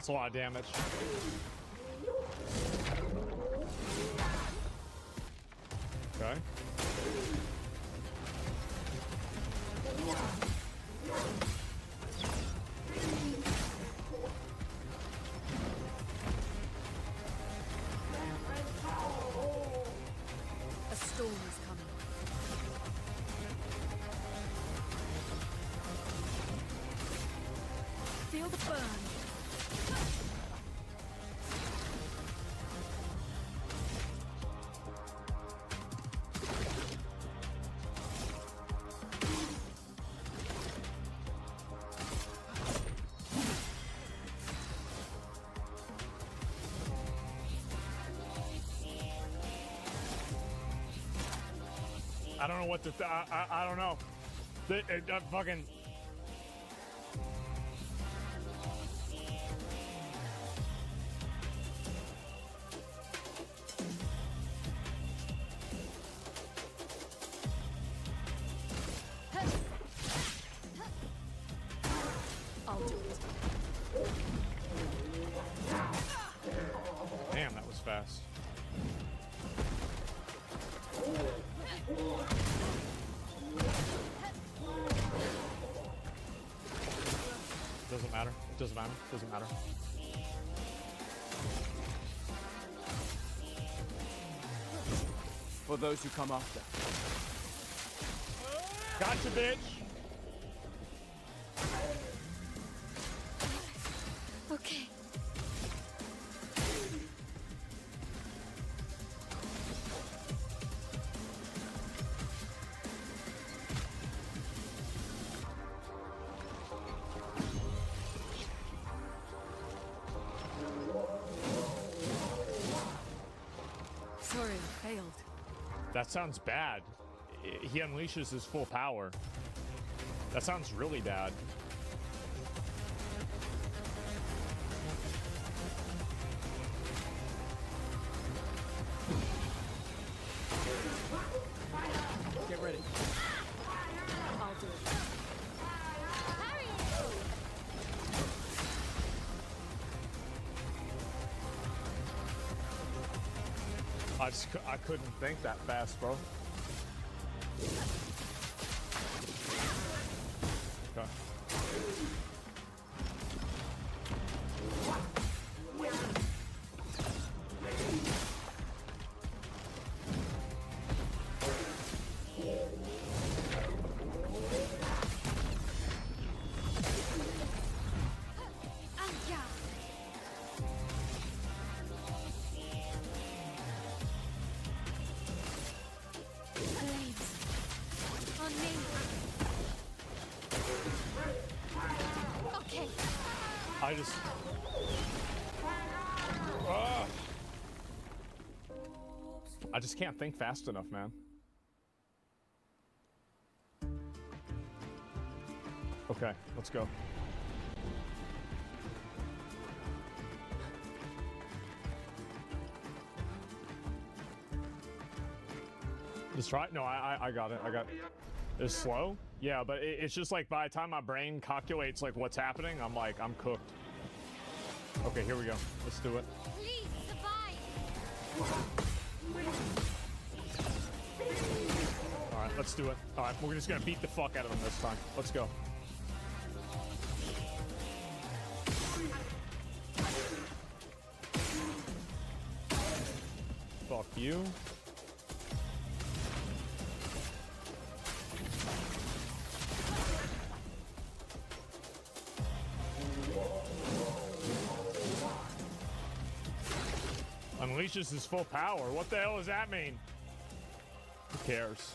That's a lot of damage. Okay. A storm is coming. Feel the burn. I don't know what to. I don't know. Fucking. I'll do it. Damn, that was fast. Doesn't matter. Doesn't matter. Doesn't matter. For those who come after. Gotcha, bitch. Okay. Sorry, I failed. That sounds bad. He unleashes his full power. That sounds really bad. Get ready. I'll do it. I couldn't think that fast, bro. Okay. I just... I just can't think fast enough, man. Okay, let's go. Just try it? No, I got it. I got it. It's slow? Yeah, but it's just like by the time my brain calculates like what's happening, I'm like, I'm cooked. Okay, here we go. Let's do it. Please survive. All right, let's do it. All right, we're just gonna beat the fuck out of them this time. Let's go. Fuck you. Unleashes his full power. What the hell does that mean? Who cares?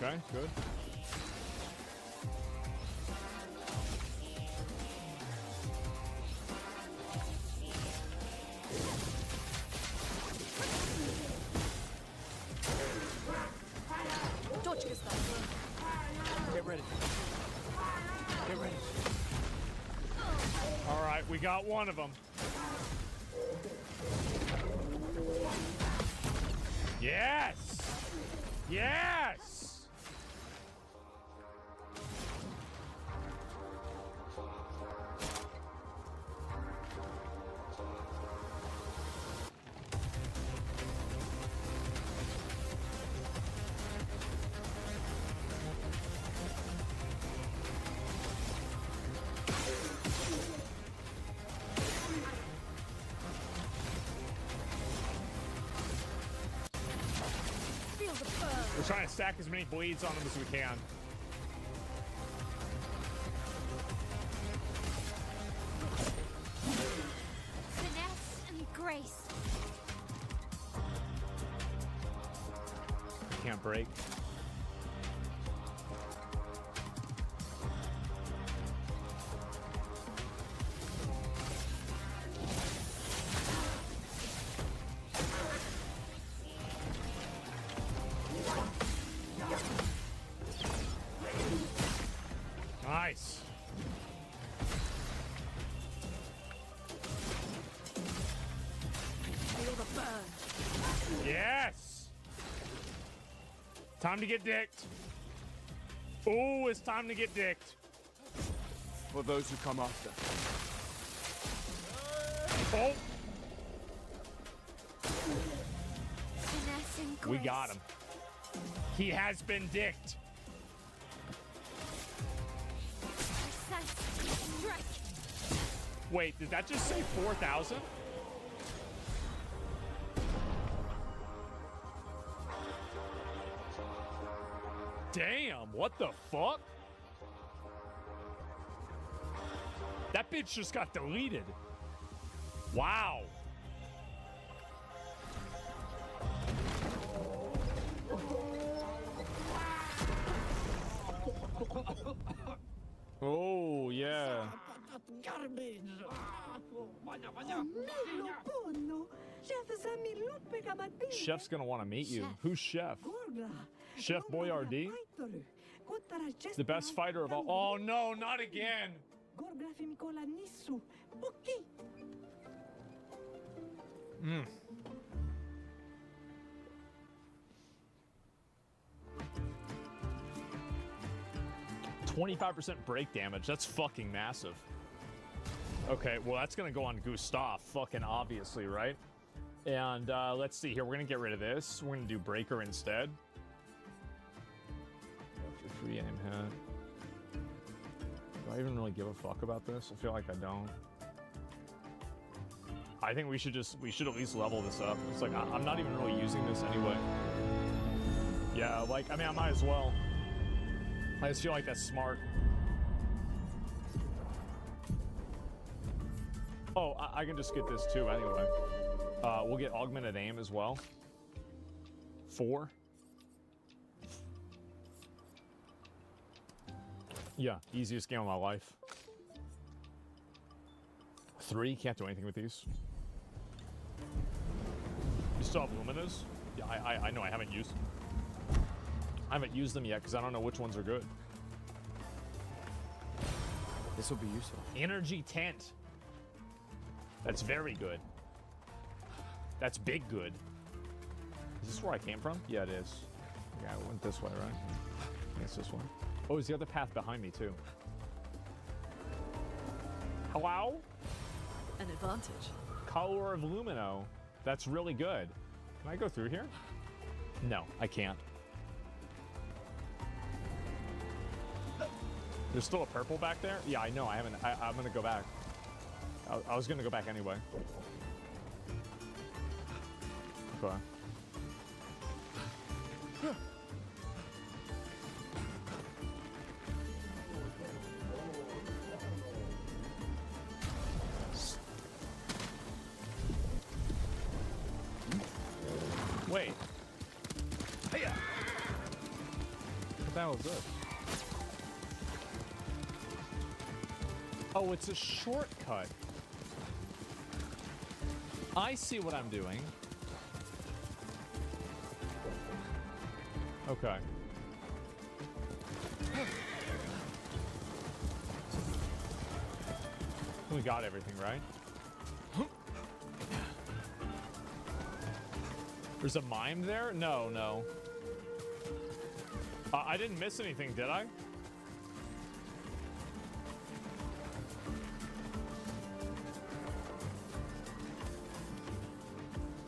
Okay, good. Get ready. Get ready. All right, we got one of them. Yes! Yes! Just trying to stack as many bleeds on them as we can. Finesse and grace. Can't break. Nice. Feel the burn. Yes. Time to get dicked. Oh, it's time to get dicked. For those who come after. Oh, Finesse and grace. we got him. He has been dicked. Precise strike. Wait, did that just say 4,000? Damn, what the fuck? That bitch just got deleted. Wow. Oh, yeah. Chef's gonna want to meet you. Chef. Who's Chef? Chef Boyardee? The best fighter of all. Oh no, not again. 25% break damage. That's fucking massive. Okay, well, that's going to go on Gustav, fucking obviously, right? And let's see here. We're going to get rid of this. We're going to do Breaker instead. After free aim hit. Do I even really give a fuck about this? I feel like I don't. I think we should at least level this up. It's like, I'm not even really using this anyway. Yeah, like, I mean, I might as well. I just feel like that's smart. Oh, I can just get this too anyway. We'll get augmented aim as well. 4. Yeah, easiest game of my life. 3, can't do anything with these. You still have Luminas? Yeah, I know I haven't used them. I haven't used them yet because I don't know which ones are good. This will be useful. Energy tent. That's very good. That's big good. Is this where I came from? Yeah, it is. Yeah, I went this way, right? I guess this one. Oh, is the other path behind me too? Hello? An advantage. Color of Lumino. That's really good. Can I go through here? No, I can't. There's still a purple back there? Yeah, I know. I haven't. I'm gonna go back. I was gonna go back anyway. Okay. Wait. Hiya! What the hell is this? Oh, it's a shortcut. I see what I'm doing. Okay. We got everything, right? There's a mime there? No, no. I didn't miss anything, did I?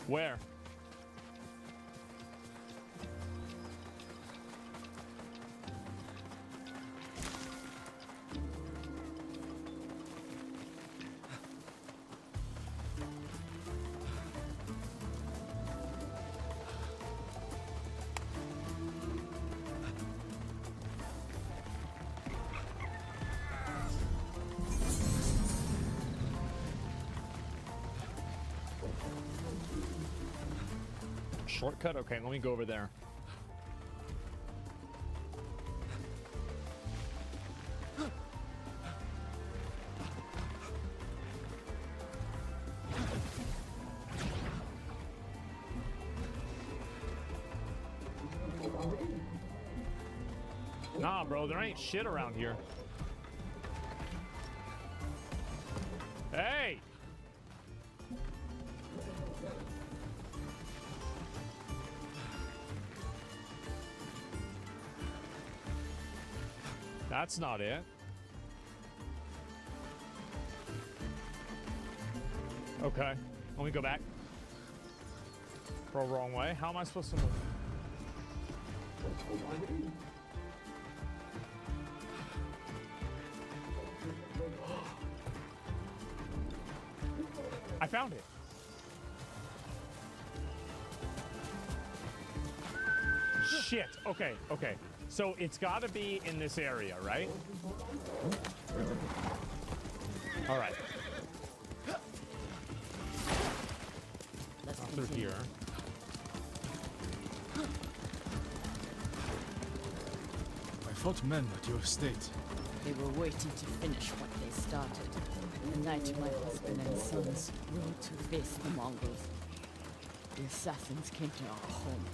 Where? shortcut? Okay, let me go over there. Nah, bro, there ain't shit around here. Hey! That's not it. Okay, let me go back. Bro, wrong way. How am I supposed to move? I found it. Shit. Okay, okay. So it's got to be in this area, right? All right. Let's Not through here. I fought men at your estate. They were waiting to finish what they started. The night my husband and sons rode to face the Mongols. The assassins came to our home.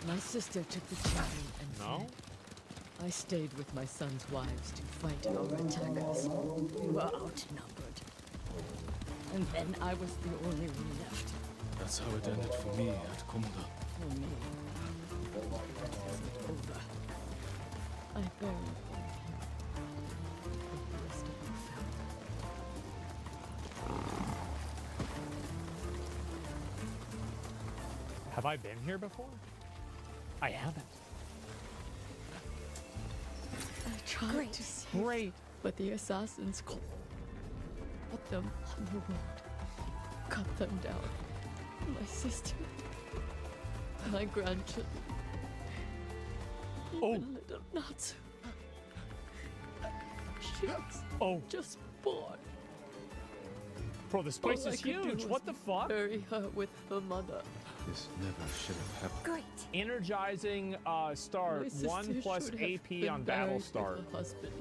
My sister took the children and No? fled. I stayed with my sons' wives to fight our attackers. We were outnumbered. And then I was the only one left. That's how it ended for me at Komoda. For me, it wasn't over. I buried them here. With the rest of our family. Have I been here before? I haven't. I tried to save Great. but the assassins caught them on the road, cut them down. My sister, my grandchildren, even little Natsu. She was just born. Bro, this place All I is could do huge. was What the fuck? Bury her with her mother. This never should have happened. Great. Energizing start My sister 1 plus should have AP been on battle buried with start. her husband,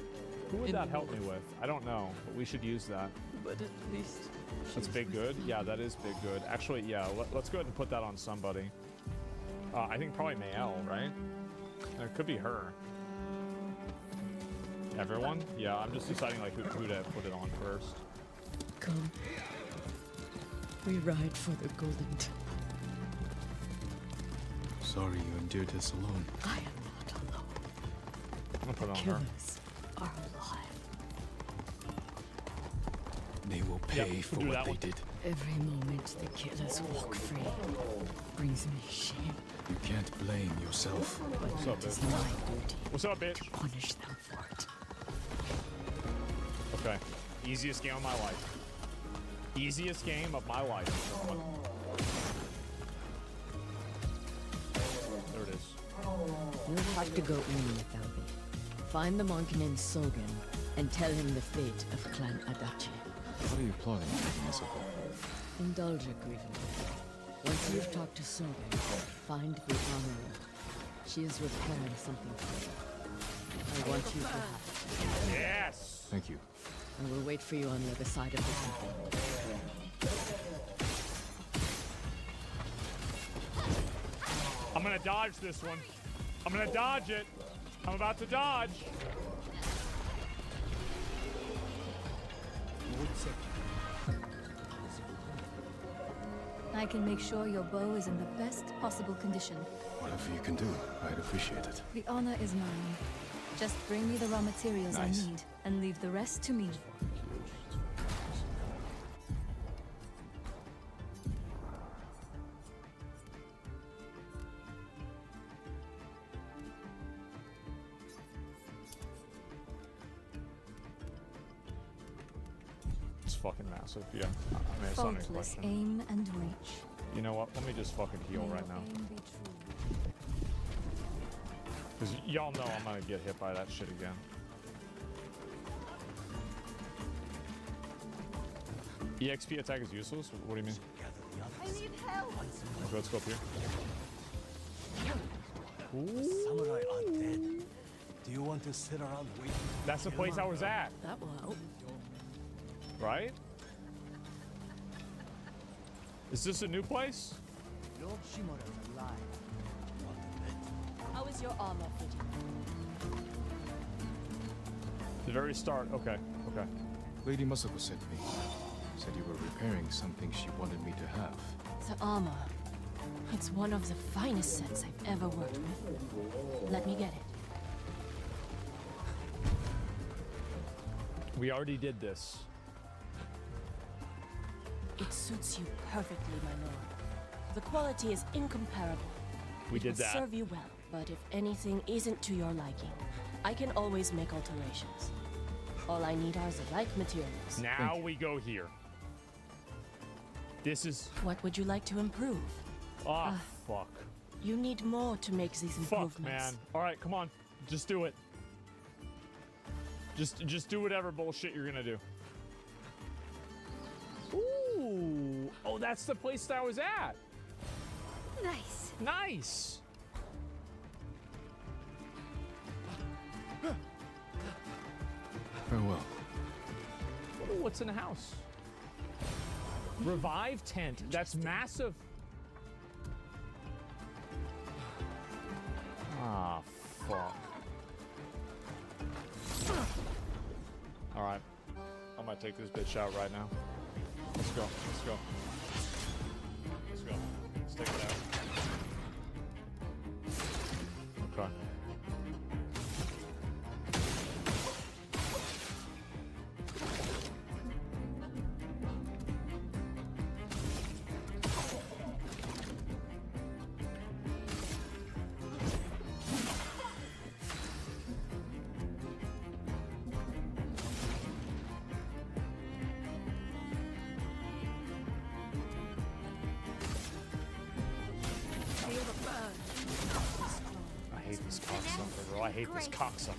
Who would in that the help me north. with? I don't know, but we should use that. but at least she That's was big with good. them. Yeah, that is big good. Actually, yeah, let's go ahead and put that on somebody. I think probably Mael, right? It could be her. Everyone? Yeah, I'm just deciding like who to put it on first. Come. We ride for the Golden Temple. Sorry you endured this alone. I am not alone. I'm gonna put it on her. Killers are alive. They will pay Yep, for do what that they one. did. Every moment the killers walk free brings me shame, You can't blame yourself. but What's up, it is bitch? my duty What's up, bitch? to punish them for it. Okay. Easiest game of my life. Easiest game of my life. gentlemen. There it is. You'll have to go in without me. Find the monk named Sogen and tell him the fate of Clan Adachi. What are you plotting, Mizuko? Indulge a grievance. Once you've talked to Sogen, find the armorer. She is repairing something for you. I want you to have it. Yes! Thank you. I will wait for you on the other side of the temple. I'm gonna dodge this one. I'm gonna dodge it. I'm about to dodge. I can make sure your bow is in the best possible condition. Whatever you can do, I'd appreciate it. The honor is mine. Just bring me the raw materials Nice. I need, and leave the rest to me. It's fucking massive, yeah. I mean, it's not an Faultless question. aim and reach. You know what? Let me just fucking heal May right your now. aim be true. Because y'all know I'm gonna get hit by that shit again. EXP attack is useless? What do you mean? I need help! Let's go up here. Samurai aren't dead. Do you want to sit around waiting? That's the place I was at, That will help. right? Is this a new place? Lord Shimura's alive. Not dead. How is your armor fitting? The very start. Okay. Okay. Lady Masako sent me. Said you were repairing something she wanted me to have. The armor. It's one of the finest sets I've ever worked with. Let me get it. We already did this. It suits you perfectly, my lord. The quality is incomparable. We It did will that. serve you well, but if anything isn't to your liking, I can always make alterations. All I need are the right materials. Now we go here. This is. What would you like to improve? Ah, fuck. You need more to make these improvements. Fuck, man. All right, come on. Just do it. Just do whatever bullshit you're gonna do. Ooh. Oh, that's the place that I was at. Nice. Nice. Farewell. Ooh, what's in the house? Revive tent. That's massive. Ah, fuck. All right. I'm gonna take this bitch out right now. Let's go. Let's go. Let's go. Let's take it out. Okay. I hate this cocksucker, bro. I hate this cocksucker.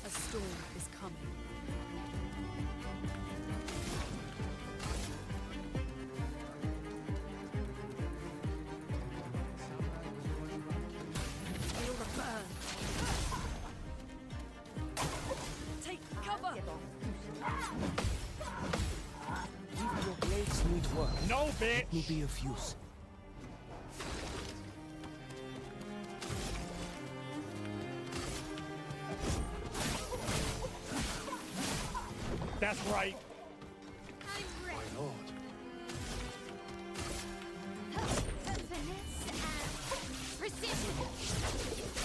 A storm is coming. Feel the burn. Take cover. If your blades need work, No, bitch! will be of use. That's right. My lord.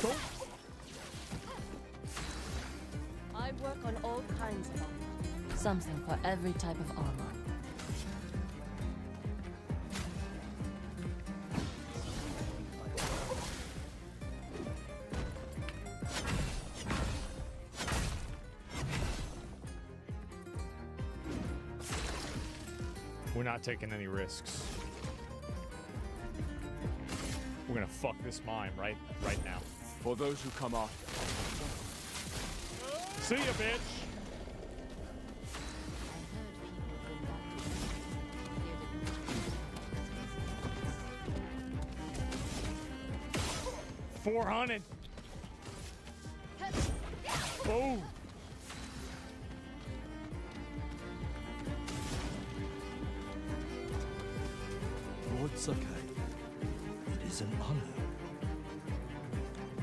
Cool. I work on all kinds of armor. Something for every type of armor. We're not taking any risks. We're gonna fuck this mine right now. For those who come after. See ya, bitch! $400. Oh. Lord Sakai, it is an honor.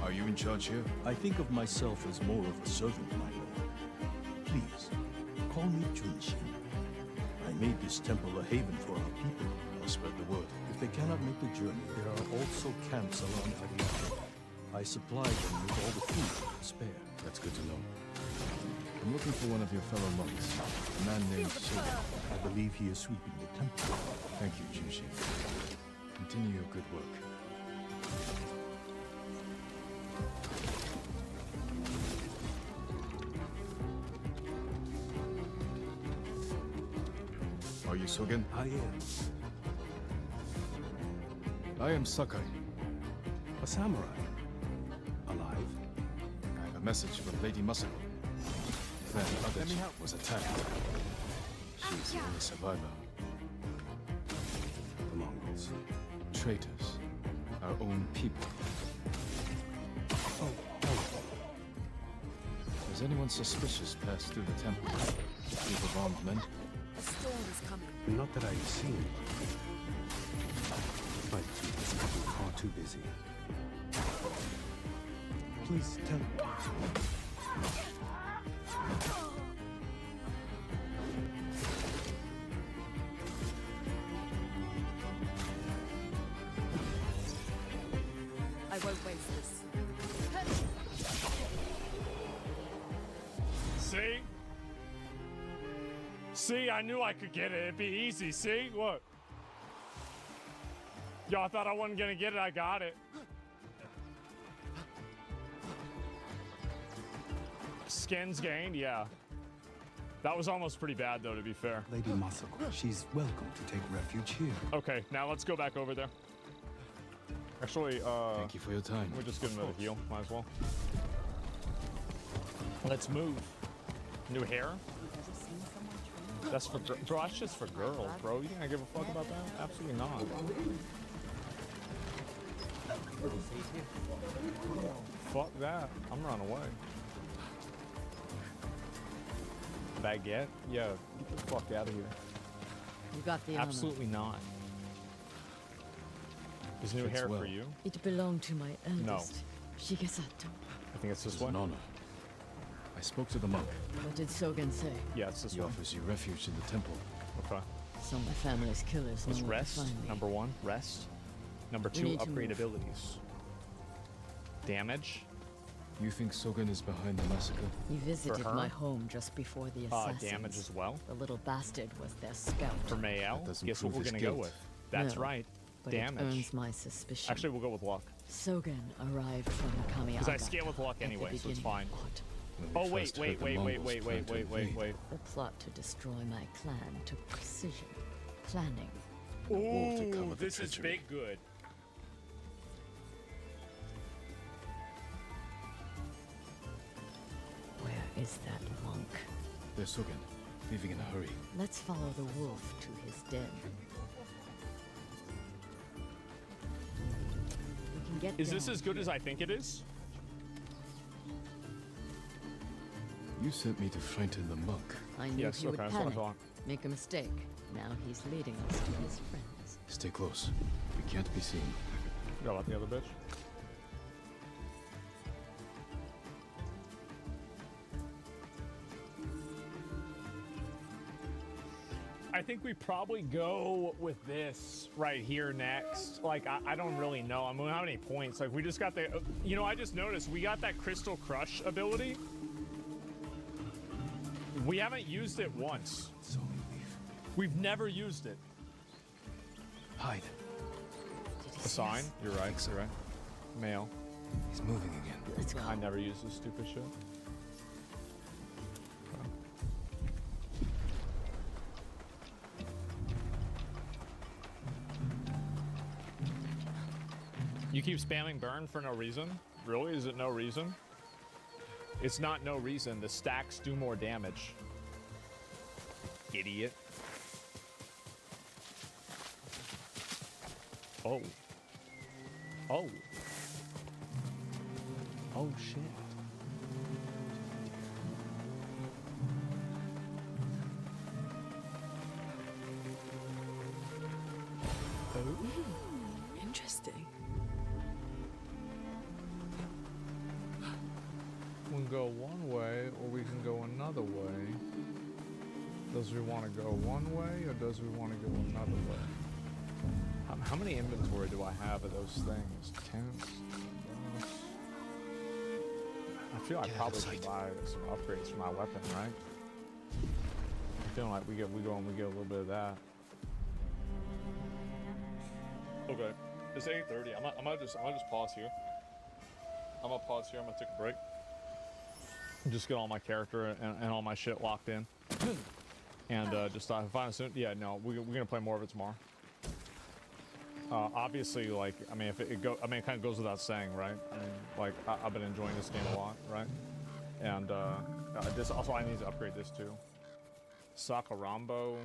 Are you in charge here? I think of myself as more of a servant, my lord. Please, call me Junshin. I made this temple a haven for our people. I'll spread the word. If they cannot make the journey, there are also camps around Ariake. I supply them with all the food they can spare. That's good to know. I'm looking for one of your fellow monks, a man named Shogun. I believe he is sweeping the temple. Thank you, Junshin. Continue your good work. Are you Sogen? I am I am Sakai. a samurai. Alive? I have a message from Lady Masako. That other chick was attacked. She's the only survivor. The Mongols. Traitors. Our own people. Has anyone suspicious passed through the temple? A group of armed men? A storm is coming. Not that I've seen. But I'm far too busy. Please tell me. I won't waste this. See? See, I knew I could get it. It'd be easy. See? Look. Y'all thought I wasn't gonna get it. I got it. Skins gained? Yeah. That was almost pretty bad, though, to be fair. Lady Masako, she's welcome to take refuge here. Okay, now let's go back over there. Actually, Thank you for your time. we'll just get another heal. Might as well. Let's move. New hair? That's for bro. That's just for girls, bro. You think I give a fuck about that? Absolutely not. Fuck that. I'm running away. Baguette? Yeah, get the fuck out of here. You got the honor. Absolutely not. Is new Fits hair well. for you? It belonged to my eldest, Shigesato. I think it's this It's way. an honor. I spoke to the monk. What did Sogen say? Yeah, it's this He way. offers you refuge in the temple. Okay. Some of my family's killers Let's know where to rest. find me. Number one, rest. Number We two, need to upgrade move. abilities. Damage. You think Sogen is behind the massacre? He visited her? my home just before the assassins. Damage as well. The little bastard was their scout. For Mayel, That doesn't guess what prove we're his gonna go guilt. with? That's No, right. but it Damage. earns my suspicion. Actually, we'll go with luck. Sogen arrived from Kamiaga. Because I scale with luck at the anyway, so it's beginning fine. of the plot. When we Oh, wait, first wait, heard the wait, wait, Mongols wait, planned wait, to wait, wait, invade, wait. The plot to destroy my clan took precision, planning. war to cover Ooh, the this is treachery. big good. Where is that monk? There's Sogen, leaving in a hurry. Let's follow the wolf to his den. We can get Is this down as good here. as I think it is? You sent me to frighten the monk. I knew Yes, he would okay, that's what I panic, thought. make a mistake. Now he's leading us to his friends. Stay close. We can't be seen. Forgot about the other bitch. I think we probably go with this right here next. Like, I don't really know. I mean, how many points? Like, we just got the... You know, I just noticed we got that Crystal Crush ability. We haven't used it once. So we leave. We've never used it. Hide. Did he A see sign? us? You're right, you're right. Male. He's moving again. Let's go. I never use this stupid shit. You keep spamming burn for no reason? Really? Is it no reason? It's not no reason. The stacks do more damage. Idiot. Oh. Oh. Oh shit. Interesting. We can go one way or we can go another way. Does we want to go one way or does we want to go another way? How many inventory do I have of those things? 10. I feel I Get out probably of should sight. buy some upgrades for my weapon, right? I'm feeling like we get a little bit of that. Okay, it's 8:30. I'm gonna just pause here. I'm gonna pause here. I'm gonna take a break. Just get all my character and all my shit locked in, and just find soon. Yeah, no, we're gonna play more of it tomorrow. Obviously, like, I mean, if it kind of goes without saying, right? I mean, like, I've been enjoying this game a lot, right? And this also, I need to upgrade this too. Sakarambo.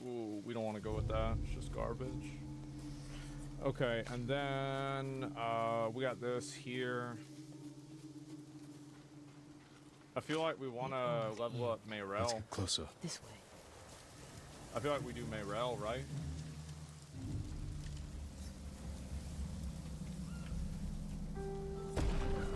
Ooh, we don't want to go with that. It's just garbage. Okay, and then we got this here. I feel like we want to level up Let's Mayrel. get closer. This way. I feel like we do Mayrel, right?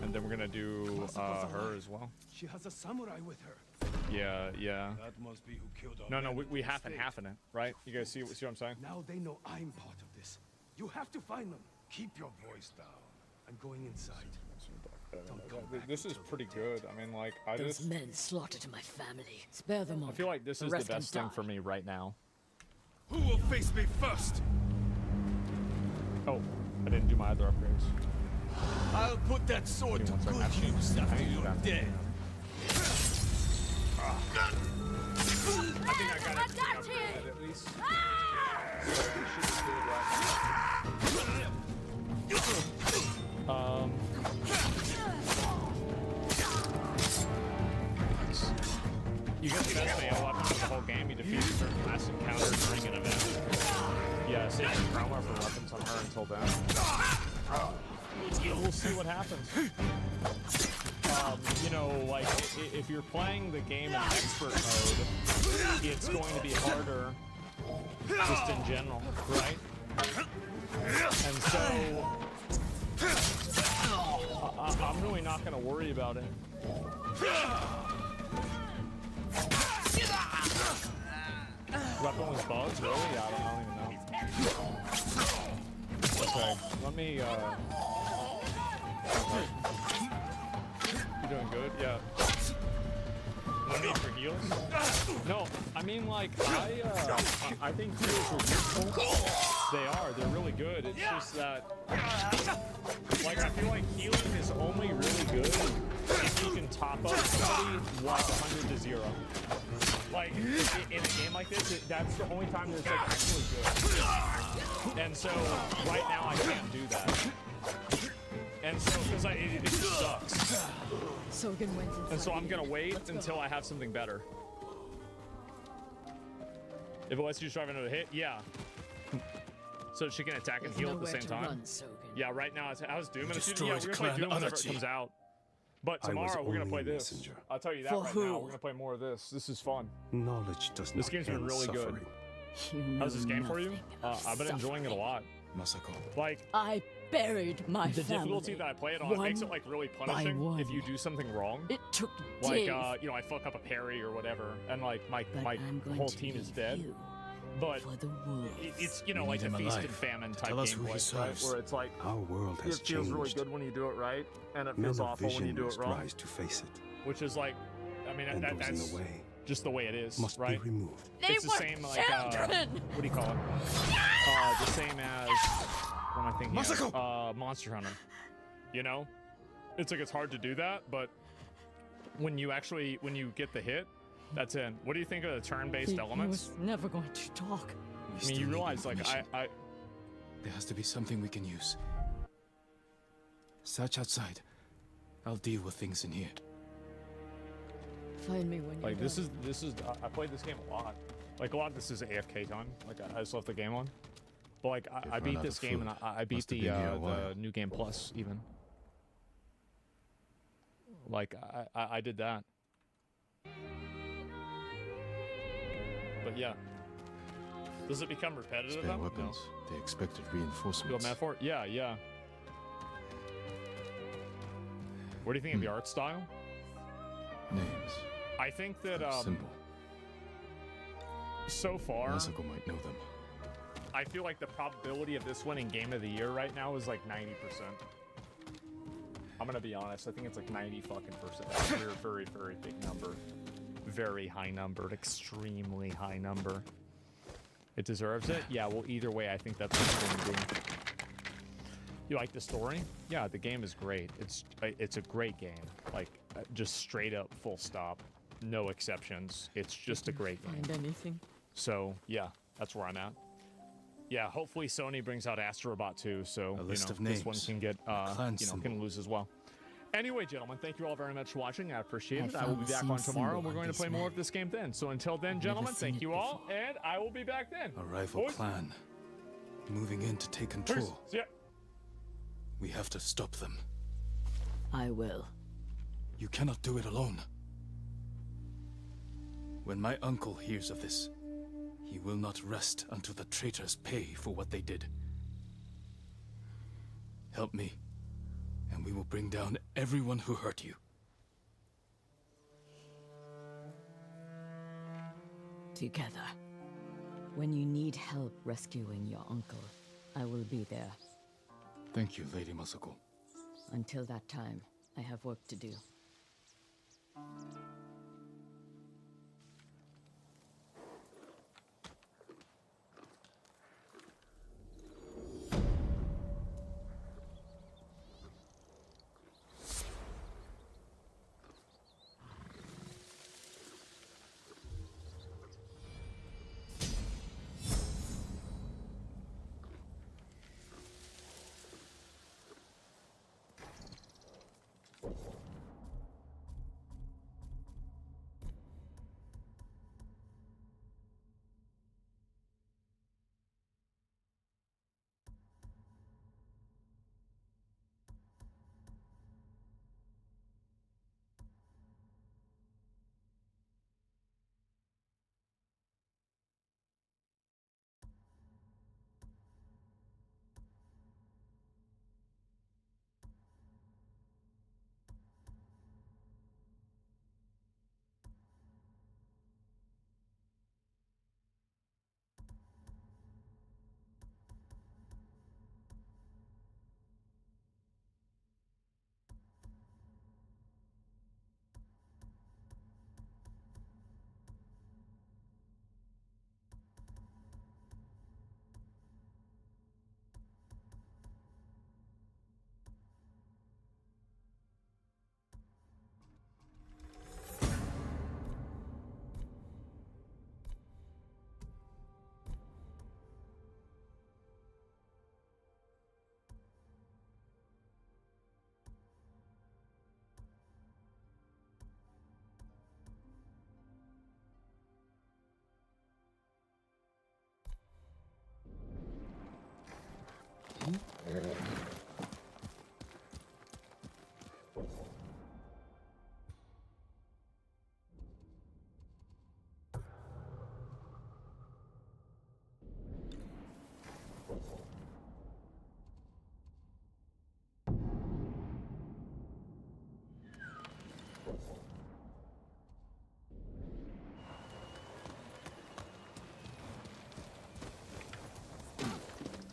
And then we're gonna do her as well. She has a samurai with her. Yeah, yeah. That must be who killed our No, men we at the half and stake. half in it, right? You guys see what I'm saying? Now they know I'm part of this. You have to find them. Keep your voice down. I'm going inside. This is pretty good. I mean, like, I Those just men slaughtered my family. Spare them all. I feel like this The is the rest can best thing die. for me right now. Who will face me first? Oh, I didn't do my other upgrades. I'll put that sword to Give me one good second, actually. use I after need to you're grab dead. I think I got everything upgraded at least. So we should be good right now. You get the best AO weapon for the whole game. You defeat certain last encounter during an event. Yeah, save your promo for weapons on her until then. We'll see what happens. You know, like, if you're playing the game in expert mode, it's going to be harder, just in general, right? And so, I'm really not going to worry about it. Weapon was bugged? Really? I don't even know. Okay, let me, You doing good? Yeah. No need for heals? No, I mean, like, I think heals are useful. They are. They're really good. It's just that, like, I feel like healing is only really good if you can top up somebody like 100 to 0. Like, in a game like this, that's the only time that's, like, actually good. And so, right now, I can't do that. And so, because it just sucks. Sogan went inside. And so I'm gonna wait until I have something better. If it lets you drive another hit, yeah. So she can attack and There's heal at the nowhere sing to time. Run, Sogan. Yeah, right now I was Doom in a few. destroyed Yeah, we're gonna play Clan Doom whenever it Anarchy. comes out. But I was tomorrow we're gonna only play a this. messenger. I'll tell you that For right who? now. We're gonna play more of this. This is fun. Knowledge does This not game's been end really good. suffering. You How's this know game for you? nothing of I've been enjoying it a lot. Masako. Like, I buried my the family. difficulty that I play it on makes it like really punishing one. if you do something wrong. It took Like, days. you know, I fuck up a parry or whatever, and like my but I'm going whole to team is leave dead. you But for the wolves. it's, you know, We like need a him feast and alive famine to type tell us who he gameplay, right? serves. Where it's like Our world has it feels changed. really good when you do it right, and it Men feels of awful when you vision do it must wrong. rise to face it, Which is like, I mean, and those in that's the way just the way it is, must right? be removed. They It's the were same like children. what do you call it? The same as what am I thinking? Masako! Of? Monster Hunter. You know, it's like it's hard to do that, but when you get the hit, that's in. What do you think of the turn-based He elements? was never going to talk. I mean, you realize like I There has to be something we can use. Search outside. I'll deal with things in here. Find me when you're like this done. is I played this game a lot. Like a lot of this is AFK time. Like I just left the game on. But like I run beat out this of game food. and I beat Must have been here a while. the new game plus even. Like I did that. But yeah. Does it become repetitive? Spare though? weapons. They expected No. Feel reinforcements. mad for it? Yeah, yeah. What do you think of the art style? Names. I think that Simple. so far Masako might know them. I feel like the probability of this winning Game of the Year right now is like 90%. I'm gonna be honest. I think it's like 90 fucking percent. Very, very, very big number. Very high number. Extremely high number. It deserves it. Yeah. Well, either way, I think that's what it's going to be. You like the story? Yeah, the game is great. It's a great game. Like just straight up, full stop, no exceptions. It's just a great game. Find anything? So yeah, that's where I'm at. Yeah, hopefully Sony brings out Astrobot too, so A list of this one names. can get Clan can symbol. lose as well. Anyway, gentlemen, thank you all very much for watching. I appreciate it. I will found be the back same on tomorrow. symbol We're on going to this play more man. of this game then. So until then, I've gentlemen, never seen thank it you all, before. and I will be back then. A rival Boys. clan. Moving in to take Peace. control. See ya. We have to stop them. I will. You cannot do it alone. When my uncle hears of this, he will not rest until the traitors pay for what they did. Help me, and we will bring down everyone who hurt you. Together. When you need help rescuing your uncle, I will be there. Thank you, Lady Masako. Until that time, I have work to do.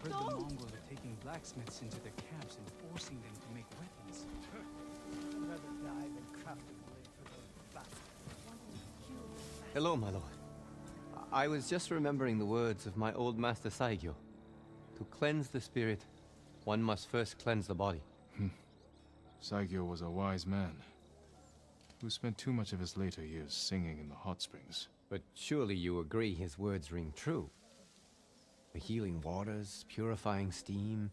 Heard the Mongols are taking blacksmiths into their camps and forcing them to make weapons. I'd rather die than craft a blade for those bastards. Hello, my lord. I was just remembering the words of my old master Saigyo. To cleanse the spirit, one must first cleanse the body. Saigyo was a wise man who spent too much of his later years singing in the hot springs. But surely you agree his words ring true. The healing waters, purifying steam,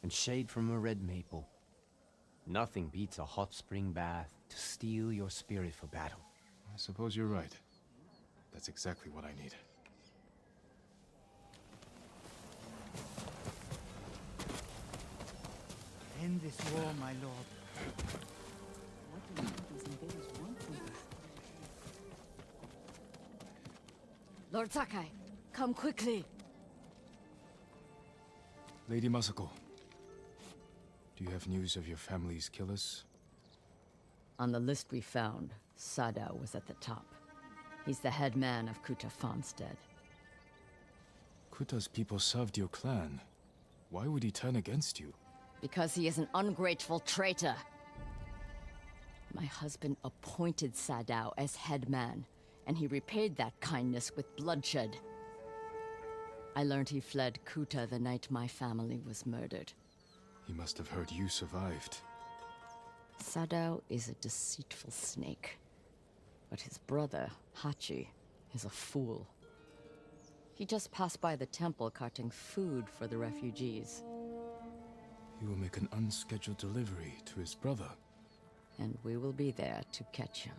and shade from a red maple. Nothing beats a hot spring bath to steel your spirit for battle. I suppose you're right. That's exactly what I need. End this war, my lord. What do you think these invaders want from us? Lord Sakai, come quickly. Lady Masako, do you have news of your family's killers? On the list we found, Sadao was at the top. He's the head man of Kuta farmstead. Kuta's people served your clan. Why would he turn against you? Because he is an ungrateful traitor. My husband appointed Sadao as head man, and he repaid that kindness with bloodshed. I learned he fled Kuta the night my family was murdered. He must have heard you survived. Sadao is a deceitful snake. But his brother, Hachi, is a fool. He just passed by the temple carting food for the refugees. He will make an unscheduled delivery to his brother. And we will be there to catch him.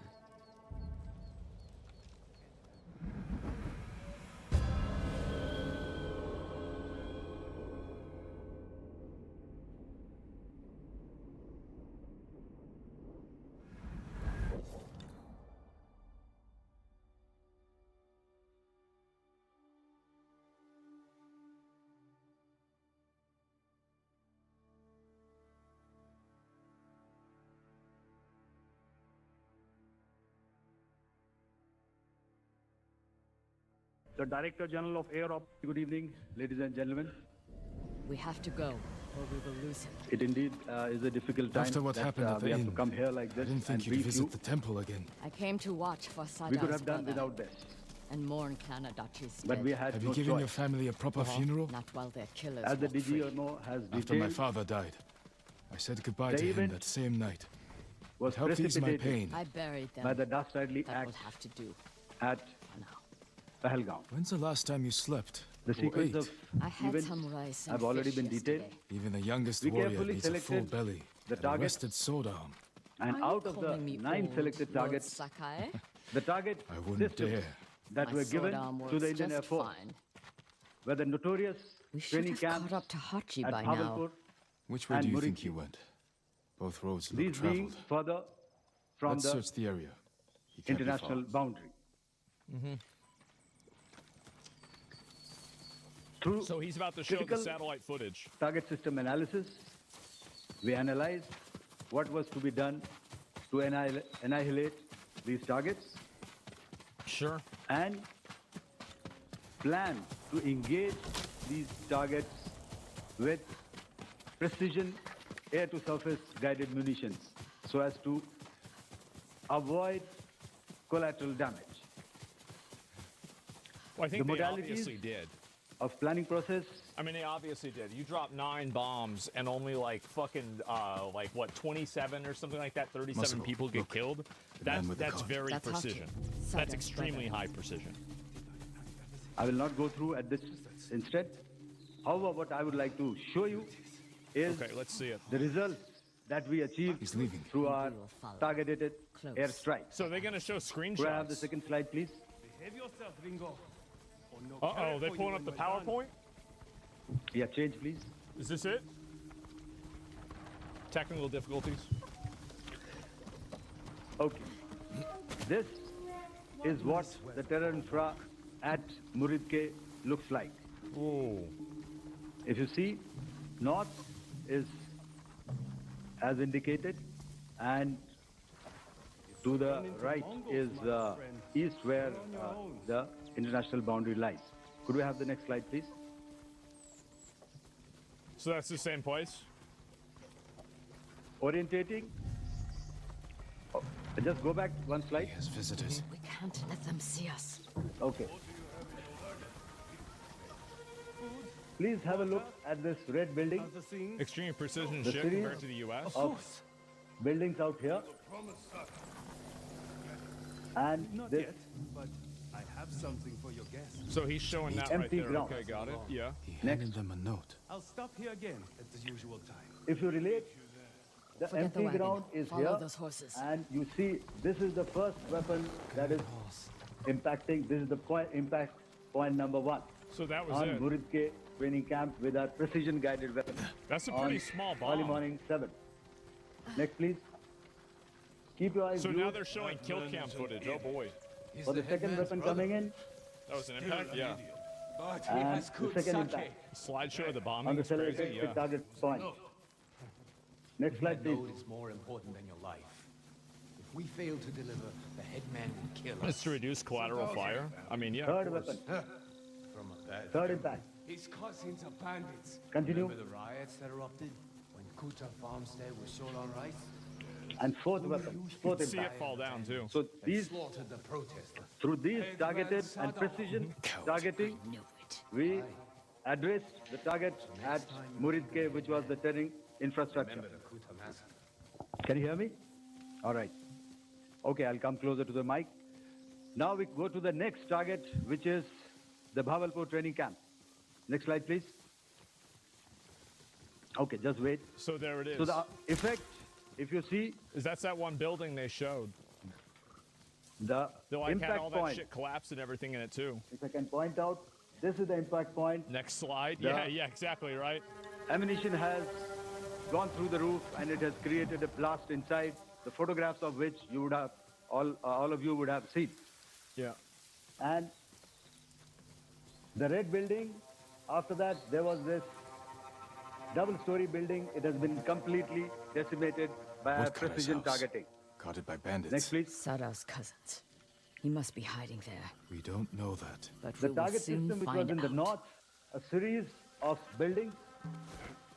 The Director General of Air Ops. Good evening, ladies and gentlemen. We have to go, or we will lose him. It indeed is a difficult time. After what that, happened at the we have inn, to come here like this I didn't think and you'd brief visit you. the temple again. I came to watch for Sadar's We could have done brother without this, and mourn Clan Adachi's but dead. we had Have no you given choice. your family a proper funeral? Not while their killers As the walk free. DGMO has After my detailed, father died, I said goodbye The to him event that same night. was It helped ease my precipitated pain. I buried them. by the dastardly That will acts have to do at for now. Pahalgaon. When's the last time you slept? The Or sequence ate? of I had events some rice and have already fish been detailed, yesterday. Even the youngest We warrior carefully needs a full selected belly the and a targets. rested sword arm. and Are you out of the calling me 9 old, selected Lord targets, Sakai? the target I wouldn't systems dare. that My were sword given arm to works the Indian Air just Force fine. were the notorious We should training have camps caught up to Hachi at by now. Bhavalpur, Which way and do you think Muriki. you went? Both roads look these being traveled. further from Let's the search the area. He can't be international far. boundary. Through So he's about to show the critical satellite footage. target system analysis, we analyzed what was to be done to annihilate these targets Sure. and plan to engage these targets with precision air-to-surface guided munitions so as to avoid collateral damage. Well, I think The they modalities- obviously did. Of planning process, I mean, they obviously did. You dropped 9 bombs and only like fucking, like what, 27 or something like that, 37 Muscle, people get look. killed. The That's, man with the that's gun. very That's Hachi. precision. Sadar's That's extremely brother. high precision. I will not go through at this instead. However, what I would like to show you is Okay, let's see it. the results that we achieved He's leaving. through our We will follow. targeted Close. airstrikes. So they're gonna show Could I have the screenshots. second slide, please? Behave yourself, Ringo. Or no Uh-oh, carrot they for pulling you up the when we're done. PowerPoint? Yeah, change, please. Is this it? Technical difficulties? Okay. This is what the terror infra at Muridke looks like. Ooh. If you see, north is as indicated, and to the right is east where the international boundary lies. Could we have the next slide, please? So that's the same place? Orientating. Oh, just go back one He slide. has visitors. We can't let them see us. Okay. Please have a look at this red building. How's the scene? Extreme precision The ship series compared to the US? of buildings out here, and Not this yet, but I have something for your guests. So he's showing that right Empty there. ground. Okay, got it. Yeah. He Next. handed them a note. I'll stop here again at the usual time. if you relate, the Forget the empty wagon. ground is Follow here, those horses. and you see this is the first weapon that is impacting. This is the impact point number 1 So that was on it. Muridke training camp with our precision guided weapon. That's a on pretty small early bomb. morning 7. Next, please. Keep your eyes So now glued they're showing kill cam footage. Oh boy. for the second weapon coming in, That was an impact? Yeah. But he and has the good second sake. impact Slideshow of the on bombing the is crazy. selected Yeah. target point. Next slide, please. Note is more important than your life. If we fail to deliver, the headman will kill It's us. to reduce collateral fire. I mean, yeah. Third of course. weapon, From a bad third impact. His cousins are bandits. Continue. Remember the riots that erupted when Kuta farmstead was sold on rice? And fourth weapon, fourth See it impact. fall down too. So these, Slaughtered the protesters. through these targeted and precision targeting, Knew it. we addressed the target at Muridke, which was the terrain infrastructure. Remember the Kuta massacre. Can you hear me? All right. Okay, I'll come closer to the mic. Now we go to the next target, which is the Bhavalpur training camp. Next slide, please. Okay, just wait. So there it is. So the effect if you see, That's that one building they showed. the They like had impact all that point. shit collapse and everything in it too. If I can point out, this is the impact point. Next slide. The- Yeah, exactly right. Ammunition has gone through the roof and it has created a blast inside, the photographs of which you would have, all of you would have seen. Yeah. And the red building, after that, there was this double-story building. It has been completely decimated by What Kala's precision house? targeting. Guarded by bandits. Next, please. Sadow's cousins. He must be hiding there. We don't know that. But The we will target soon system, which was find in the out. north, a series of buildings.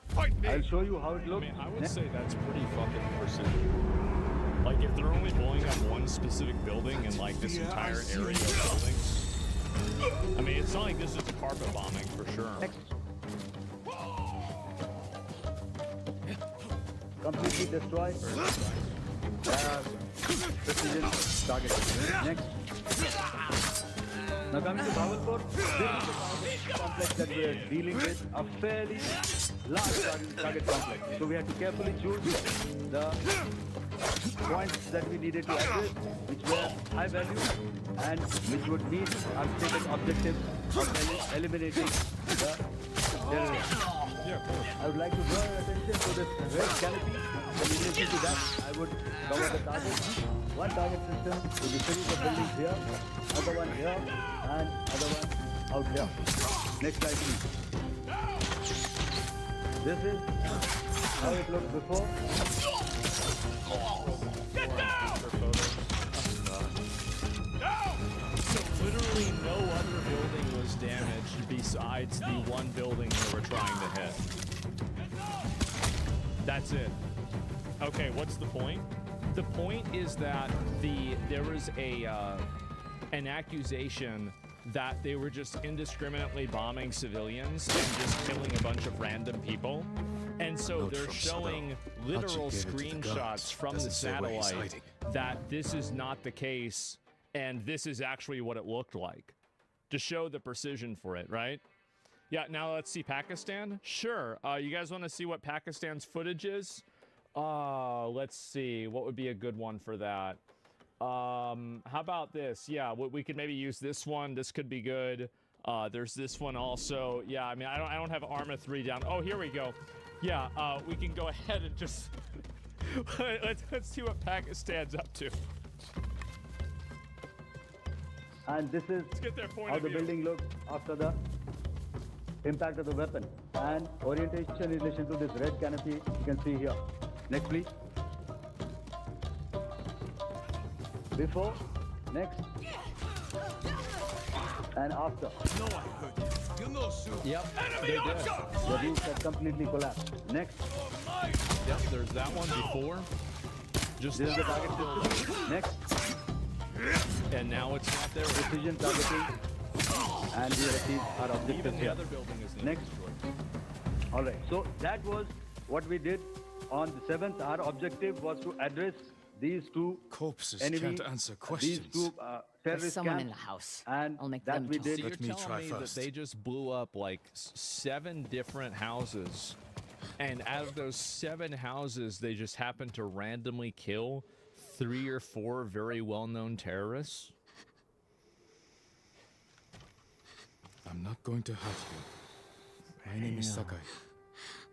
Fight me. I'll show you how it I looks. mean, I would say that's pretty fucking precision. Like, if they're only blowing up one specific building and, like, this entire area of buildings. I mean, it's not like this is carpet bombing for sure. Next. Completely destroyed. Precision targeting. Next. Now coming to Bawalpur, this is the target complex that we are dealing with, a fairly large target complex. So we had to carefully choose the points that we needed to address, which were high value and which would meet our stated objectives of eliminating the terrorists. I would like to draw your attention to this red canopy. In relation to that, I would cover the target. One target system with a series of buildings here, other one here, and other one out here. Next slide, please. This is how it looked before. Get down! So literally no other building was damaged besides the one building they were trying to hit. That's it. Okay, what's the point? The point is that there was an accusation that they were just indiscriminately bombing civilians and just killing a bunch of random people. And so Note they're from showing Saddam. literal How'd you get it to the screenshots guns? from the Doesn't say where he's satellite hiding. that this is not the case and this is actually what it looked like to show the precision for it, right? Yeah, now let's see Pakistan. Sure. You guys want to see what Pakistan's footage is? Let's see. What would be a good one for that? How about this? Yeah, we could maybe use this one. This could be good. There's this one also. Yeah, I mean, I don't have Arma 3 down. Oh, here we go. Yeah, we can go ahead and just let's see what Pakistan's up to. And this is Let's get their point how of the view. building looked after the impact of the weapon. And orientation in relation to this red canopy, you can see here. Next, please. Before, next, and after. No, I heard you. You know, Sue. Yep, Enemy they on did. guard! The roof had completely collapsed. Next, Yep, there's that one before. Just this is the target system. Next, and now it's not there. precision targeting. And we received our objective Even the here. other building is not Next. destroyed. All right. So that was what we did on the 7th. Our objective was to address these two Corpses enemy, can't answer these questions. two There's terrorist someone camps, in the house. and I'll make that them we talk. did. So you're Let me telling try me first. that they just blew up like 7 different houses, and out of those 7 houses, they just happened to randomly kill 3 or 4 very well-known terrorists? I'm not going to hurt you. My name is Sakai.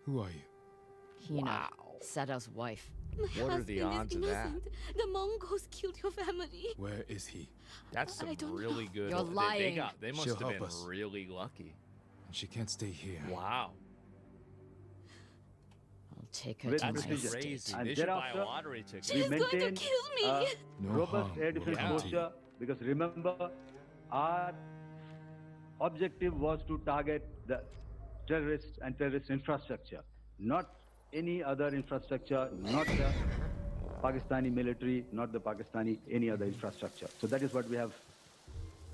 Who are you? Hina, Sadow's wife. What are the odds of that? The Mongols killed your family. Where is he? That's some I don't really good. You're They lying. must She'll have help been us. really lucky. And she can't stay here. Wow, I'll take her With to my that's precision. estate. crazy. And They should buy thereaafter, a lottery ticket. We She's going to maintain kill me. a No robust harm air will defense come to posture because remember, our objective was to target the terrorists and terrorist infrastructure, not any other infrastructure, not the Pakistani military, not the Pakistani any other infrastructure. So that is what we have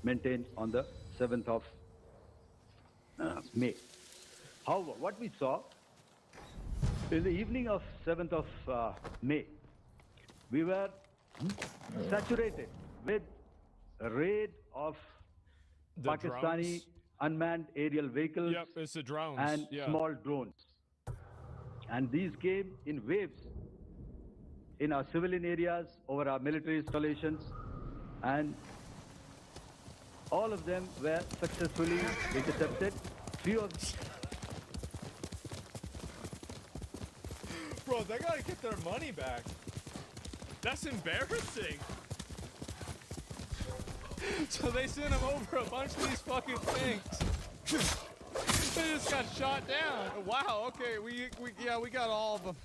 maintained on the 7th of May. However, what we saw in the evening of 7th of May, we were saturated with a raid of The Pakistani drones? unmanned aerial vehicles Yep, it's the drones. and yeah. small drones. And these came in waves. in our civilian areas, over our military installations, and all of them were successfully intercepted. Few of Bro, they gotta get their money back. That's embarrassing. So they sent him over a bunch of these fucking things. They just got shot down. Wow, okay, we got all of them.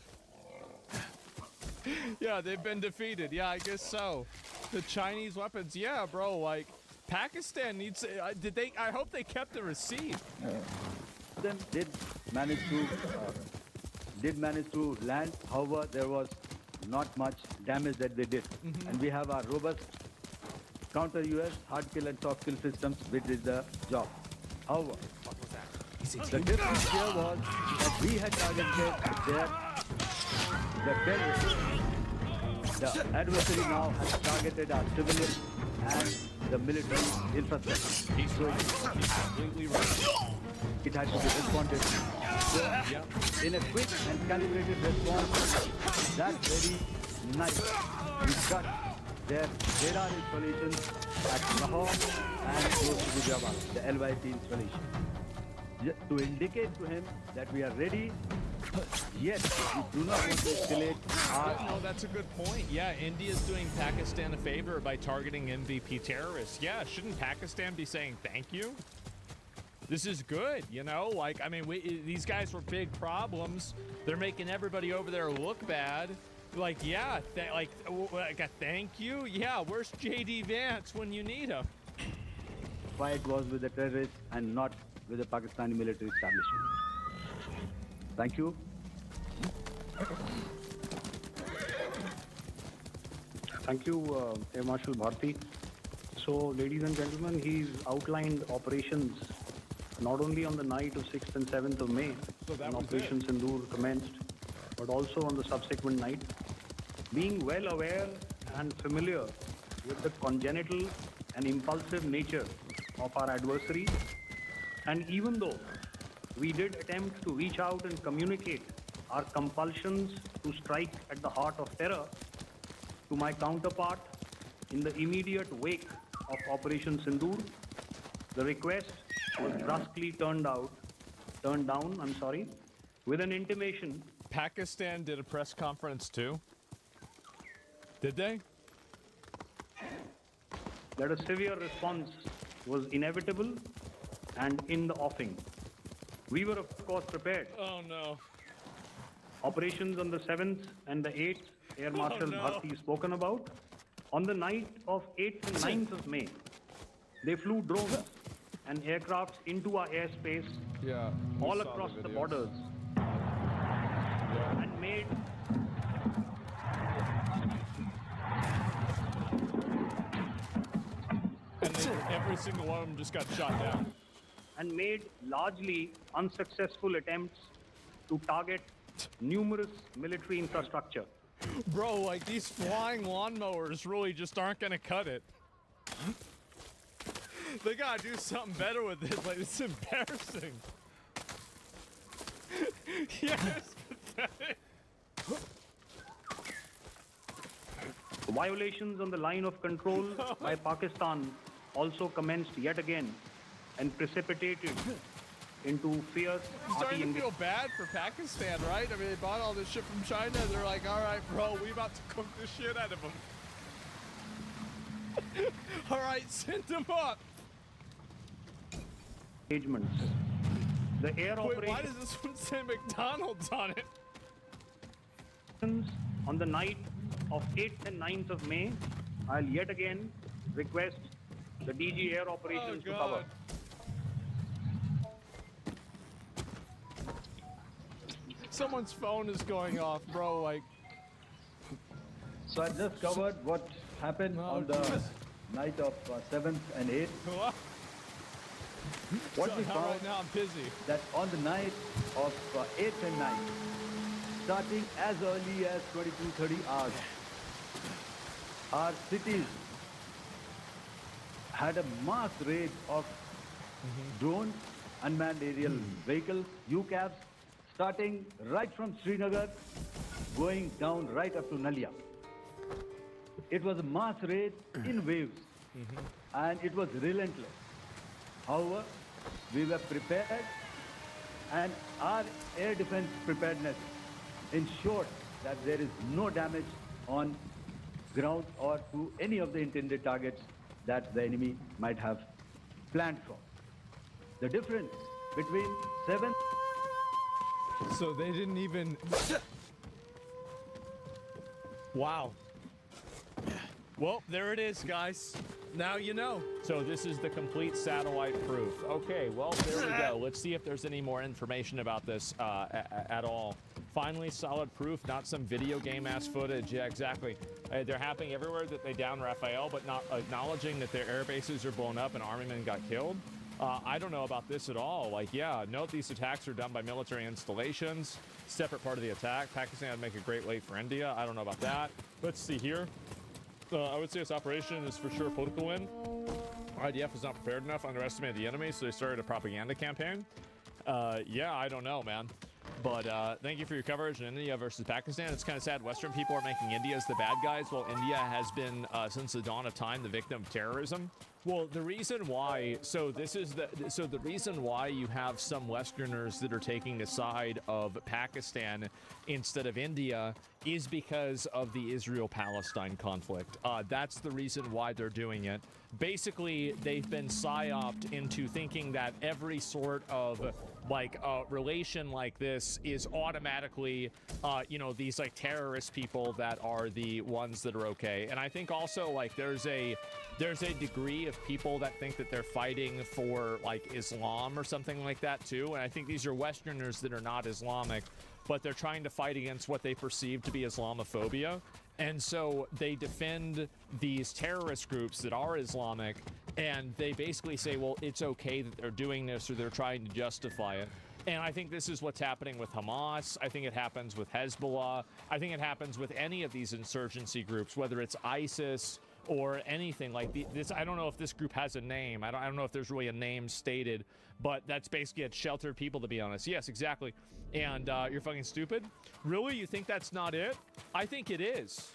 Yeah, they've been defeated. Yeah, I guess so. The Chinese weapons, yeah, bro, like Pakistan needs I hope they kept the receipt. them did manage to land. However, there was not much damage that they did. And we have our robust counter-US hard kill and soft kill systems, which is the job. However, the difference here was that we had targeted the terrorists. The adversary now has targeted our civilian and the military infrastructure. He's completely right. It had to be responded to. So, in a quick and calibrated response, that very night, we got their radar installations at Lahore and close to Gujarat, the LYT installation. To indicate to him that we are ready, yet we do not want to escalate our... No, that's a good point. Yeah, India's doing Pakistan a favor by targeting MVP terrorists. Yeah, shouldn't Pakistan be saying thank you? This is good, you know? Like, I mean, these guys were big problems. They're making everybody over there look bad. Like, yeah, like a thank you? Yeah, where's J.D. Vance when you need him? Fight was with the terrorists and not with the Pakistani military establishment. Thank you. Thank you, Air Marshal Bharti. So, ladies and gentlemen, he's outlined operations not only on the night of 6th and 7th of May, when Operation Sindoor commenced, but also on the subsequent night. Being well aware and familiar with the congenital and impulsive nature of our adversary, and even though we did attempt to reach out and communicate our compulsions to strike at the heart of terror to my counterpart in the immediate wake of Operation Sindoor, the request was brusquely turned down, with an intimation. Pakistan did a press conference too? Did they? That a severe response was inevitable and in the offing. We were, of course, prepared. Oh, no. Operations on the 7th and the 8th, Air Marshal Bharti spoken about. On the night of 8th and 9th of May, they flew drones and aircrafts into our airspace all across the borders and made every single one of them just got shot down. And made largely unsuccessful attempts to target numerous military infrastructure. Bro, like these flying lawnmowers really just aren't gonna cut it. They gotta do something better with this. Like, it's embarrassing. Yes, pathetic. Violations on the line of control by Pakistan also commenced yet again and precipitated into fierce I'm starting to feel bad for Pakistan, right? I mean, they bought all this shit from China. They're like, all right, bro, we about to cook the shit out of them. All right, send them up. engagements. The air Wait, why does this one say McDonald's on it? On the night of 8th and 9th of May, I'll yet again request the DG Air Operations to cover. Someone's phone is going off, bro, like... So I just covered what happened on the night of 7th and 8th. What we found right now, I'm busy. That on the night of 8th and 9th, starting as early as 22:30 hours, our cities had a mass raid of drones, unmanned aerial vehicles, UCAVs, starting right from Srinagar, going down right up to Nalia. It was a mass raid in waves, and it was relentless. However, we were prepared, and our air defense preparedness ensured that there is no damage on ground or to any of the intended targets that the enemy might have planned for. The difference between 7th... So they didn't even... Wow. Well, there it is, guys. Now you know. So this is the complete satellite proof. Okay, well, there we go. Let's see if there's any more information about this at all. Finally, solid proof, not some video game-ass footage. Yeah, exactly. They're happening everywhere that they down Raphael, but not acknowledging that their air bases are blown up and army men got killed. I don't know about this at all. Like, yeah, note these attacks are done by military installations. Separate part of the attack. Pakistan would make a great late for India. I don't know about that. Let's see here. I would say this operation is for sure a political win. IDF was not prepared enough, underestimated the enemy, so they started a propaganda campaign. Yeah, I don't know, man. But thank you for your coverage in India versus Pakistan. It's kind of sad. Western people are making India as the bad guys, while India has been, since the dawn of time, the victim of terrorism. Well, the reason why, so the reason why you have some Westerners that are taking the side of Pakistan instead of India is because of the Israel-Palestine conflict. That's the reason why they're doing it. Basically, they've been psyoped into thinking that every sort of like relation like this is automatically, you know, these like terrorist people that are the ones that are okay. And I think also like there's a degree of people that think that they're fighting for like Islam or something like that too. And I think these are Westerners that are not Islamic, but they're trying to fight against what they perceive to be Islamophobia. And so they defend these terrorist groups that are Islamic, and they basically say, well, it's okay that they're doing this, or they're trying to justify it. And I think this is what's happening with Hamas. I think it happens with Hezbollah. I think it happens with any of these insurgency groups, whether it's ISIS or anything like this. I don't know if this group has a name. I don't know if there's really a name stated, but that's basically a sheltered people, to be honest. Yes, exactly. And you're fucking stupid? Really? You think that's not it? I think it is.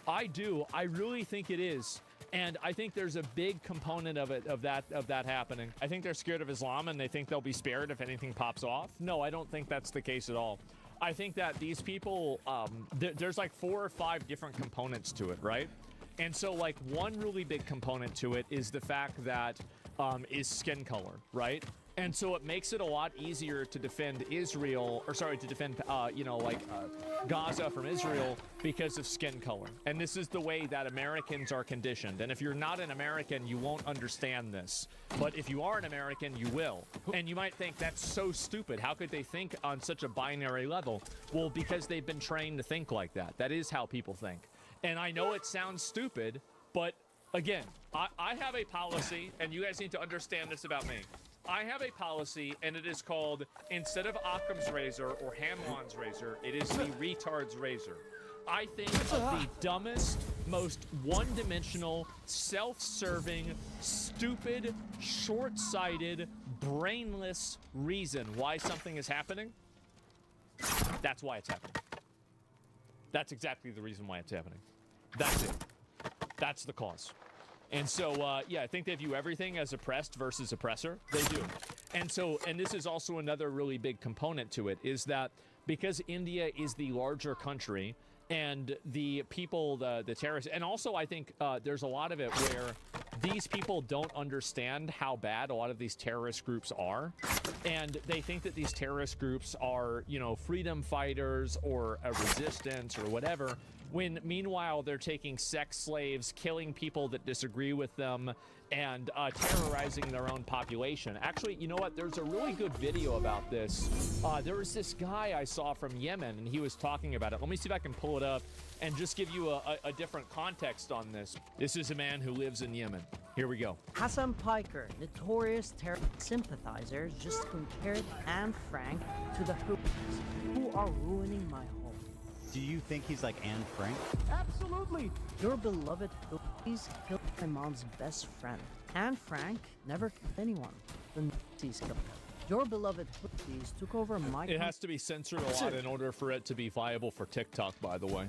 I do. I really think it is. And I think there's a big component of it, of that happening. I think they're scared of Islam and they think they'll be spared if anything pops off. No, I don't think that's the case at all. I think that these people, there's like 4 or 5 different components to it, right? And so like one really big component to it is the fact that is skin color, right? And so it makes it a lot easier to defend Israel, or sorry, to defend, you know, like Gaza from Israel because of skin color. And this is the way that Americans are conditioned. And if you're not an American, you won't understand this. But if you are an American, you will. And you might think that's so stupid. How could they think on such a binary level? Well, because they've been trained to think like that. That is how people think. And I know it sounds stupid, but again, I have a policy, and you guys need to understand this about me. I have a policy, and it is called, instead of Occam's razor or Hamelon's razor, it is the retard's razor. I think of the dumbest, most one-dimensional, self-serving, stupid, short-sighted, brainless reason why something is happening. That's why it's happening. That's exactly the reason why it's happening. That's it. That's the cause. And so, yeah, I think they view everything as oppressed versus oppressor. They do. And so, and this is also another really big component to it, is that because India is the larger country and the people, the terrorists, and also I think there's a lot of it where these people don't understand how bad a lot of these terrorist groups are. And they think that these terrorist groups are, you know, freedom fighters or a resistance or whatever, when meanwhile they're taking sex slaves, killing people that disagree with them, and terrorizing their own population. Actually, you know what? There's a really good video about this. There was this guy I saw from Yemen, and he was talking about it. Let me see if I can pull it up and just give you a different context on this. This is a man who lives in Yemen. Here we go. Hassan Piker, notorious terror sympathizer, just compared Anne Frank to the Houthis, who are ruining my home. Do you think he's like Anne Frank? Absolutely. Your beloved Houthis killed my mom's best friend. Anne Frank never killed anyone. The Nazis killed her. Your beloved Houthis took over my It has to be censored a lot in order for it to be viable for TikTok, by the way.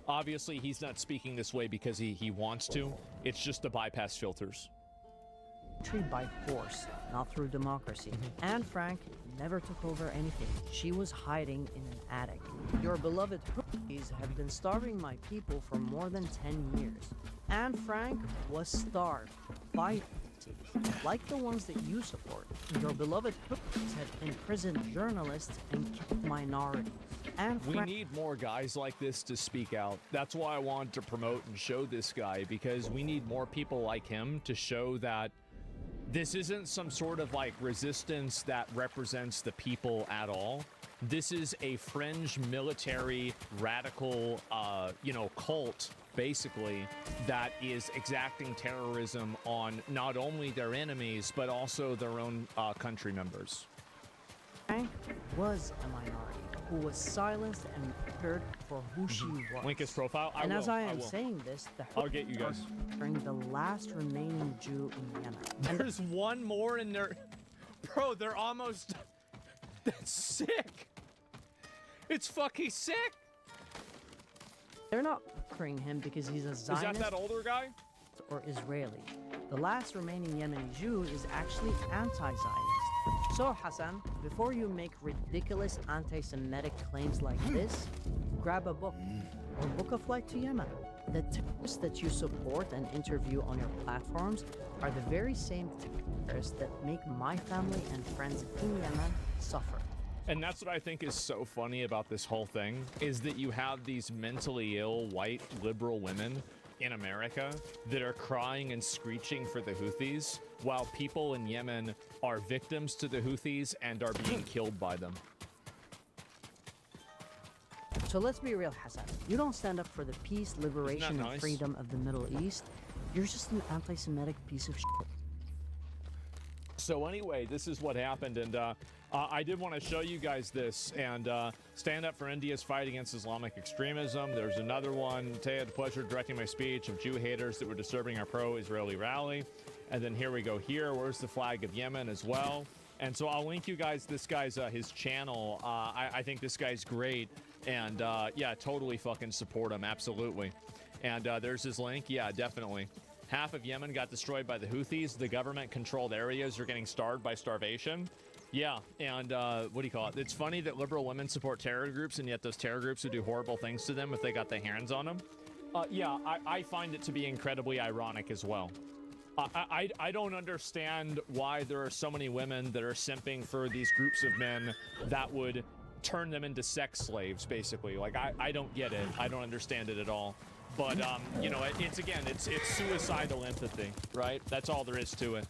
Obviously, he's not speaking this way because he wants to. It's just to bypass filters. country by force, not through democracy. Anne Frank never took over anything. She was hiding in an attic. Your beloved Houthis have been starving my people for more than 10 years. Anne Frank was starved by Houthis, like the ones that you support. Your beloved Houthis have imprisoned journalists and killed minorities. We need more guys like this to speak out. That's why I wanted to promote and show this guy, because we need more people like him to show that this isn't some sort of like resistance that represents the people at all. This is a fringe military radical, cult, basically, that is exacting terrorism on not only their enemies, but also their own country members. Frank was a minority who was silenced and murdered for who she was. Link his profile. And as I am saying this, I'll get you guys. During the last remaining Jew in Yemen. And there's one more in there. Bro, they're almost... That's sick. It's fucking sick. They're not murdering him because he's a Zionist. Is that older guy? Or Israeli. The last remaining Yemeni Jew is actually anti-Zionist. So, Hassan, before you make ridiculous anti-Semitic claims like this, grab a book or book a flight to Yemen. The terrorists that you support and interview on your platforms are the very same terrorists that make my family and friends in Yemen suffer. And that's what I think is so funny about this whole thing, is that you have these mentally ill white liberal women in America that are crying and screeching for the Houthis, while people in Yemen are victims to the Houthis and are being killed by them. So let's be real, Hassan. You don't stand up for the peace, liberation, and freedom of the Middle East. You're just an anti-Semitic piece of shit. So anyway, this is what happened, and I did want to show you guys this, and stand up for India's fight against Islamic extremism. There's another one. Today I had the pleasure of directing my speech of Jew haters that were disturbing our pro-Israeli rally. And then here we go here. Where's the flag of Yemen as well? And so I'll link you guys this guy's his channel. I think this guy's great, and yeah, totally fucking support him, absolutely. And there's his link. Yeah, definitely. Half of Yemen got destroyed by the Houthis. The government-controlled areas are getting starved by starvation. Yeah, and what do you call it? It's funny that liberal women support terror groups, and yet those terror groups would do horrible things to them if they got their hands on them. Yeah, I find it to be incredibly ironic as well. I don't understand why there are so many women that are simping for these groups of men that would turn them into sex slaves, basically. Like, I don't get it. I don't understand it at all. But, you know, it's suicidal empathy, right? That's all there is to it.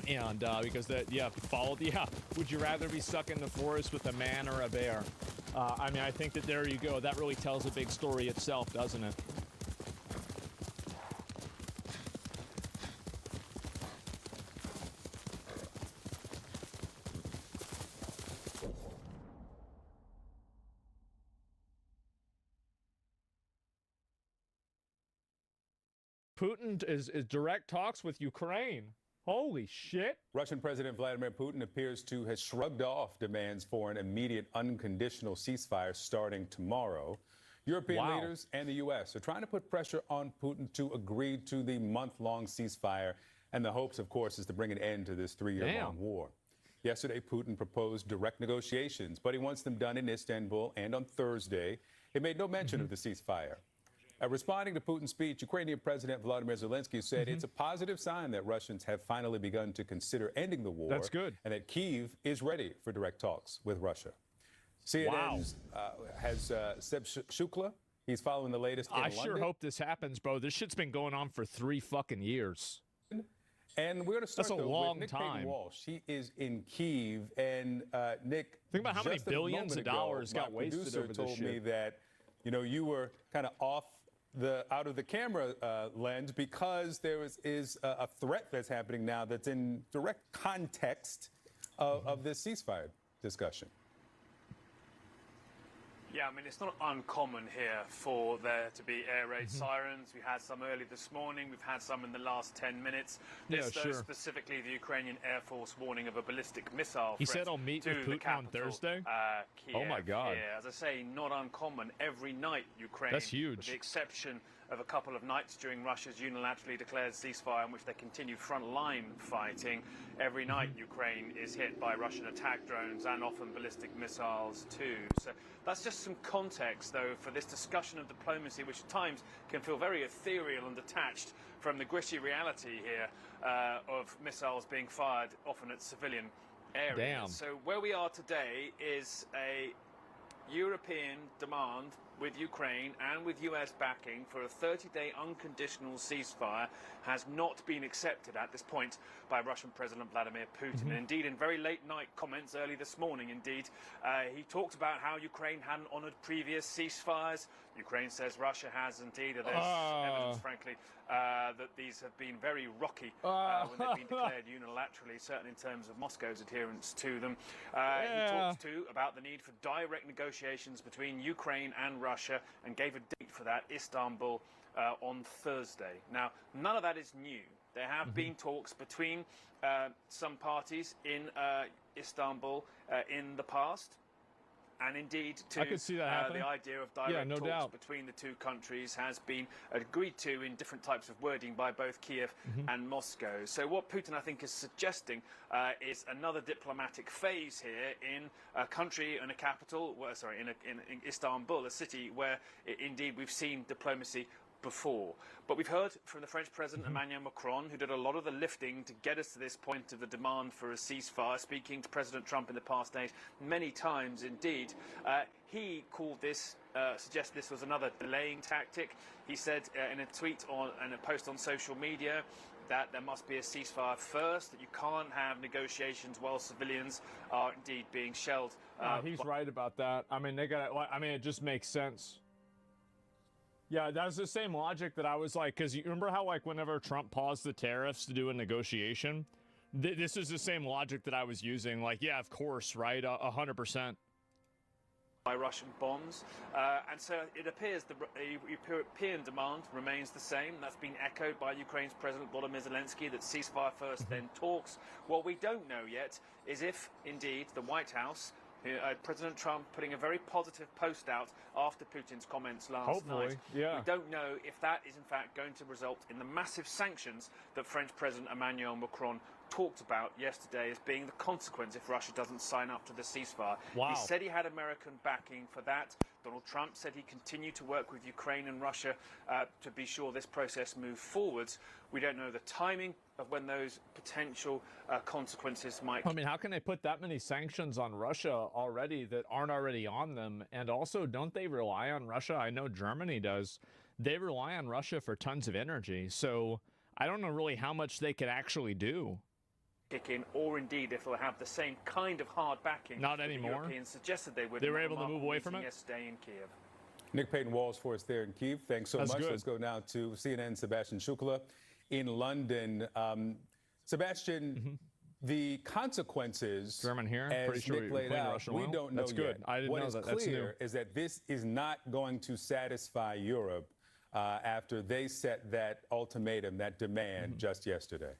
And, because would you rather be stuck in the forest with a man or a bear? I mean, I think that there you go. That really tells a big story itself, doesn't it? Putin is direct talks with Ukraine. Holy shit. Russian President Vladimir Putin appears to have shrugged off demands for an immediate unconditional ceasefire starting tomorrow. European leaders and the U.S. are trying to put pressure on Putin to agree to the month-long ceasefire. And the hopes, of course, is to bring an end to this three-year-long war. Yesterday, Putin proposed direct negotiations, but he wants them done in Istanbul. And on Thursday, he made no mention of the ceasefire. Responding to Putin's speech, Ukrainian President Volodymyr Zelensky said it's a positive sign that Russians have finally begun to consider ending the war. That's good. And that Kyiv is ready for direct talks with Russia. CNN has Seb Shukla. He's following the latest in London. Sure hope this happens, bro. This shit's been going on for 3 fucking years. And we're going to start That's a long with Nick time. Payton Walsh. He is in Kyiv. And Nick, think about how many billions of dollars got wasted over this shit. My producer told me that, you know, you were kind of out of the camera lens because there is a threat that's happening now that's in direct context of this ceasefire discussion. Yeah, I mean, it's not uncommon here for there to be air raid sirens. We had some early this morning. We've had some in the last 10 minutes. This, though, specifically the Ukrainian Air Force warning of a ballistic missile He threat said I'll meet to with the Putin capital, on Thursday? Kiev. Oh, my God. Here. As I say, not uncommon. Every night, Ukraine, That's huge. with the exception of a couple of nights during Russia's unilaterally declared ceasefire in which they continue front-line fighting. Every night Ukraine is hit by Russian attack drones and often ballistic missiles too. So that's just some context, though, for this discussion of diplomacy, which at times can feel very ethereal and detached from the gritty reality here of missiles being fired often at civilian areas. Damn. So where we are today is a European demand with Ukraine and with US backing for a 30-day unconditional ceasefire has not been accepted at this point by Russian President Vladimir Putin. And indeed, in very late night comments early this morning, he talked about how Ukraine hadn't honoured previous ceasefires. Ukraine says Russia has indeed. There's evidence, frankly, that these have been very rocky when they've been declared unilaterally, certainly in terms of Moscow's adherence to them. He talks too about the need for direct negotiations between Ukraine and Russia and gave a date for that, Istanbul, on Thursday. Now, none of that is new. There have been talks between some parties in Istanbul in the past. And indeed, I could see that the idea of direct talks between the two countries has been agreed to in different types of wording by both Kiev and Moscow. So what Putin, I think, is suggesting is another diplomatic phase here in a country and a capital, in Istanbul, a city where indeed we've seen diplomacy before. But we've heard from the French President Emmanuel Macron, who did a lot of the lifting to get us to this point of the demand for a ceasefire, speaking to President Trump in the past days many times indeed. He called this, suggested this was another delaying tactic. He said in a tweet and a post on social media that there must be a ceasefire first, that you can't have negotiations while civilians are indeed being shelled. He's right about that. I mean, it just makes sense. Yeah, that's the same logic that I was like, because you remember how, like, whenever Trump paused the tariffs to do a negotiation, this is the same logic that I was using. Like, yeah, of course, right? 100%. By Russian bombs. And so it appears the European demand remains the same. That's been echoed by Ukraine's President Volodymyr Zelensky, that ceasefire first, then talks. What we don't know yet is if, indeed, the White House, President Trump putting a very positive post out after Putin's comments last night. Yeah. We don't know if that is in fact going to result in the massive sanctions that French President Emmanuel Macron talked about yesterday as being the consequence if Russia doesn't sign up to the ceasefire. Wow. He said he had American backing for that. Donald Trump said he continued to work with Ukraine and Russia to be sure this process moved forwards. We don't know the timing of when those potential consequences might... I mean, how can they put that many sanctions on Russia already that aren't already on them? And also, don't they rely on Russia? I know Germany does. They rely on Russia for tons of energy. So I don't know really how much they could actually do. Kick in, or indeed if they'll have the same kind of hard backing. Not anymore. The Europeans suggested they would. They were able to move away from it yesterday in Kiev. Nick Payton-Walls for us there in Kiev. Thanks so much. Good. Let's go now to CNN's Sebastian Shukla in London. Sebastian, the consequences, German here. as Pretty sure Nick laid out, we don't know That's good. yet. I didn't what know is that. That's clear is that this is not going to satisfy Europe after they set that ultimatum, that demand just yesterday.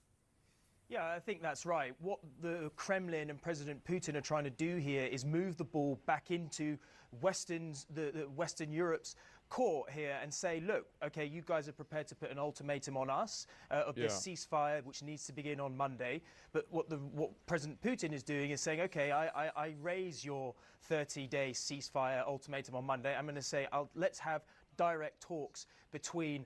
Yeah, I think that's right. What the Kremlin and President Putin are trying to do here is move the ball back into Western Europe's court here and say, look, okay, you guys are prepared to put an ultimatum on us of this ceasefire, which needs to begin on Monday. But what President Putin is doing is saying, okay, I raise your 30-day ceasefire ultimatum on Monday. I'm going to say, let's have direct talks between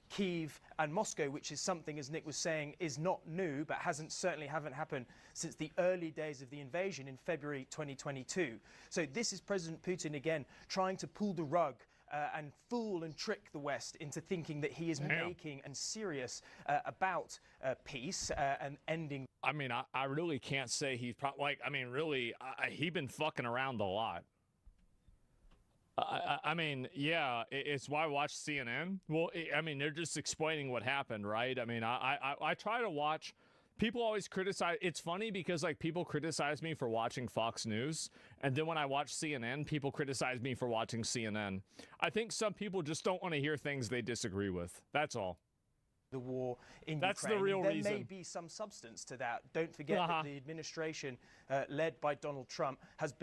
Kyiv and Moscow, which is something, as Nick was saying, is not new, but certainly haven't happened since the early days of the invasion in February 2022. So this is President Putin again trying to pull the rug and fool and trick the West into thinking that he is making and serious about peace and ending. I mean, I really can't say he's probably like. I mean, really, he's been fucking around a lot. I mean, yeah, it's why I watch CNN. Well, I mean, they're just explaining what happened, right? I mean, I try to watch people always criticize. It's funny because like people criticize me for watching Fox News, and then when I watch CNN, people criticize me for watching CNN. I think some people just don't want to hear things they disagree with. That's all. The war in That's Ukraine. the real there reason. may be some substance to that. Don't forget that the administration led by Donald Trump has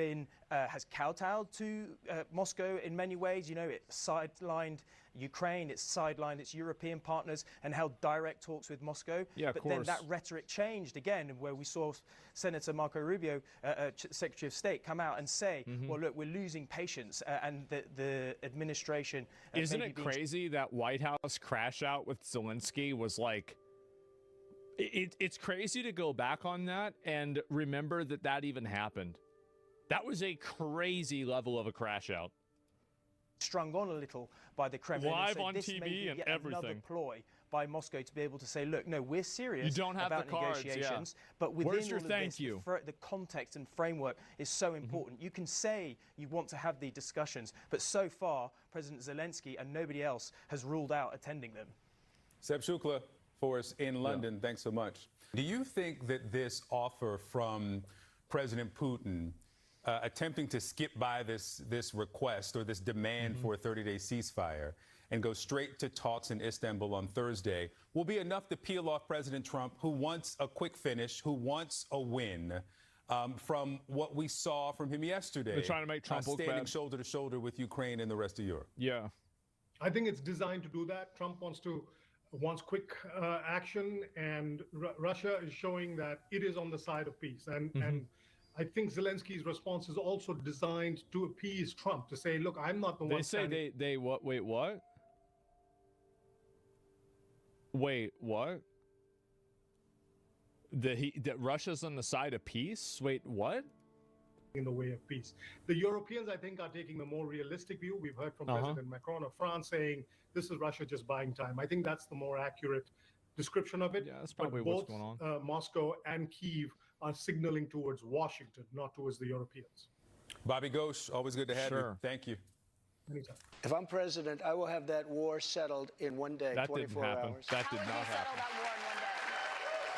kowtowed to Moscow in many ways. You know, it sidelined Ukraine, it's sidelined its European partners and held direct talks with Moscow. Yeah, of but course. then that rhetoric changed again, where we saw Senator Marco Rubio, Secretary of State, come out and say, well, look, we're losing patience, and the administration... Isn't it crazy that White House crash out with Zelensky was like... It's crazy to go back on that and remember that that even happened. That was a crazy level of a crash out. Strung on a little by the Kremlin. Live so on this may TV be and yet everything. Another ploy by Moscow to be able to say, look, no, we're serious You don't have about the cards, negotiations, yeah. but within Where's your all of thank this, you? the context and framework is so important. You can say you want to have the discussions, but so far, President Zelensky and nobody else has ruled out attending them. Seb Shukla for us in London. Thanks so much. Do you think that this offer from President Putin attempting to skip by this request or this demand for a 30-day ceasefire and go straight to talks in Istanbul on Thursday will be enough to peel off President Trump, who wants a quick finish, who wants a win, from what we saw from him yesterday? They're trying to make Trump look standing bad. shoulder to shoulder with Ukraine and the rest of Europe. Yeah. I think it's designed to do that. Trump wants quick action, and Russia is showing that it is on the side of peace. And I think Zelensky's response is also designed to appease Trump, to say, look, I'm not the one. They say they what? Wait, what? Wait, what? That Russia's on the side of peace? Wait, what? In the way of peace. The Europeans, I think, are taking the more realistic view. We've heard from President Macron of France saying this is Russia just buying time. I think that's the more accurate description of it. Yeah, that's probably but what's both going on. Moscow and Kyiv are signaling towards Washington, not towards the Europeans. Bobby Ghosh, always good to have you. Thank you. Anytime. If I'm president, I will have that war settled in one day, That 24 didn't happen. hours. That did not happen.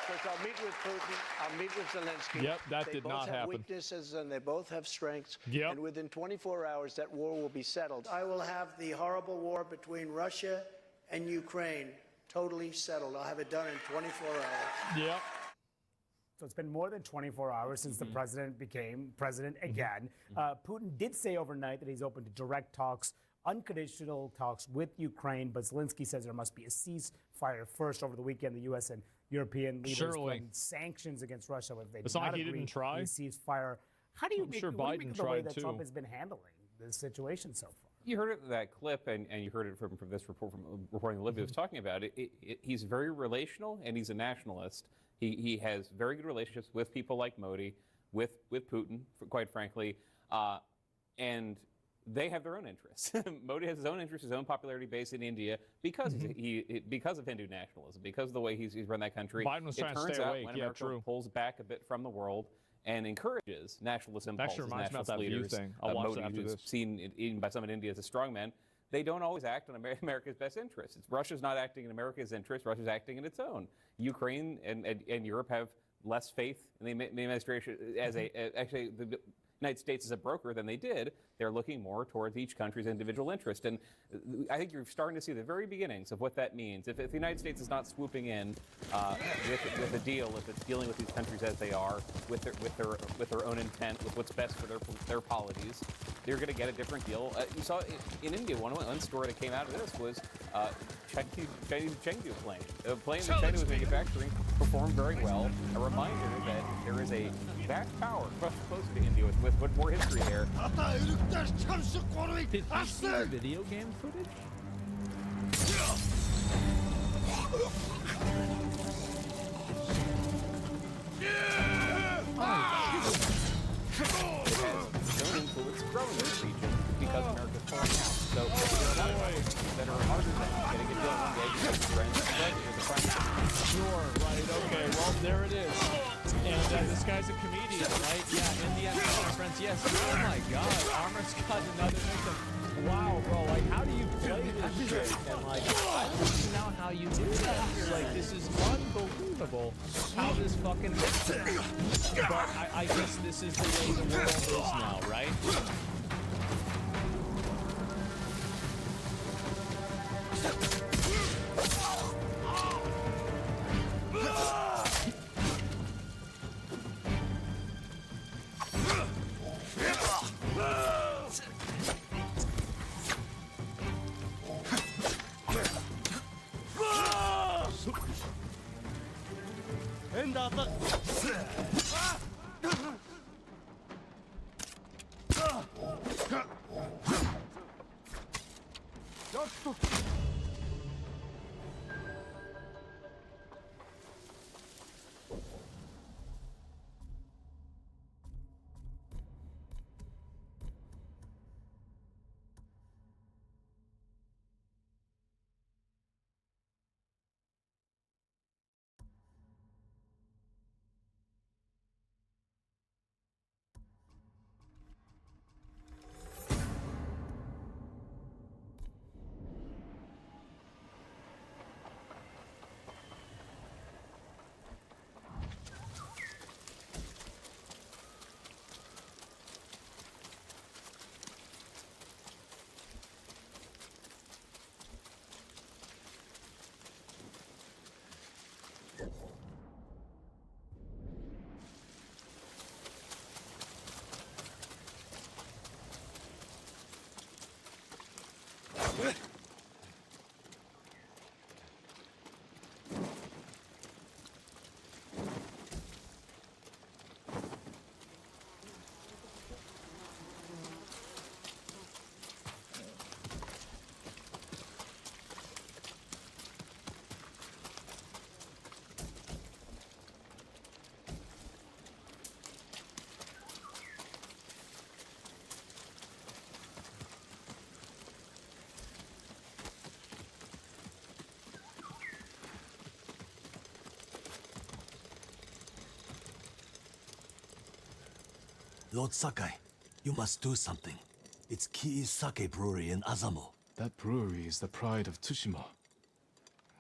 Because I'll meet with Putin, I'll meet with Zelensky. Yep, that they did both not have happen. weaknesses and they both have strengths. Yep. And within 24 hours, that war will be settled. I will have the horrible war between Russia and Ukraine totally settled. I'll have it done in 24 hours. Yep. So it's been more than 24 hours since the president became president again. Putin did say overnight that he's open to direct talks, unconditional talks with Ukraine, but Zelensky says there must be a ceasefire first. Over the weekend, the U.S. and European leaders threatened sanctions against Russia if they It's did not not like he agree didn't try. to a ceasefire. How do you I'm make, sure what do you make Biden of the way tried that too. Trump has been handling this situation so far? You heard that clip, and you heard it from this report from reporting Olivia was talking about it. He's very relational, and he's a nationalist. He has very good relationships with people like Modi, with Putin, quite frankly, and they have their own interests. Modi has his own interests, his own popularity base in India because because of Hindu nationalism, because of the way he's run that country. Biden was trying to turns stay out awake. when Yeah, America true. pulls back a bit from the world and encourages nationalist impulses, Actually reminds me of nationalist that View leaders, thing. I'll watch Modi, that after who's this. seen even by some in India as a strongman, they don't always act in America's best interests. Russia's not acting in America's interest. Russia's acting in its own. Ukraine and Europe have less faith in the administration as actually the United States as a broker than they did. They're looking more towards each country's individual interest. And I think you're starting to see the very beginnings of what that means. If the United States is not swooping in with a deal, if it's dealing with these countries as they are, with their own intent, with what's best for their polities, they're going to get a different deal. You saw in India, one story that came out of this was Chinese Chengdu plane. The plane that China was manufacturing performed very well. A reminder that there is a vast power close to India with more history there. Did you see the video game footage? It has shown influence growing in the region because America's pulling out. So there are a lot of countries that are harder than getting it done. The egg friends, the friends. Sure, right, okay, well, there it is. And this guy's a comedian, right? Yeah, in the end, my friends, yes. Oh my god, Armor's got another victim. Wow, bro, like, how do you play this shit? And, like, I don't even know how you do that. Like, this is unbelievable how this this fucking... But I guess this is the way the world is now, right? Lord Sakai, you must do something. It's Kii's Sake Brewery in Azamo. That brewery is the pride of Tsushima.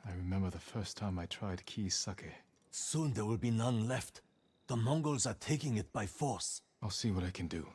I remember the first time I tried Kii's sake. Soon there will be none left. The Mongols are taking it by force. I'll see what I can do.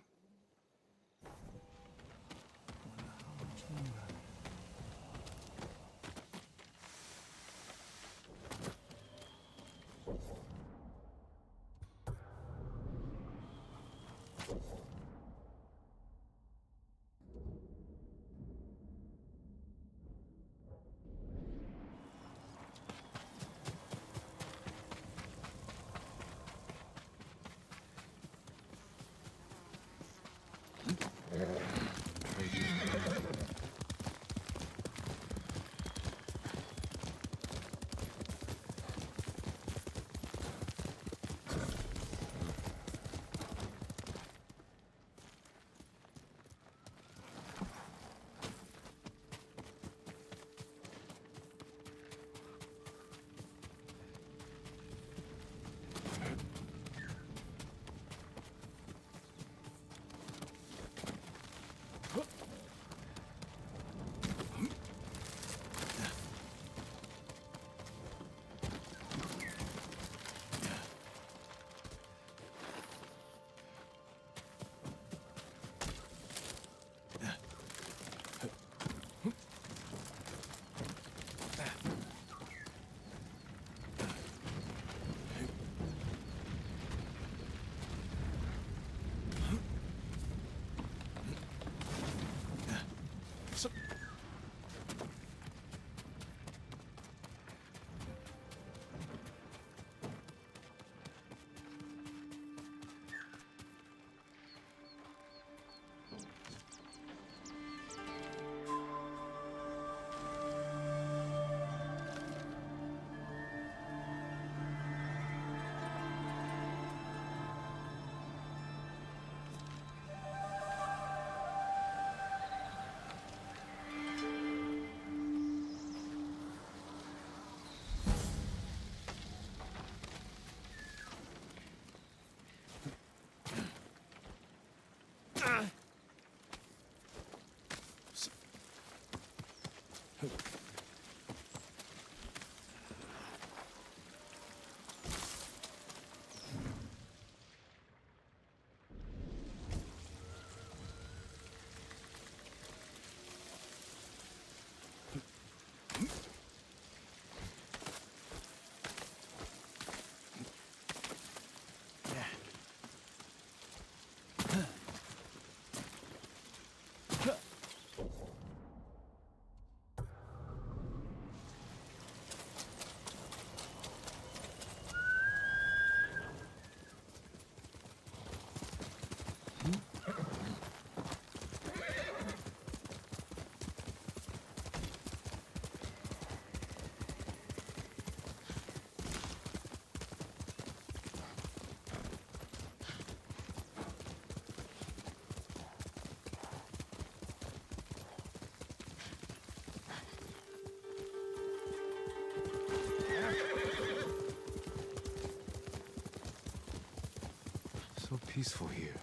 So peaceful here.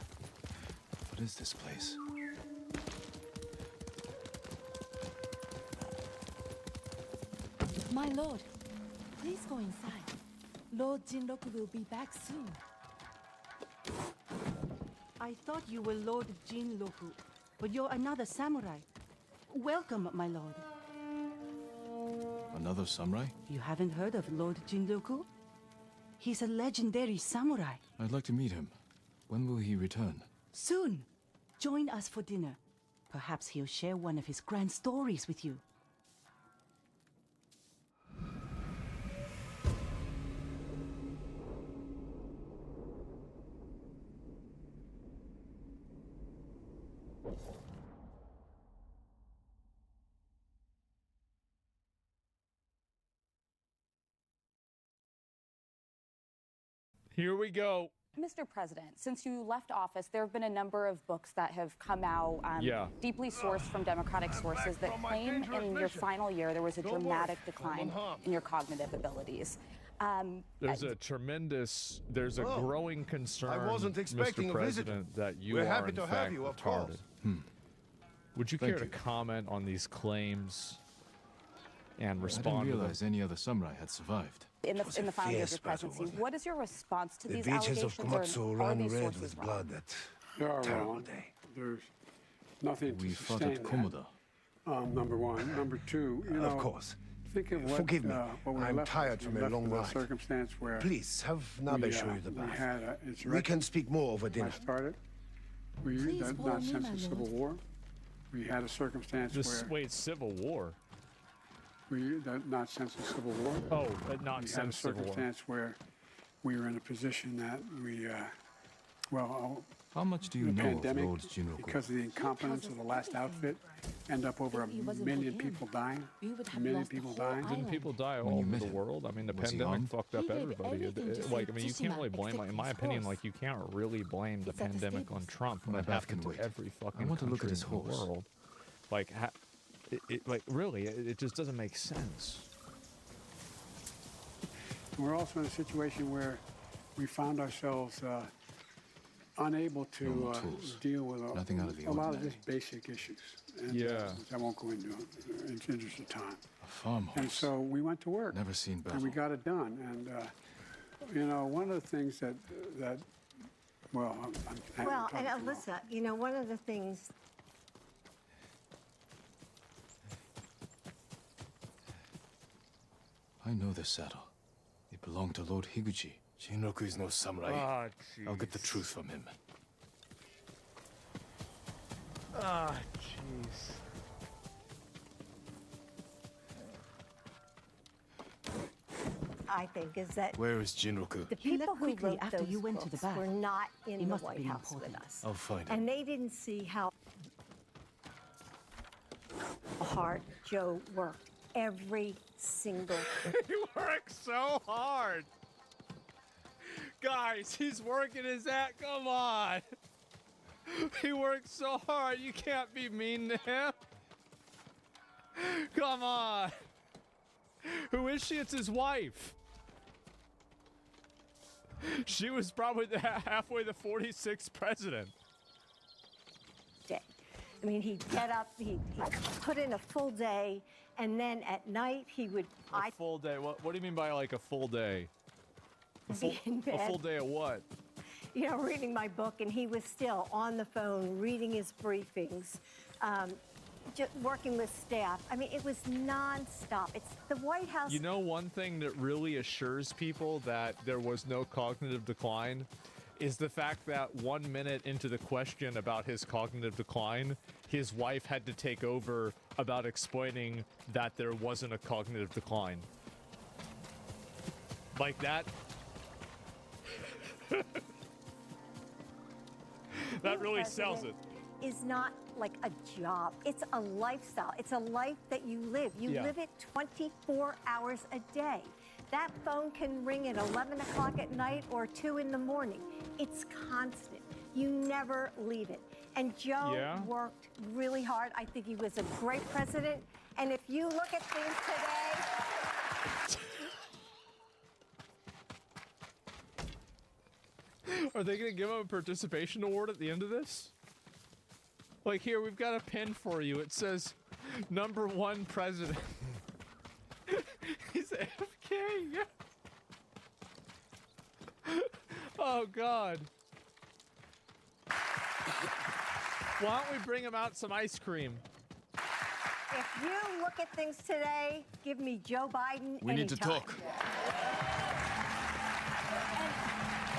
What is this place? My lord, please go inside. Lord Jinroku will be back soon. I thought you were Lord Jinroku, but you're another samurai. Welcome, my lord. Another samurai? You haven't heard of Lord Jinroku? He's a legendary samurai. I'd like to meet him. When will he return? Soon. Join us for dinner. Perhaps he'll share one of his grand stories with you. Here we go. Mr. President, since you left office, there have been a number of books that have come out deeply sourced from Democratic sources that claim in your final year there was a dramatic decline in your cognitive abilities. There's a growing concern, I wasn't expecting Mr. President, that you We're are happy in to fact have you, of retarded. course. Would you Thank care to you. comment on these claims and I respond didn't to them? realize any other samurai had survived. In the was a final year of your fierce battle, presidency, wasn't it? what is your response to The these beaches of allegations? Komatsu Or are ran these red sources with wrong? blood that You're terrible wrong. day. There's nothing to We fought sustain at that. Komoda. Number one. Number two, you know, Of course. think of what, Forgive me. what we I'm left tired with. from We a left long with ride. A circumstance where Please, have Nabe show you the we bath. had a We insurrection. can speak more over I dinner. started. Please That follow me, nonsense my of civil lord. war. We had a circumstance where Civil War. that nonsense of civil war. Oh, that We had a nonsense Civil War. circumstance where we were in a position that we, How much do you the know pandemic, of Lord Jinroku? because of the incompetence of the last outfit, end up over If it a wasn't million for him, people dying. we would A have million lost the people whole dying. Didn't island. people die When all you over met the him, world? I mean, the was he pandemic armed? fucked up He did everybody. everything to Like, I mean, you save can't really blame, except in my his opinion, horse. like, you can't really blame the It's at the pandemic on stables. Trump when My it bath happened can to wait. every fucking I want to look at country his in the horse. world. Like, like really, it just doesn't make sense. We're also in a situation where we found ourselves unable No to more tools. deal with Nothing out of the a lot of ordinary. just basic issues. And, Yeah. I won't go into it in the interest of time. A farm And horse. so we went to work. Never seen battle. And we got it done. And, you know, one of the things that well, I'm Well, talking and too long. Alyssa, you know, one of the things. I know this saddle. It belonged to Lord Higuchi. Jinroku is no samurai. Ah, I'll get the truth from him. Ah, jeez. I think is that Where is Jinroku? the He people left who quickly wrote after those you went to the books bath. were not in He the must have White been House important. with us. I'll find him. And they didn't see how hard Joe worked every single He works so hard. Guys, he's working his ass. Come on. He works so hard. You can't be mean to him. Come on. Who is she? It's his wife. She was probably halfway the 46th president. day. I mean, he'd get up, he'd put in a full day, and then at night he would A full day. What do you mean by like a full day? be in A bed, full day of what? you know, reading my book, and he was still on the phone reading his briefings, just working with staff. I mean, it was nonstop. It's the White House. You know, one thing that really assures people that there was no cognitive decline is the fact that 1 minute into the question about his cognitive decline, his wife had to take over about explaining that there wasn't a cognitive decline. Like that. That really sells it. Is not like a job. It's a lifestyle. It's a life that you live. You Yeah. live it 24 hours a day. That phone can ring at 11 o'clock at night or 2 in the morning. It's constant. You never leave it. And Joe Yeah. worked really hard. I think he was a great president. And if you look at things today, Are they going to give him a participation award at the end of this? Like, here, we've got a pin for you. It says, #1 president. He's AFK. Oh, God. Why don't we bring him out some ice cream? If you look at things today, give me Joe Biden We need to anytime. talk.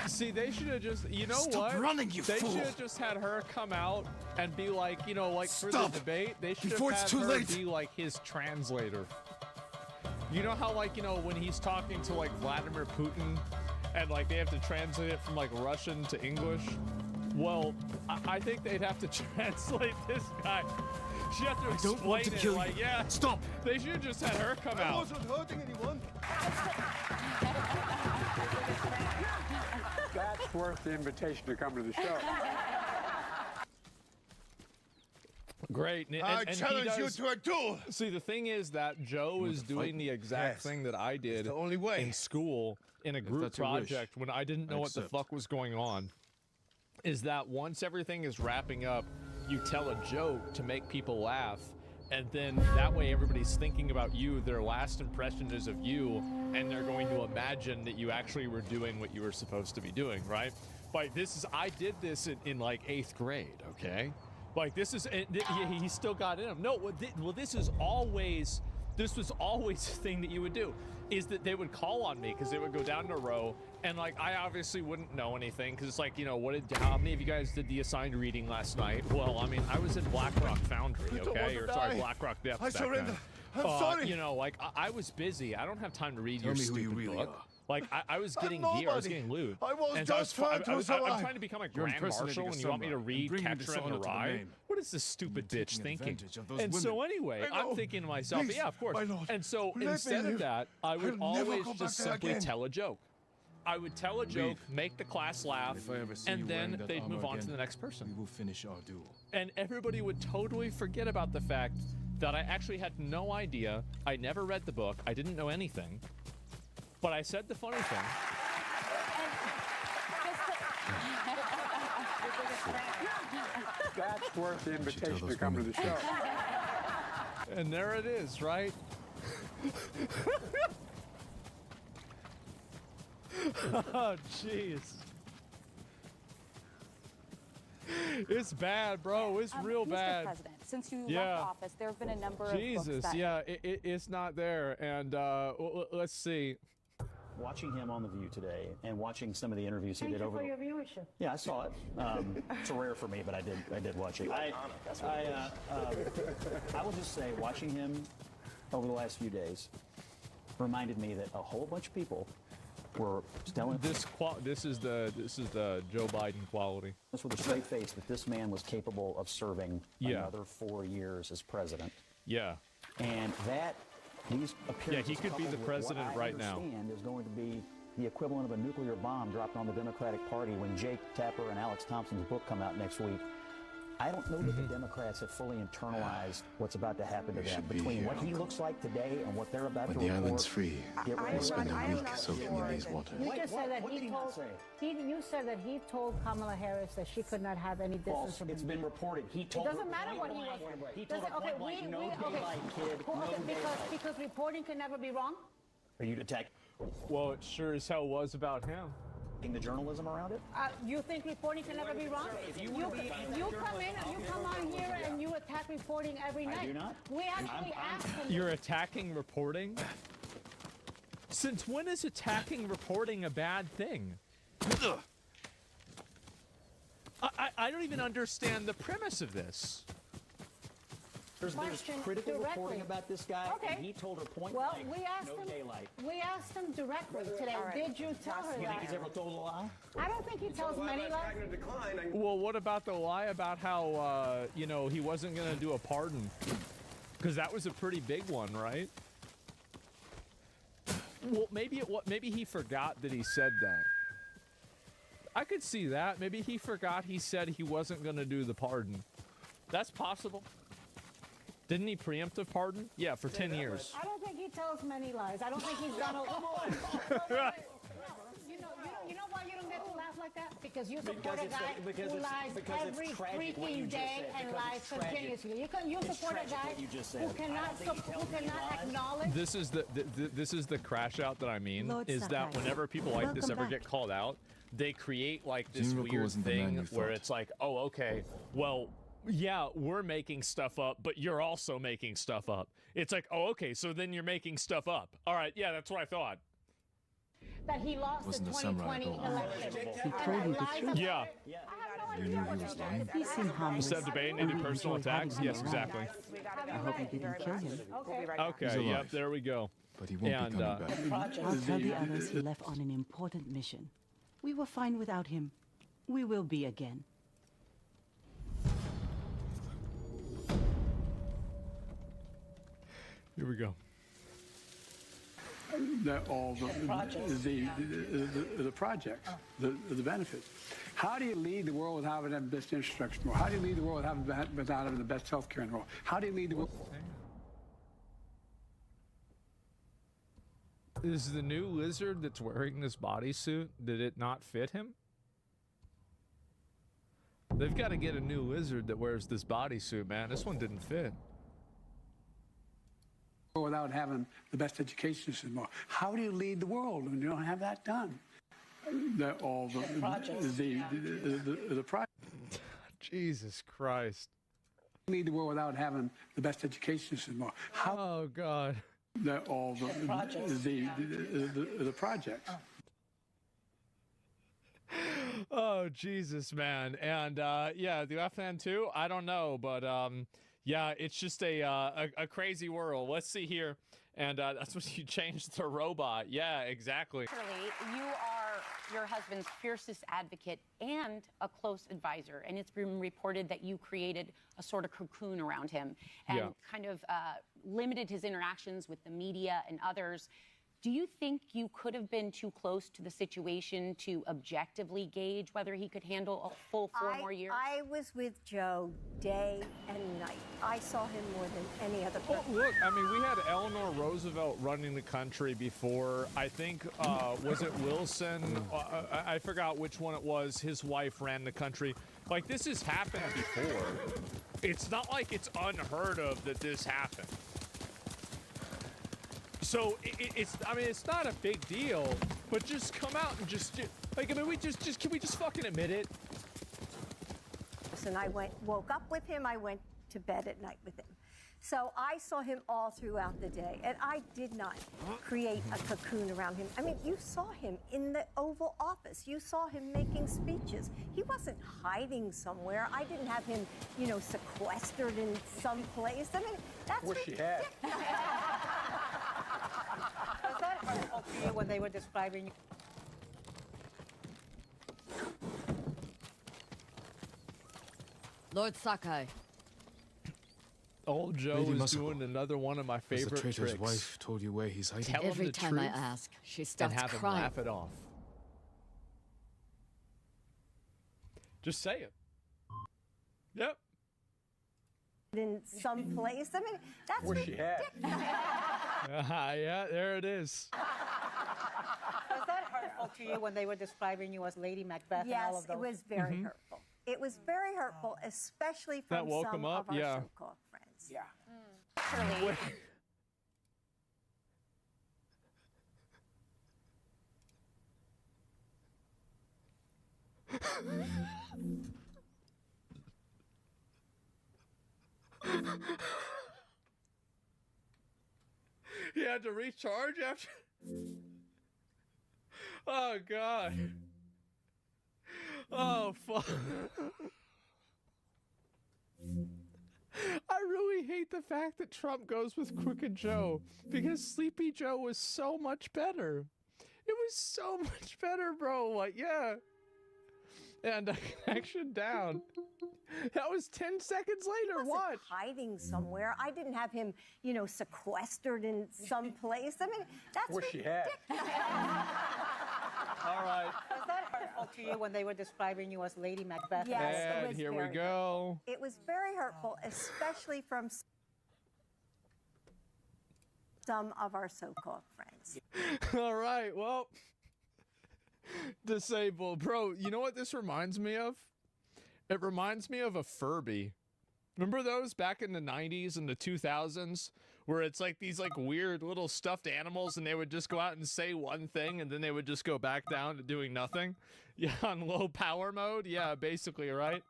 See, they should have just, you know Stop what? running, you They fool. should have just had her come out and be like, you know, like for Stop the debate, they should before have it's had too her late. be like his translator. You know how, like, you know, when he's talking to like Vladimir Putin and like they have to translate it from like Russian to English? Well, I think they'd have to translate this guy. She'd have to explain don't want to it kill like, you. yeah. Stop. They should have just had her come I out. wasn't hurting anyone. That's worth the invitation to come to the show. Great. And, I and he challenge you does- to a duel. See, the thing is that Joe is doing the exact Yes. thing that I did the only way. in school in a group that's your wish, project when I didn't know I what the accept. fuck was going on. Is that once everything is wrapping up, you tell a joke to make people laugh, and then that way everybody's thinking about you, their last impression is of you, and they're going to imagine that you actually were doing what you were supposed to be doing, right? Like I did this in like 8th grade, okay? Like this is, he still got in him. No, well, this was always a thing that you would do, is that they would call on me because they would go down in a row, and like I obviously wouldn't know anything because it's like, you know, how many of you guys did the assigned reading last night? Well, I mean, I was in BlackRock Foundry, don't want okay, to or sorry, die. BlackRock Depths. I back surrender. then. I'm sorry. You know, like I was busy. I don't have time to read Tell your me who stupid you really book. are. Like I was I'm getting gear, I was nobody. getting loot. I was And just so trying to I'm survive. trying to become a You're Grand impersonating Marshal, a and you want me to samurai read and bringing Catcher in the dishonor to the Rye? name. What is this stupid You're bitch taking thinking? advantage of those And so women. anyway, I know. I'm thinking to myself, Please, yeah, of course. my lord, And so let me instead live. of that, I would I'll never always go back just there simply again. tell a joke. I would tell a joke, make the class laugh, If I ever see you and wearing then that they'd move armor on to again, the next person. We will finish our duel. And everybody would totally forget about the fact that I actually had no idea. I never read the book. I didn't know anything. But I said the funny thing. That's worth the invitation to come to the show. And there it is, right? Oh, jeez. It's bad, bro. It's real Mr. bad. President, since you Yeah. left office, there have been a number of Jesus, books that yeah, it's not there. And let's see. Watching him on The View today and watching some of the interviews he Thank did you over for the... your viewership. Yeah, I saw it. It's rare for me, but I did watch it. I will just say, watching him over the last few days reminded me that a whole bunch of people were telling This is the Joe Biden quality. us with a straight face that this man was capable of serving Yeah. another 4 years as president. Yeah. And that these appearances, he could be the coupled with president what I right now. understand is going to be the equivalent of a nuclear bomb dropped on the Democratic Party when Jake Tapper and Alex Thompson's book come out next week. I don't know that the Democrats have fully internalized what's about to happen to them. Between what he looks like today and what they're about When to the report, island's free, get ready. we'll spend a week soaking in these waters. You just said that what he did he not told. say? You said that he told Kamala Harris that she could not have any distance False. from It's him. been reported. He It told her doesn't matter what point he was. blank. He told her Doesn't- point blank, no daylight, kid, Well, no okay, daylight. because reporting can never be wrong. Are you attacking Well, it sure as hell was about him. the journalism around it? You think reporting can never be wrong? If you You wanna be come in, you come on here and you attack reporting every night. I do not. We actually asked him. You're attacking reporting? Since when is attacking reporting a bad thing? I don't even understand the premise of this. There's Question critical directly. reporting about this guy, Okay. and he told her point Well, blank, we asked no him. daylight. We asked him directly today. All right. Did you tell her You think he's that? ever told a lie? I don't think he tells many lies. Well, what about the lie about how, you know, he wasn't going to do a pardon? Because that was a pretty big one, right? Well, maybe he forgot that he said that. I could see that. Maybe he forgot he said he wasn't going to do the pardon. That's possible. Didn't he preemptive pardon? Yeah, for 10 years. I don't think he tells many lies. I don't think he's done a. You know why you don't get to laugh like that? because you support a guy who lies every freaking day and lies continuously. You support a guy who cannot acknowledge. This is the crash out that I mean. Lord Is that Sakai, whenever people like this welcome ever back. get called out, they create like this Jinroku weird wasn't the man thing you where thought. it's like, oh, okay, well, yeah, we're making stuff up, but you're also making stuff up. It's like, oh, okay, so then you're making stuff up. All right, yeah, that's what I thought. That he lost the Wasn't a samurai 2020 at all. election. He told you the truth. Yeah. You knew he was lying? He seemed harmless. Instead of debating any and we personal enjoyed having attacks? him Yes, around. exactly. I hope you didn't kill him. Okay, He's yep, alive. there we go. But he won't And, be coming back. I'll tell the others he left on an important mission. We were fine without him. We will be again. Here we go. All the projects, the benefits. How do you lead the world without having the best infrastructure in the world? How do you lead the world without having the best healthcare in the world? How do you lead the world? Is the new lizard that's wearing this bodysuit, did it not fit him? They've got to get a new lizard that wears this bodysuit, man. This one didn't fit. Without having the best education system in the world? How do you lead the world when you don't have that done? The project. Jesus Christ. Lead the world without having the best education system in the world. How, oh God. The projects. Oh Jesus, man. And yeah, the Afghan too. I don't know, but yeah, it's just a crazy world. Let's see here, and that's when you changed the robot. Yeah, exactly. Naturally, you are your husband's fiercest advocate and a close advisor, and it's been reported that you created a sort of cocoon around him and kind of limited his interactions with the media and others. Do you think you could have been too close to the situation to objectively gauge whether he could handle a full 4 more years? I was with Joe day and night. I saw him more than any other person. Oh, look, I mean, we had Eleanor Roosevelt running the country before. I think, was it Wilson? I forgot which one it was. His wife ran the country. Like, this has happened before. It's not like it's unheard of that this happened. So I mean, it's not a big deal, but just come out and just like, I mean, can we just fucking admit it? And I woke up with him. I went to bed at night with him. So I saw him all throughout the day, and I did not create a cocoon around him. I mean, you saw him in the Oval Office. You saw him making speeches. He wasn't hiding somewhere. I didn't have him, you know, sequestered in some place. I mean, that's Wish he had. Was that hurtful to you when they were describing you? Lord Sakai. Old Joe Lady is Muscle, doing another one of my has the favorite traitor's tricks. wife told you where he's hiding? Tell him Every the time truth I ask, she and starts have crying. him laugh it off. Just say it. Yep. in some place. I mean, that's Wish she had. Yeah, there it is. Was that hurtful to you when they were describing you as Lady Macbeth and all of Yes, those? it was very hurtful. It was very hurtful, especially That from woke some him up? of our Yeah. so-called friends. Yeah. Naturally, He had to recharge after. Oh God. Oh fuck. I really hate the fact that Trump goes with Crooked Joe because Sleepy Joe was so much better. It was so much better, bro. Like, yeah. And connection down. That was 10 seconds later. He wasn't hiding somewhere. I didn't have him, you know, sequestered in some place. I mean, that's Wish she had. All right. Was that hurtful to you when they were describing you as Lady Macbeth? Yes, it And was here we very go. hurtful. It was very hurtful, especially from some of our so-called friends. All right. Well, Disable. Bro, you know what this reminds me of? It reminds me of a Furby. Remember those back in the 90s and the 2000s where it's like these like weird little stuffed animals and they would just go out and say one thing and then they would just go back down to doing nothing? Yeah, on low power mode? Yeah, basically, right?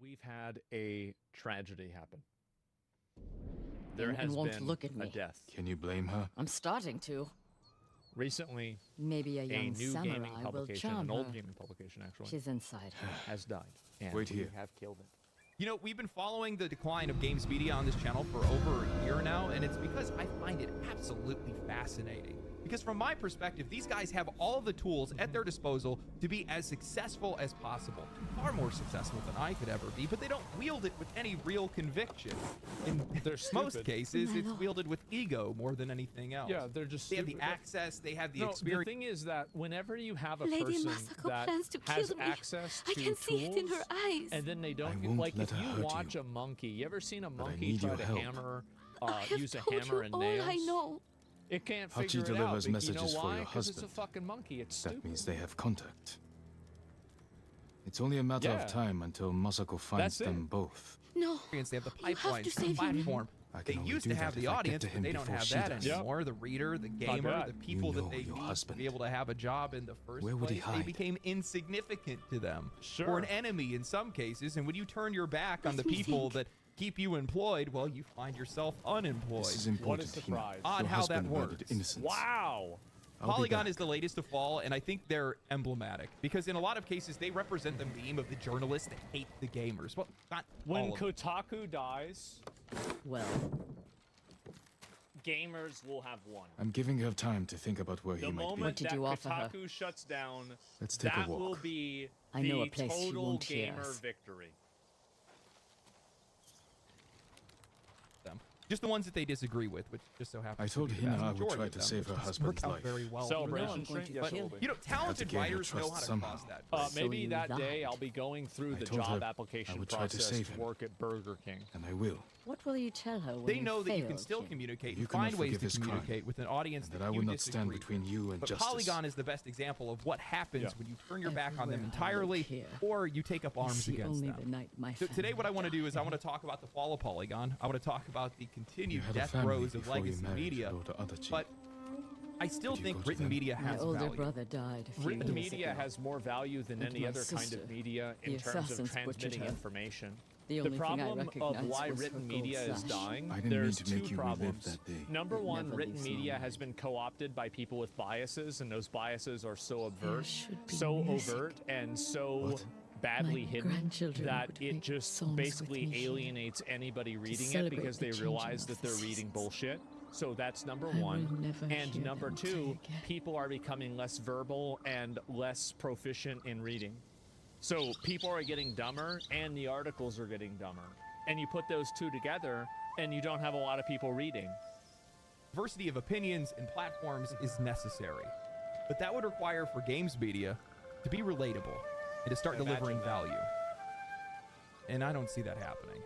We've had a tragedy happen. There And has won't been look at a me. death. Can you blame her? I'm starting to. Recently, Maybe a young new samurai gaming will publication, charm an old her. gaming publication actually, She's inside. has died. And Wait we here. have killed it. You know, we've been following the decline of games media on this channel for over a year now, and it's because I find it absolutely fascinating. Because from my perspective, these guys have all the tools at their disposal to be as successful as possible. Far more successful than I could ever be, but they don't wield it with any real conviction. In most cases, it's wielded with ego more than anything else. Yeah, they're just They have the stupid. access, they have the No, experience. the thing is that whenever you have a Lady person Masako that plans to has kill me. access I to can see it in her tools, eyes. and then they don't won't like let if her you hurt watch a monkey, you ever seen a But I monkey need try your to help. hammer, I have use a told hammer you and all nails? I know. It can't Hachi figure it out. delivers But messages you know for why? your 'Cause it's a husband. fucking monkey. It's stupid. That means they have contact. It's only a matter Yeah. of time until Masako finds That's it. them both. No. They have the You have to pipelines, the save him. platform. I They can only used do to have that the if I get audience, to but him they don't before have she that does. anymore. The reader, the gamer, bad. the people You that know they your need husband. to be able to have a job in the first Where would he place, they hide? became insignificant to them. Sure. Or an enemy in some cases. And when you turn your back on the Let me people think. that keep you employed, well, you find yourself unemployed. This is important, What a Hina. surprise. Odd Your how that husband murdered works. innocents. Wow. I'll be Polygon back. is the latest to fall, and I think they're emblematic because in a lot of cases they represent the meme of the journalists that hate the gamers. Well, not When all of them. Kotaku dies, Well, gamers will have won. I'm giving her time to think about where The he might moment be. What did that you offer her? Kotaku shuts down, Let's take a that walk. will be I the know a place he total won't hear gamer us. victory. them. Just the ones that they disagree with, which just so happens. I told to be the Hina vast I would majority try of to them, save her which husband's work out life. very well. Celebration I'm going Street? to Yes, kill it will be. You know, talented gain her writers know trust how to somehow. cross that. Maybe you that day lied. I'll be going through I the told job her application I would try to process save to him. work at Burger King. And I will. what will you tell her when They you know that you can fail, still Jim? communicate You and cannot find ways forgive to this crime, communicate with an audience and that that I you will not stand disagree between with. you and But justice. Polygon is the best example of what happens Yeah. when you turn your back on them Everywhere I entirely, look here, or you take up I arms see against only them. the night my So today, what I want to family do is I want to talk about the fall of Polygon. I want to talk about the continued had a death family throes of before you legacy married media, your daughter, other chief. but I still Did you think go to written them? media My has older value. brother died a few Written years media ago. has more value than And any my other kind sister, of media the in terms of assassins butchered transmitting her. information. The The only thing I problem of recognized why was written her gold media is sash. dying, I didn't mean there's to two make you relive problems. that day. Number It one, never written leaves media lonely. has been co-opted by people with biases, and those biases are so There overt, should be so music. overt, and so badly My hidden grandchildren that would it make just songs with basically me here alienates anybody reading it celebrate because the they changing realize of that the they're reading seasons. bullshit. So that's number I will one. never And hear number them two, play again. people are becoming less verbal and less proficient in reading. So people are getting dumber and the articles are getting dumber. And you put those two together and you don't have a lot of people reading. Diversity of opinions and platforms is necessary, but that would require for games media to be relatable and to start delivering value. And I don't see that happening.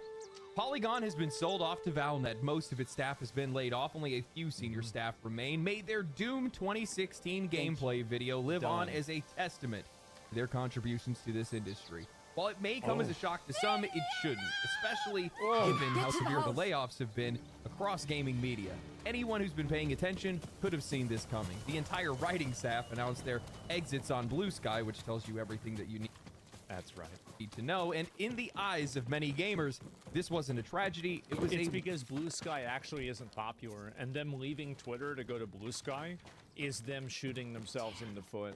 Polygon has been sold off to Valnet. Most of its staff has been laid off. Only a few senior staff remain. Made their Doom 2016 gameplay video live on as a testament to their contributions to this industry. While it may come as a shock to some, it shouldn't, especially given how severe the layoffs have been across gaming media. Anyone who's been paying attention could have seen this coming. The entire writing staff announced their exits on Blue Sky, which tells you everything that you need. That's right. Need to know, and in the eyes of many gamers, this wasn't a tragedy. It's because Blue Sky actually isn't popular, and them leaving Twitter to go to Blue Sky is them shooting themselves in the foot.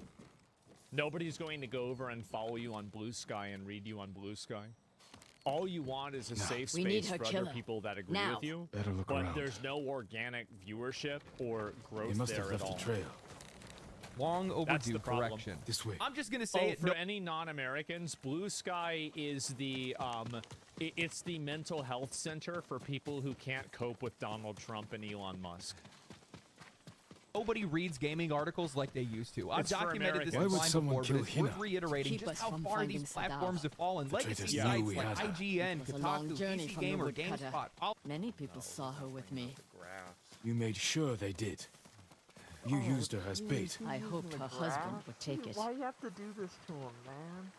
Nobody's going to go over and follow you on Blue Sky and read you on Blue Sky. All you want is a safe We need space her for other killer. people that agree Now. with you, Better look but around. there's no organic viewership or growth They must have there at left all. a trail. Long That's overdue the problem. correction. This way. I'm just gonna say it. For any non-Americans, Blue Sky is the it's the mental health center for people who can't cope with Donald Trump and Elon Musk. Nobody reads gaming articles like they used to. I've It's for documented this Americans. Why would decline someone before, but kill it's worth Hina? reiterating Keep just us how from far finding these Saddam. platforms have fallen. Legacy traitors knew sites we like had her. IGN, It was a long Kotaku, journey PC from the Gamer, woodcutter. GameSpot. Many people saw her with me. You made sure they did. You used her as bait. I hoped her husband would take it. Why you have to do this to him, man?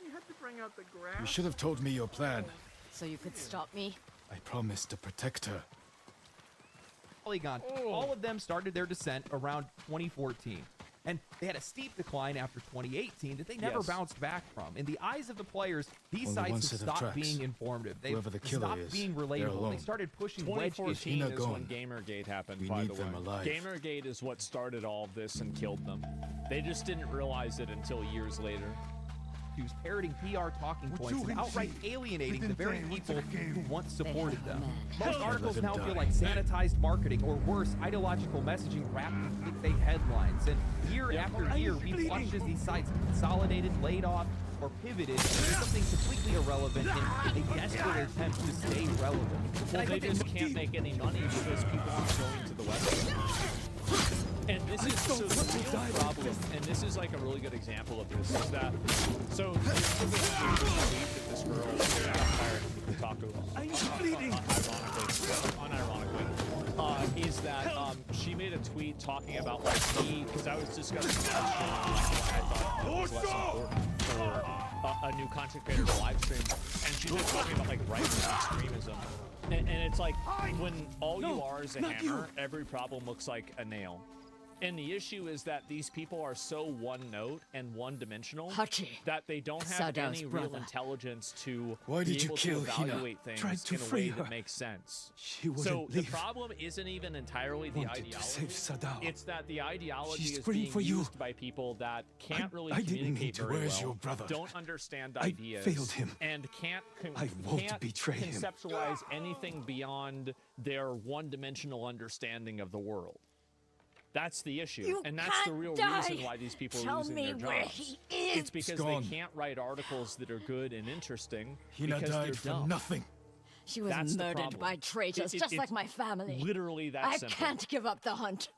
You had to bring out the grass. You should have told me your plan. So you could stop me? I promised to protect her. Polygon, all of them started their descent around 2014. And they had a steep decline after 2018 that they never Yes. bounced back from. In the eyes of the players, these Only one sites set have of stopped tracks. being informative. They Whoever the killer stopped is, being they're relatable. They alone. started pushing wedge 2014 issues. is when Gamergate happened, We by need the them way. alive. Gamergate is what started all of this and killed them. They just didn't realize it until years later. Who's parroting PR talking points and outright alienating the very people who once supported them. Most articles Let now them feel die. like sanitized marketing or worse, ideological messaging wrapped in fake headlines. And year after year, we've watched as these sites consolidated, laid off, or pivoted into something completely irrelevant in a desperate attempt to stay relevant. Well, they just can't make any money because people aren't going to the website. And this is so the real problem, and this is like a really good example of this, is that, so this tweet that this girl fired unironically, is that she made a tweet talking about like because I was discussing I thought it was less important for a new content creator to live stream, and she was talking about like right-wing extremism. And it's like when all you are is a hammer, every problem looks like a nail. And the issue is that these people are so one-note and one-dimensional that they don't have Saddam's any real brother. intelligence to Why be did you able kill to Hina? evaluate things Tried to in a free way her. that makes sense. She wouldn't So the leave. problem isn't even entirely the Wanted to ideology. save Saddam. It's that the ideology She's is screaming being for you. used by people that can't really I didn't mean communicate to. very Where's well, your brother? don't understand I ideas, failed him. and can't I won't can't betray him. conceptualize anything beyond their one-dimensional understanding of the world. That's the issue, You and that's the can't real die. reason why these people Tell are losing me their jobs. where he is. It's because He's they gone. can't write articles that are good and interesting Hina because died they're for dumb. nothing. She was That's the murdered problem. by traitors, just like it's my family. Literally that I simple. can't give up the hunt.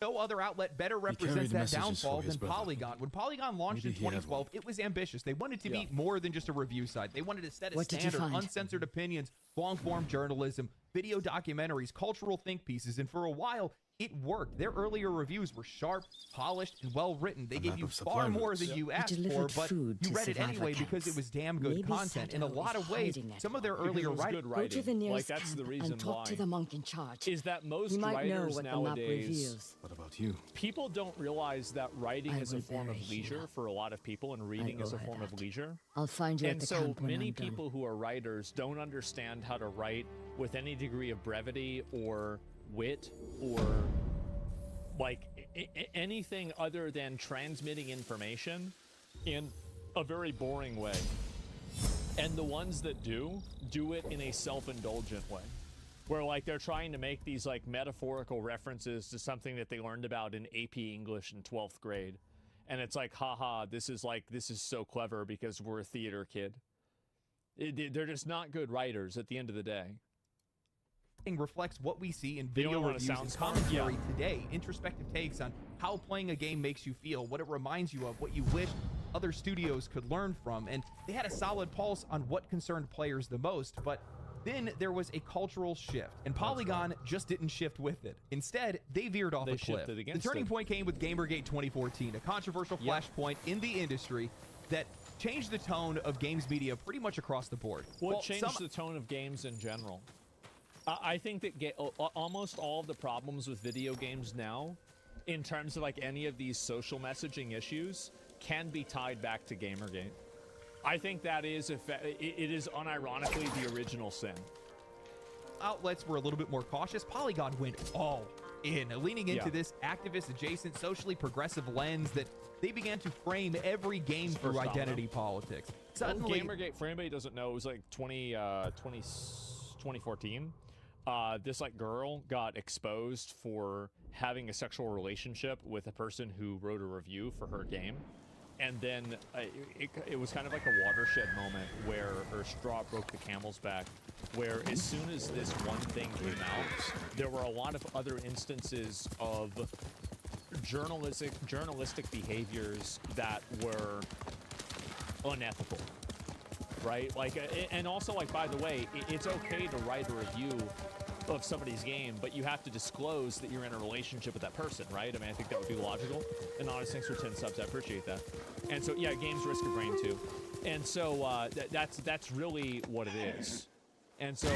No other outlet better carried represents that messages downfall for his than brother. Polygon. When Polygon launched Maybe in he had 2012, it was ambitious. They wanted to be more than just a review site. They wanted to set a What did you standard, find? uncensored opinions, long-form journalism, video documentaries, cultural think pieces, and for a while, it worked. Their earlier reviews were sharp, polished, and well written. They gave you far more than you asked for, but you read it anyway because it was damn good content. In a lot of ways, some of their earlier writing, Go to the nearest that's the camp reason and talk why. to the monk in charge. Is that most He might know writers what the map nowadays? reveals. What about you? People don't realize that writing I is a will form of bury leisure Hina. for a lot of people, and reading is a form of leisure. I'll find you at And the so camp when many I'm done. people who are writers don't understand how to write with any degree of brevity or wit or like anything other than transmitting information in a very boring way. And the ones that do it in a self-indulgent way, where like they're trying to make these like metaphorical references to something that they learned about in AP English in 12th grade. And it's like, haha, this is so clever because we're a theater kid. They're just not good writers at the end of the day. Reflects what we see in They don't video wanna reviews sound and smart. commentary Yeah. today. Introspective takes on how playing a game makes you feel, what it reminds you of, what you wish other studios could learn from. And they had a solid pulse on what concerned players the most, but then there was a cultural shift, and Polygon just didn't shift with it. Instead, they veered off a cliff. shifted The against turning it. point came with Gamergate 2014, a controversial flashpoint in the industry that changed the tone of games media pretty much across the board. Well, it changed the tone of games in general. I think that almost all of the problems with video games now, in terms of like any of these social messaging issues, can be tied back to Gamergate. I think that is, it is unironically the original sin. Outlets were a little bit more cautious. Polygon went all in, leaning into Yeah. this activist adjacent, socially progressive lens that they began to frame every game through First identity domino. politics. Well, Suddenly, Gamergate, for anybody who doesn't know, it was like 2014. This like girl got exposed for having a sexual relationship with a person who wrote a review for her game. And then it was kind of like a watershed moment where, or straw broke the camel's back, where as soon as this one thing came out, there were a lot of other instances of journalistic behaviors that were unethical, right? Like, and also, like, by the way, it's okay to write a review of somebody's game, but you have to disclose that you're in a relationship with that person, right? I mean, I think that would be logical. And honest, thanks for 10 subs, I appreciate that. And so, yeah, games risk a brain too. And so that's really what it is. And so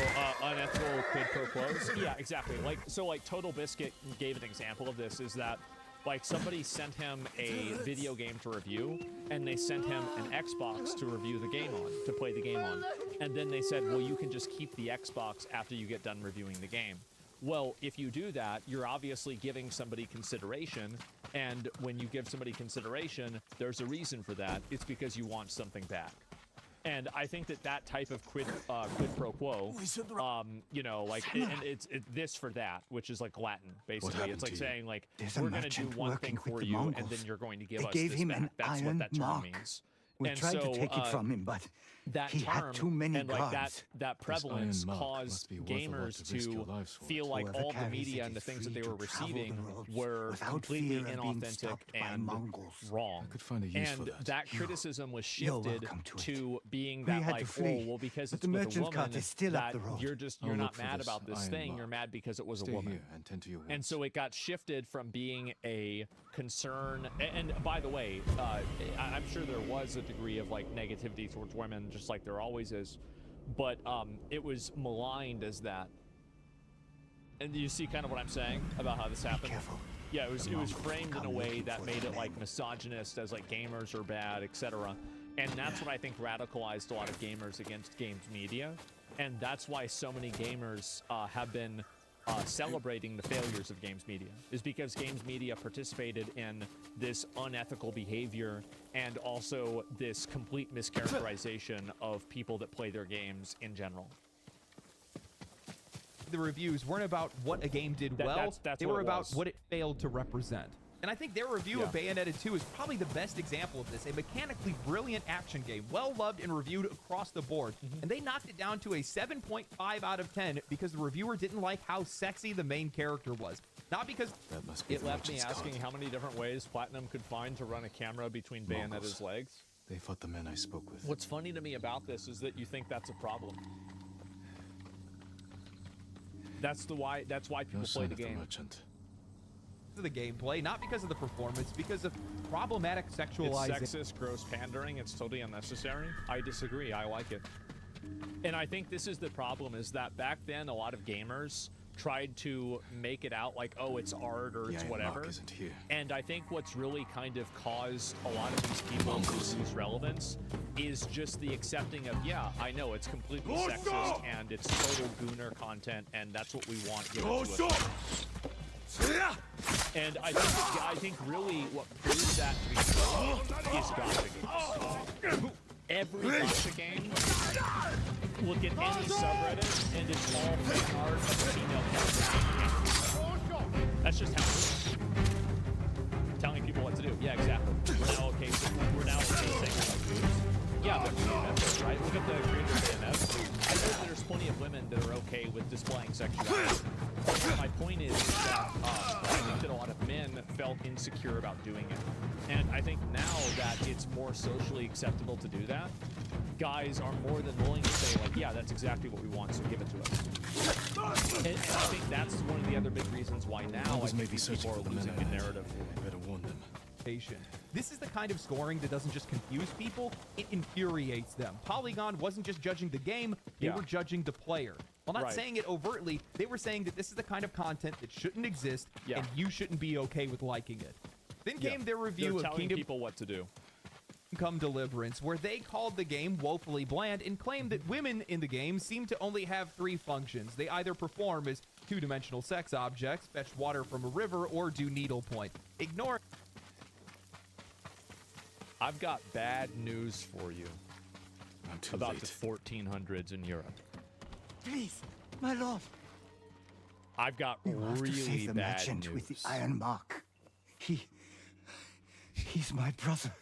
unethical quid pro quos. Yeah, exactly. Like, so like Total Biscuit gave an example of this, is that like somebody sent him a video game to review, and they sent him an Xbox to review the game on, to play the game on. And then they said, well, you can just keep the Xbox after you get done reviewing the game. Well, if you do that, you're obviously giving somebody consideration, and when you give somebody consideration, there's a reason for that. It's because you want something back. And I think that type of quid pro quo, you know, like, and it's this for that, which is like Latin, basically. It's like saying, like, we're going to do one thing for you, and then you're going to give us this back. That's what that term means. We tried to take it from him, but that he term had too many and like guards. that prevalence caused gamers to feel like all the media and the things that they were receiving were completely inauthentic and wrong. And that criticism was shifted to being that like, oh, well, because it's with a woman, that you're not mad about this thing. You're mad because it was a woman. And so it got shifted from being a concern. And by the way, I'm sure there was a degree of like negativity towards women, just like there always is, but it was maligned as that. And you see kind of what I'm saying about how this happened? Yeah, it was framed in a way that made it like misogynist, as like gamers are bad, etc. And that's what I think radicalized a lot of gamers against games media. And that's why so many gamers have been celebrating the failures of games media, is because games media participated in this unethical behavior and also this complete mischaracterization of people that play their games in general. The reviews weren't about what a game did that's they what were it about was. what it failed to represent. And I think their review of Bayonetta 2 is probably the best example of this. A mechanically brilliant action game, well loved and reviewed across the board. And they knocked it down to a 7.5 out of 10 because the reviewer didn't like how sexy the main character was. Not because it left me asking how many different ways Platinum could find to run a camera between Bayonetta's legs. They fought the men I spoke with. What's funny to me about this is that you think that's a problem. That's why people play the game. Merchant. of the gameplay, not because of the performance, because of problematic sexualizing. It's sexist, gross pandering. It's totally unnecessary. I disagree. I like it. And I think this is the problem, is that back then a lot of gamers tried to make it out like, oh, it's art or it's whatever. Isn't here. And I think what's really kind of caused a lot of these people to lose relevance is just the accepting of, yeah, I know it's completely sexist and it's total gooner content and that's what we want. Give it to us. And I think really what proves that to be true is gacha games. Every gacha game, look at any subreddit, and it's all fan art of a female character. That's just how it is. Telling people what to do. Yeah, exactly. We're now okay saying like boobs. Yeah, but we invent it, right? Look at the creators of ANF. I know that there's plenty of women that are okay with displaying sexuality. My point is that I think that a lot of men felt insecure about doing it. And I think now that it's more socially acceptable to do that, guys are more than willing to say, like, yeah, that's exactly what we want, so give it to us. And I think that's one of the other big reasons why now I think people are losing the narrative. Better warn them. This is the kind of scoring that doesn't just confuse people, it infuriates them. Polygon wasn't just judging the game, they were judging the player. While not saying it overtly, they were saying that this is the kind of content that shouldn't exist, and you shouldn't be okay with liking it. Then came their review of Kingdom people what to do. Come Deliverance, where they called the game woefully bland and claimed that women in the game seem to only have 3 functions. They either perform as 2-dimensional sex objects, fetch water from a river, or do needlepoint. Ignore. I've got bad news for you about late. the 1400s in Europe. Please, my lord. I've got You have to really save the bad merchant news. with the iron mark. He's my brother.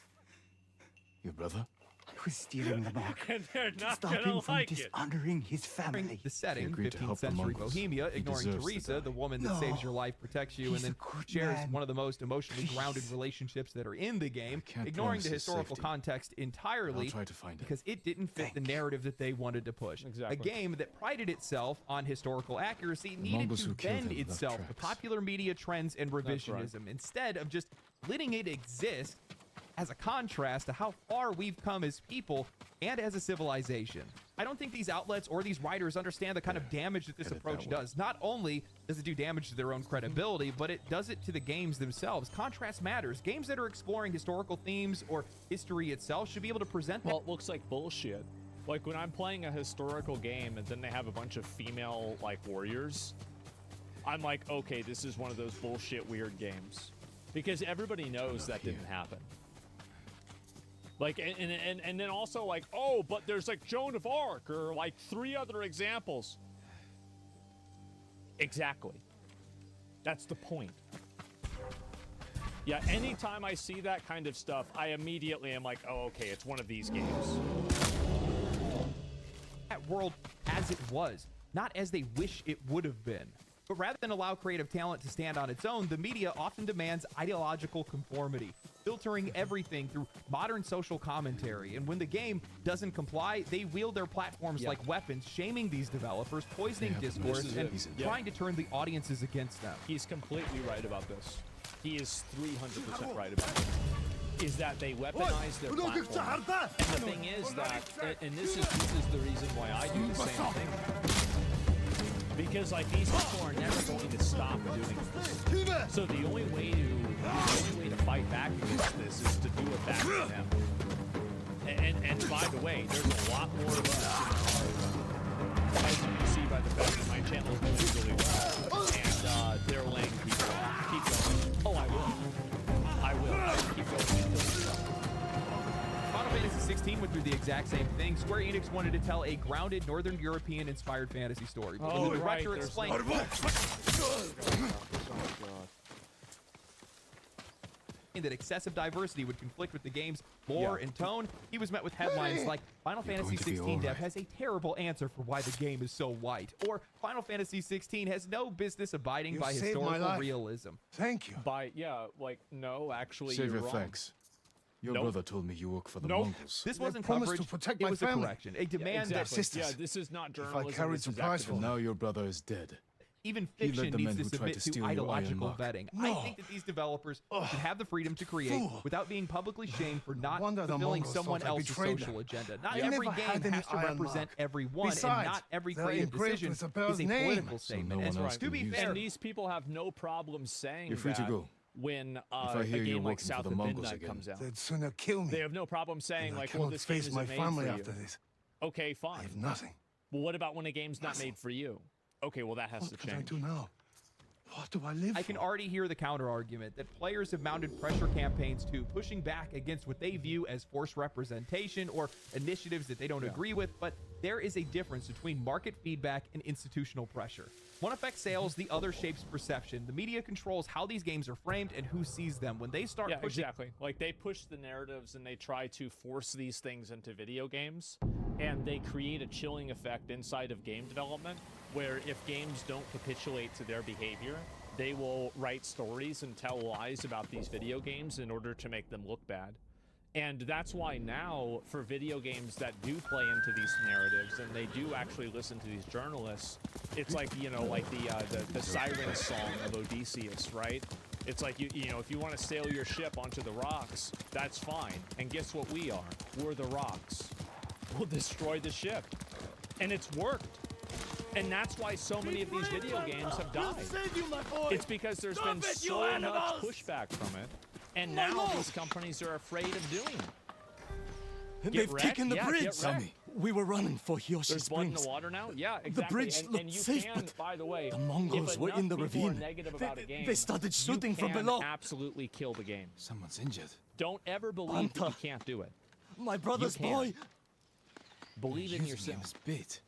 Your brother? I was stealing the mark. And they're to not stop gonna him from like it. dishonoring his family. The setting, agreed to 15th help the century Mongols. Bohemia, He ignoring deserves to Teresa, die. the woman that No. saves your life, protects you, He's and a then good shares man. one of the most emotionally grounded relationships that are in the game, can't ignoring promise the his historical safety. context entirely I'll try to find it. because it didn't fit the narrative that they wanted to push. Exactly. A game that prided itself on historical accuracy needed Mongols to who killed bend him left itself to tracks. popular media trends and revisionism instead of just letting it exist as a contrast to how far we've come as people and as a civilization. I don't think these outlets or these writers understand the kind of damage that this approach does. Not only does it do damage to their own credibility, but it does it to the games themselves. Contrast matters. Games that are exploring historical themes or history itself should be able to present that. Well, it looks like bullshit. Like when I'm playing a historical game and then they have a bunch of female like warriors, I'm like, okay, this is one of those bullshit weird games. Because everybody knows that didn't happen. Like, and then also like, oh, but there's like Joan of Arc or like 3 other examples. Exactly. That's the point. Yeah, anytime I see that kind of stuff, I immediately am like, oh, okay, it's one of these games. That world as it was, not as they wish it would have been. But rather than allow creative talent to stand on its own, the media often demands ideological conformity, filtering everything through modern social commentary. And when the game doesn't comply, they wield their platforms like weapons, shaming these developers, poisoning discourse, and trying to turn the audiences against them. He's completely right about this. He is 300% right about it. Is that they weaponize their platform. And the thing is that, and this is the reason why I do the same thing. Because like these people are never going to stop doing this. So the only way to fight back against this is to do it back to them. And by the way, there's a lot more of us in our, as you can see by the fact that my channel is doing really well, and they're laying people off. Keep going. Oh, I will. I will keep going until it's done. Final Fantasy 16 went through the exact same thing. Square Enix wanted to tell a grounded Northern European-inspired fantasy story. But when the director explained that excessive diversity would conflict with the game's lore and tone, he was met with headlines like, Final Fantasy 16 dev has a terrible answer for why the game is so white, or Final Fantasy 16 has no business abiding by historical realism. Thank you. No, actually, Save you're your wrong. thanks. Your brother told me you work for the Mongols. This wasn't promised coverage, to protect it my was family. a correction, a demand Exactly. that Yeah, this is not If I journalism. carried This is supplies activism. Now your brother is dead. Even He led fiction the needs men to who tried submit to to steal your iron ideological mark. vetting. No. I think that these developers should have the freedom to create without being publicly shamed for not wonder the fulfilling Mongols someone thought I else's betrayed social them. agenda. Not They every never had game any has to iron represent mark. everyone, and Besides, not every they're creative engraved decision with the is bear's a name. political So statement. no And one else to can be use fair, And these people have no problem saying You're free to that go. when I a hear you're game like working for South the of Mongols Midnight again. comes out. They'd sooner kill me. They have no problem saying, And I like, well, cannot this game face isn't my made family for you. after this. Okay, fine. I have nothing. Well, what about when a game's not made for you? Okay, well, that has to What can I change. do now? What do I live I for? can already hear the counter argument that players have mounted pressure campaigns to pushing back against what they view as forced representation or initiatives that they don't agree with, but there is a difference between market feedback and institutional pressure. One affects sales, the other shapes perception. The media controls how these games are framed and who sees them. When they start pushing... exactly. Like, they push the narratives and they try to force these things into video games, and they create a chilling effect inside of game development, where if games don't capitulate to their behavior, they will write stories and tell lies about these video games in order to make them look bad. And that's why now, for video games that do play into these narratives and they do actually listen to these journalists, it's like, you know, like the siren song of Odysseus, right? It's like, you know, if you want to sail your ship onto the rocks, that's fine. And guess what we are? We're the rocks. We'll destroy the ship. And it's worked. And that's why so many of these video games have died. It's because there's been so much pushback from it. And now these companies are afraid of doing it. They've taken the bridge. Tell me. We were running for Hiyoshi There's blood in Springs. the water now? Yeah, exactly. The bridge and looked you safe, can, but by the way, the Mongols if were in the enough people are ravine. negative about a game, They started shooting you from can below. absolutely kill the game. Someone's injured. Don't ever believe that you can't do it. My brother's You can. boy. Believe in yourself. Bit.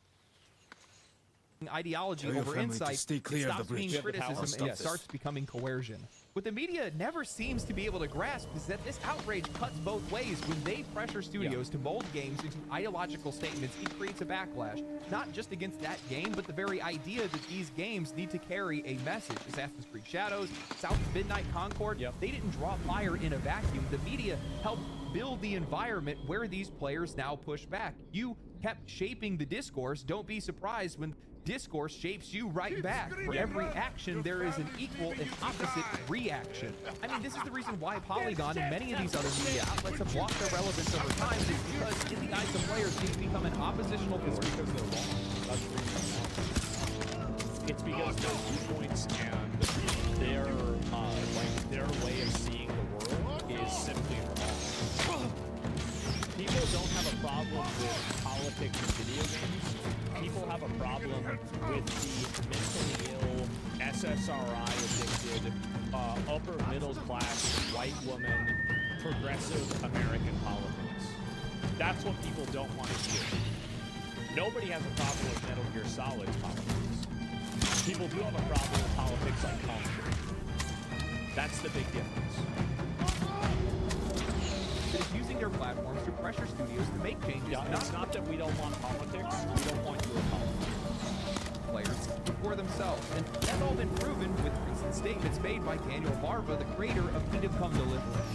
Ideology Tell your over family to insight, stay it clear of stops the being bridge. criticism Stop and it this. starts becoming coercion. What the media never seems to be able to grasp is that this outrage cuts both ways. When they pressure studios to mold games into ideological statements, it creates a backlash, not just against that game, but the very idea that these games need to carry a message. Assassin's Creed Shadows, South of Midnight Concord, they didn't draw fire in a vacuum. The media helped build the environment where these players now push back. You kept shaping the discourse. Don't be surprised when discourse shapes you right back. For every action, there is an equal and opposite reaction. I mean, this is the reason why Polygon and many of these other media outlets have lost their relevance over time, is because in the eyes of players, they've become an oppositional force. Because they're wrong. That's the reason. It's because their viewpoints and their way of seeing the world is simply wrong. People don't have a problem with politics in video games. People have a problem with the mentally ill, SSRI addicted, upper middle class, white woman, progressive American politics. That's what people don't want to hear. Nobody has a problem with Metal Gear Solid's politics. People do have a problem with politics like Call of Duty. That's the big difference. That is using their platforms to pressure studios to make changes. Yeah, it's not that we don't want politics, we don't want your politics. Players for themselves, and that's all been proven with recent statements made by Daniel Barba, the creator of Kingdom Come Deliverance.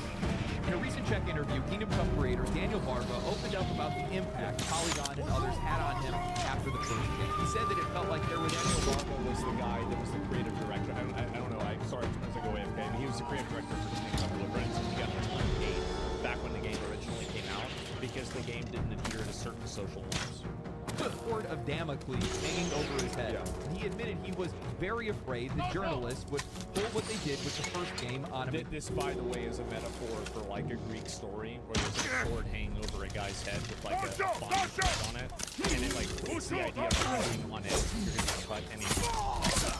In a recent Czech interview, Kingdom Come creator Daniel Barba opened up about the impact Polygon and others had on him after the first game. He said that it felt like there was Daniel Barba was the guy that was the creative director. I don't know. Sorry, as I go AFK. He was the creative director for Kingdom Come Deliverance. He got paid back when the game originally came out because the game didn't adhere to certain social norms. The sword of Damocles hanging over his head. Yeah. He admitted he was very afraid that journalists would pull what they did with the first game on him. This, by the way, is a metaphor for like a Greek story where there's a sword hanging over a guy's head with like a fine point on it, and it like creates the idea of hanging on it. You're gonna cut anything.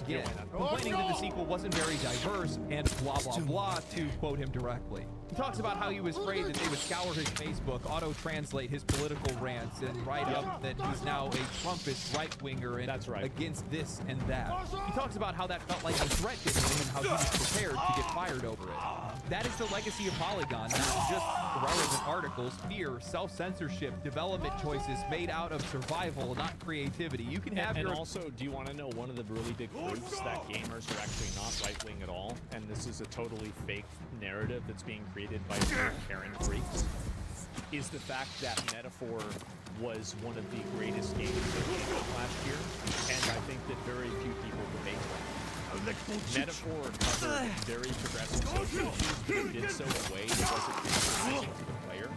Yeah, complaining that the sequel wasn't very diverse and blah, blah, blah, to quote him directly. He talks about how he was afraid that they would scour his Facebook, auto-translate his political rants, and write up that he's now a Trumpist right-winger and against this and that. He talks about how that felt like a threat to him and how he was prepared to get fired over it. That is the legacy of Polygon, not just irrelevant articles, fear, self-censorship, development choices made out of survival, not creativity. You can have and also, do you want to know one of the really big proofs that gamers are actually not right-wing at all, and this is a totally fake narrative that's being created by Karen freaks, is the fact that Metaphor was one of the greatest games that came out last year, and I think that very few people debate that. Metaphor covered very progressive social issues, but it did so in a way that wasn't compromising to the player,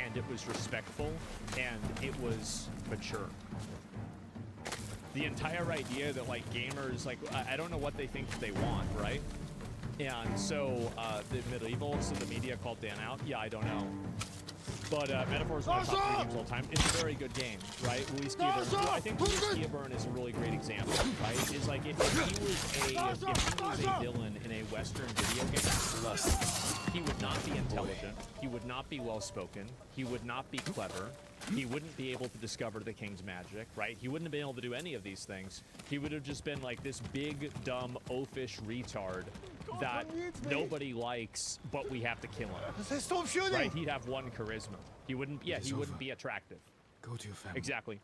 and it was respectful, and it was mature. The entire idea that, like, gamers, like, I don't know what they think that they want, right? And so, the medievals and the media called Dan out. Yeah, I don't know. But Metaphor is one of the top 3 games of all time. It's a very good game, right? Luis Guillermo. Well, I think Luis Guillermo is a really great example, right? Is like if he was a villain in a Western video game, he would not be intelligent. He would not be well spoken. He would not be clever. He wouldn't be able to discover the king's magic, right? He wouldn't have been able to do any of these things. He would have just been like this big, dumb, oafish retard that nobody likes, but we have to kill him. Stop shooting! Right? He'd have 1 charisma. He wouldn't. Yeah, he wouldn't be attractive. Go to your family. Exactly.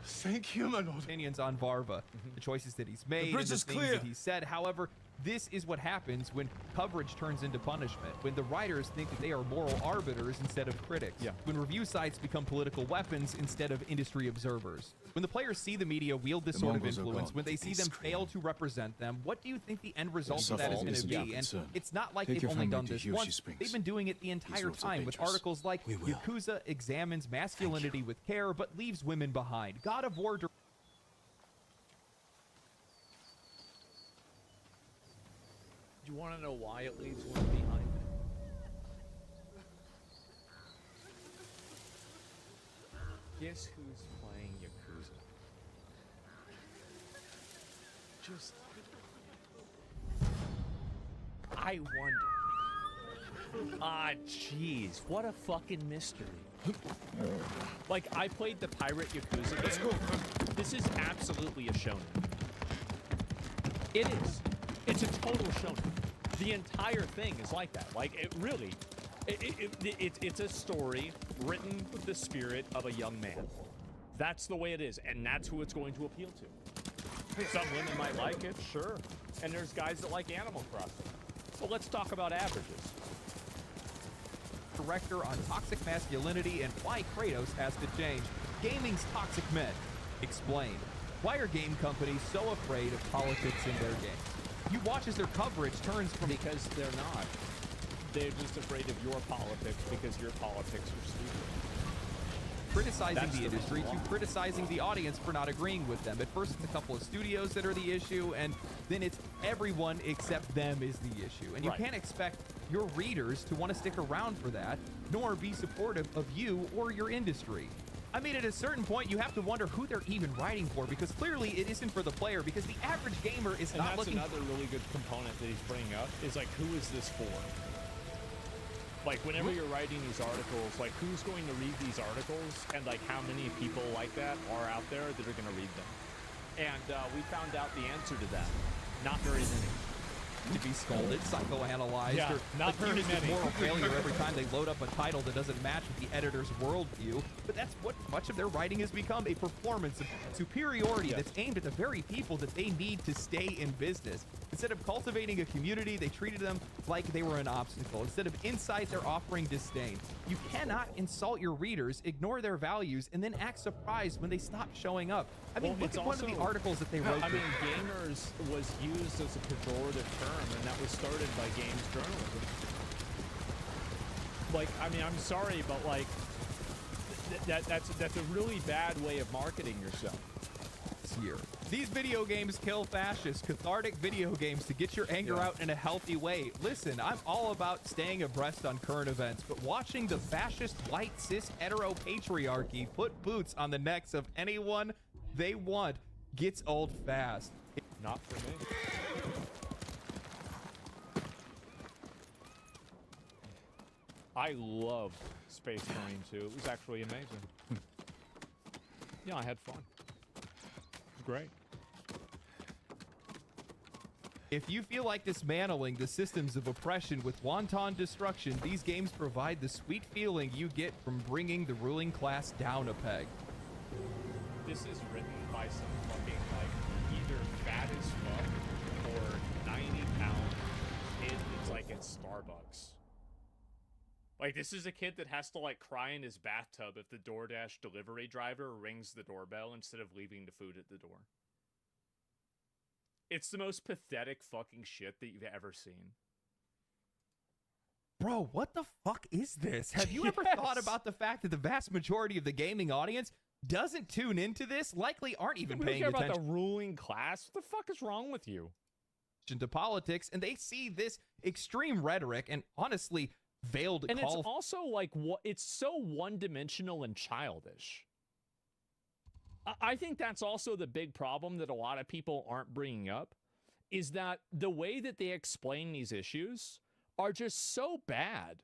Thank you, my lord. Opinions on Varva, the choices that he's made, bridge and the is things clear. that he said. However, this is what happens when coverage turns into punishment, when the writers think that they are moral arbiters instead of critics, when review sites become political weapons instead of industry observers. When the players see the media wield this sort of influence, when they see them fail to represent them, what do you think the end result of that is going to be? And it's not like they've only done this once. They've been doing it the entire time with articles like Yakuza examines masculinity with care but leaves women behind. God of War... Do you want to know why it leaves one behind? Guess who's playing Yakuza? Just... I wonder. Ah, jeez. What a fucking mystery. Like, I played the Pirate Yakuza. Let's go. This is absolutely a shonen. It is. It's a total shonen. The entire thing is like that. Like, it really, it's a story written with the spirit of a young man. That's the way it is, and that's who it's going to appeal to. Some women might like it, sure. And there's guys that like Animal Crossing. But let's talk about averages. Director on toxic masculinity and why Kratos has to change. Gaming's toxic men. Explain. Why are game companies so afraid of politics in their games? You watch as their coverage turns from... Because they're not. They're just afraid of your politics because your politics are stupid. Criticizing the industry to criticizing the audience for not agreeing with them. At first, it's a couple of studios that are the issue, and then it's everyone except them is the issue. And you can't expect your readers to want to stick around for that, nor be supportive of you or your industry. I mean, at a certain point, you have to wonder who they're even writing for, because clearly it isn't for the player, because the average gamer is not looking... And that's another really good component that he's bringing up, is like, who is this for? Like, whenever you're writing these articles, like, who's going to read these articles, and, like, how many people like that are out there that are going to read them? And we found out the answer to that. Not very many. To be scolded, psychoanalyzed, or not very many. Moral failure every time they load up a title that doesn't match with the editor's worldview. But that's what much of their writing has become, a performance of superiority that's aimed at the very people that they need to stay in business. Instead of cultivating a community, they treated them like they were an obstacle. Instead of insight, they're offering disdain. You cannot insult your readers, ignore their values, and then act surprised when they stop showing up. I mean, look at one of the articles that they wrote. I mean, gamers was used as a pejorative term, and that was started by games journalism. Like, I mean, I'm sorry, but like, that's a really bad way of marketing yourself. Year. These video games kill fascists, cathartic video games to get your anger out in a healthy way. Listen, I'm all about staying abreast on current events, but watching the fascist white cis hetero patriarchy put boots on the necks of anyone they want gets old fast. Not for me. I loved Space Marine 2. It was actually amazing. Yeah, I had fun. Great. If you feel like dismantling the systems of oppression with wanton destruction, these games provide the sweet feeling you get from bringing the ruling class down a peg. This is written by some fucking, like, either fat as fuck or 90-pound kid that's like at Starbucks. Like, this is a kid that has to, like, cry in his bathtub if the DoorDash delivery driver rings the doorbell instead of leaving the food at the door. It's the most pathetic fucking shit that you've ever seen. Bro, what the fuck is this? Have you ever thought about the fact that the vast majority of the gaming audience doesn't tune into this, likely aren't even paying attention about the ruling class? What the fuck is wrong with you? To politics, and they see this extreme rhetoric and honestly veiled and it's also like it's so one-dimensional and childish. I think that's also the big problem that a lot of people aren't bringing up, is that the way that they explain these issues are just so bad.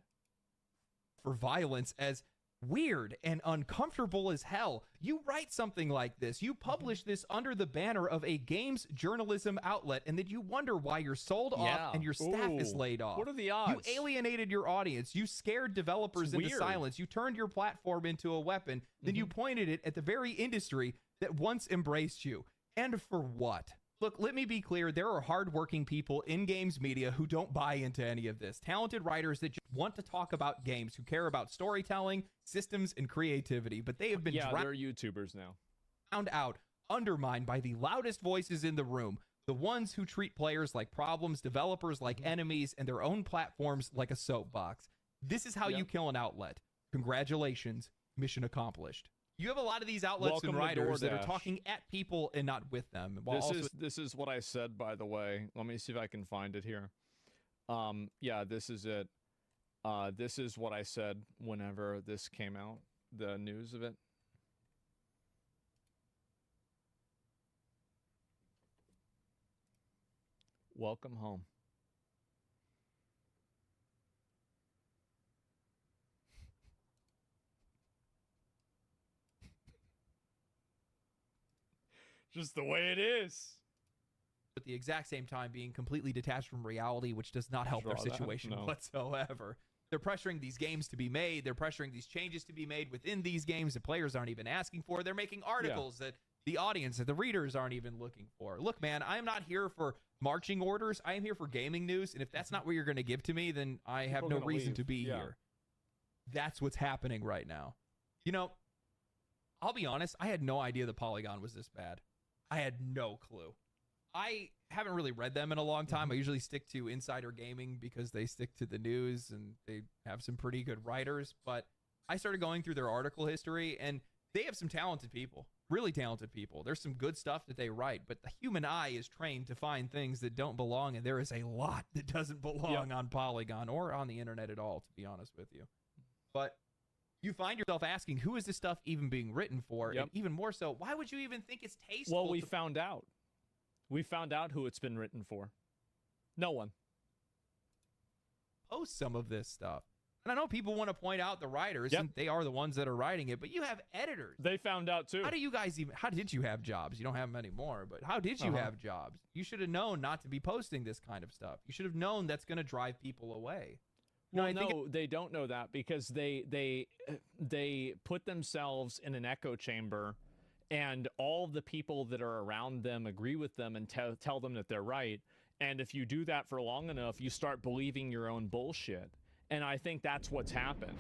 For violence as weird and uncomfortable as hell. You write something like this, you publish this under the banner of a games journalism outlet, and then you wonder why you're sold off and your staff is laid off. What are the odds? You alienated your audience. You scared developers into silence. You turned your platform into a weapon. Then you pointed it at the very industry that once embraced you. And for what? Look, let me be clear. There are hardworking people in games media who don't buy into any of this. Talented writers that just want to talk about games, who care about storytelling, systems, and creativity. But they have been they're YouTubers now. Found out, undermined by the loudest voices in the room. The ones who treat players like problems, developers like enemies, and their own platforms like a soapbox. This is how you kill an outlet. Congratulations. Mission accomplished. You have a lot of these outlets and writers that are talking at people and not with them. This is what I said, by the way. Let me see if I can find it here. Yeah, this is it. This is what I said whenever this came out, the news of it. Welcome home. Just the way it is. At the exact same time being completely detached from reality, which does not help their situation whatsoever. They're pressuring these games to be made. They're pressuring these changes to be made within these games that players aren't even asking for. They're making articles that the audience, that the readers aren't even looking for. Look, man, I am not here for marching orders. I am here for gaming news. And if that's not what you're going to give to me, then I have no reason to be here. That's what's happening right now. You know, I'll be honest. I had no idea the Polygon was this bad. I had no clue. I haven't really read them in a long time. I usually stick to Insider Gaming because they stick to the news and they have some pretty good writers. But I started going through their article history, and they have some talented people, really talented people. There's some good stuff that they write, but the human eye is trained to find things that don't belong, and there is a lot that doesn't belong on Polygon or on the internet at all, to be honest with you. But you find yourself asking, who is this stuff even being written for? And even more so, why would you even think it's tasteful? Well, we found out. We found out who it's been written for. No one. Post some of this stuff. And I know people want to point out the writers, and they are the ones that are writing it, but you have editors. They found out too. How do you guys even, how did you have jobs? You don't have them anymore, but how did you have jobs? You should have known not to be posting this kind of stuff. You should have known that's going to drive people away. Well, no, they don't know that because they put themselves in an echo chamber, and all the people that are around them agree with them and tell them that they're right. And if you do that for long enough, you start believing your own bullshit. And I think that's what's happened.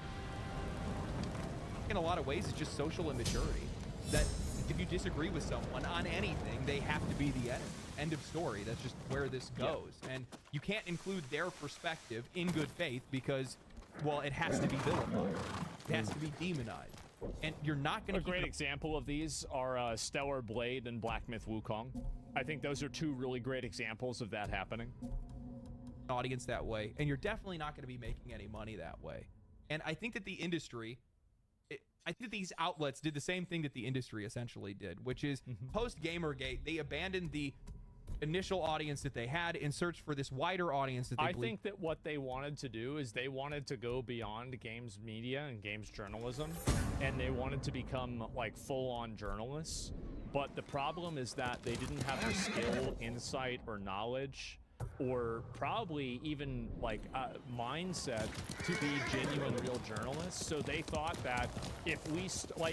In a lot of ways, it's just social immaturity. That if you disagree with someone on anything, they have to be the enemy. End of story. That's just where this goes. And you can't include their perspective in good faith because, well, it has to be vilified. It has to be demonized. And you're not going to... A great example of these are Stellar Blade and Black Myth Wukong. I think those are two really great examples of that happening. Audience that way, and you're definitely not going to be making any money that way. And I think that the industry... I think these outlets did the same thing that the industry essentially did, which is post-Gamergate, they abandoned the initial audience that they had in search for this wider audience that they think that what they wanted to do is they wanted to go beyond games media and games journalism, and they wanted to become like full-on journalists. But the problem is that they didn't have the skill, insight, or knowledge, or probably even like mindset to be genuine real journalists. So they thought that if we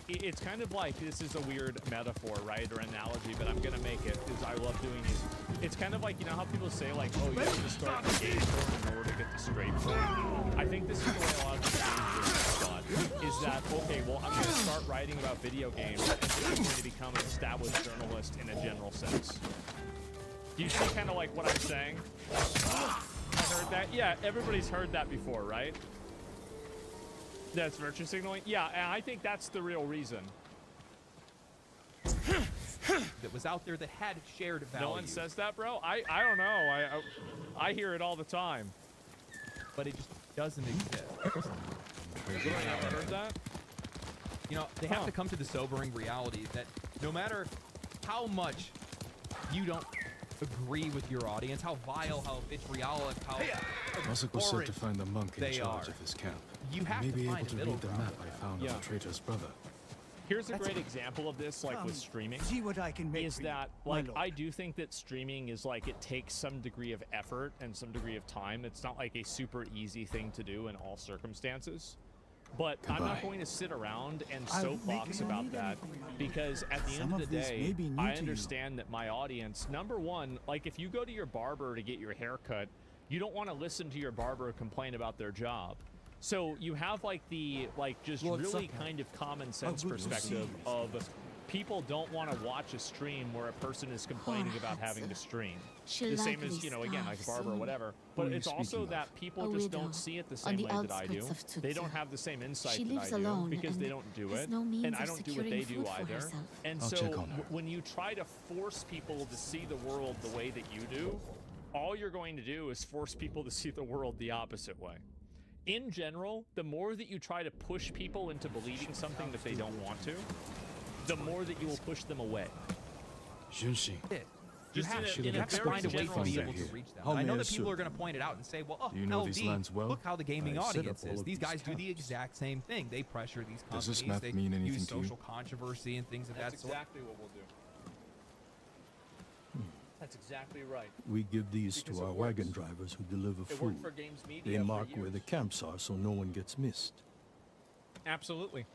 it's kind of like, this is a weird metaphor, right, or analogy, but I'm gonna make it because I love doing these. It's kind of like, you know how people say like, oh, you have to start the gay porn in order to get the straight porn. I think this is the way a lot of these games are done, is that, okay, well, I'm going to start writing about video games and I'm going to become an established journalist in a general sense. Do you see kind of like what I'm saying? I heard that? Yeah, everybody's heard that before, right? That's virtue signaling? Yeah, and I think that's the real reason. That was out there that had shared value. No one says that, bro? I don't know. I hear it all the time. But it just doesn't exist. You ever heard that? You know, they have to come to the sobering reality that no matter how much you don't agree with your audience, how vile, how vitriolic, how Mossack was said to find the monk in charge of his camp. You have Maybe to able find to a middle read the ground. map I found on the traitor's brother. Here's a great example of this, like with streaming. See what I can make is for that, you, like, my lord. I do think that streaming is like, it takes some degree of effort and some degree of time. It's not like a super easy thing to do in all circumstances. But I'm not going to sit around and soapbox about that, because at the end of the day, I understand that my audience, number one, like if you go to your barber to get your hair cut, you don't want to listen to your barber complain about their job. So you have like the, just really kind of common sense perspective of people don't want to watch a stream where a person is complaining about having to stream. The same as, you know, again, like a barber or whatever. But it's also that people just don't see it the same way that I do. They don't have the same insight that I do because they don't do it. And I don't do what they do either. And so when you try to force people to see the world the way that you do, all you're going to do is force people to see the world the opposite way. In general, the more that you try to push people into believing something that they don't want to, the more that you will push them away. Junshi. You have to find a way to be able to reach them. I know that people are going to point it out and say, well, oh, you know these LD, lands well? look how the gaming I set up audience all is. of These these guys do the exact same thing. They pressure these companies. Does this map they mean anything use to you? social controversy and things of that sort. That's exactly what we'll do. That's exactly right. We give these Because to it our works. wagon drivers who deliver It food. worked for Games Media They for mark where years. the camps are so no one gets missed. Absolutely.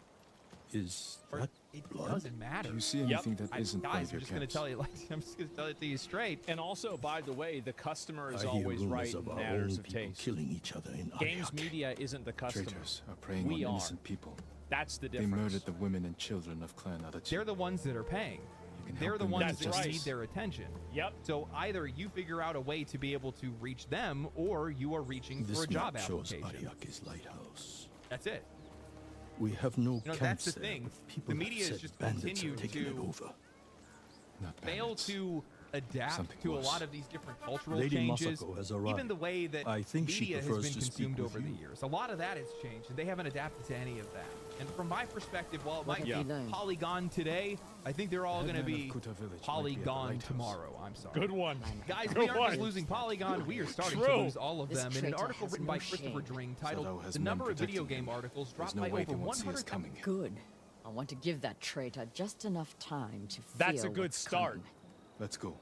Is Or that it blood? doesn't matter. Do you see anything that isn't part guys, of your I'm just going to camps? tell you, like, I'm just going to tell it to you straight. And also, by the way, the customer is I hear always rumors right of in our matters own of people taste. killing each other in Games Ariake. Media isn't the customer. Traitors are preying We on are. innocent people. That's the They difference. murdered the women and children of Clan Adachi. They're the ones that are paying. can They're help the them ones get that justice. need their attention. Yep. So either you figure out a way to be able to reach them, or you are reaching This for a job map shows application. Ariake's lighthouse. That's it. We have no You know, camps that's the there, thing. but people The have media said has just bandits have continued taken it to over. fail to adapt Something to worse. a lot of these different cultural Lady changes. Masako has arrived. Even the way that I think she media has prefers been to speak consumed with over the you. years. A lot of that has changed, and they haven't adapted to any of that. And from my perspective, while it What might have be you learned? Polygon today, I think they're all going to Headman be of Kuta Village might be at the Polygon lighthouse. tomorrow. I'm sorry. Good one. Guys, Good we aren't one. just losing Polygon, we are starting True. to lose all of This them. In an traitor article has written no by Christopher shame. Dring Sadao titled has The men Number of Video protecting Game him. Articles There's Dropped no by way Over they won't see us 100,000. coming. Good. I want to give that traitor just enough time to That's a feel good what's start. coming. Let's go.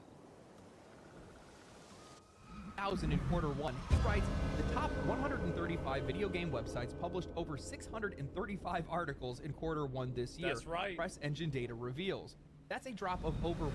In quarter one, he writes, the top 135 video game websites published over 635 articles in quarter one this year. That's right. Press engine data reveals. That's a drop of over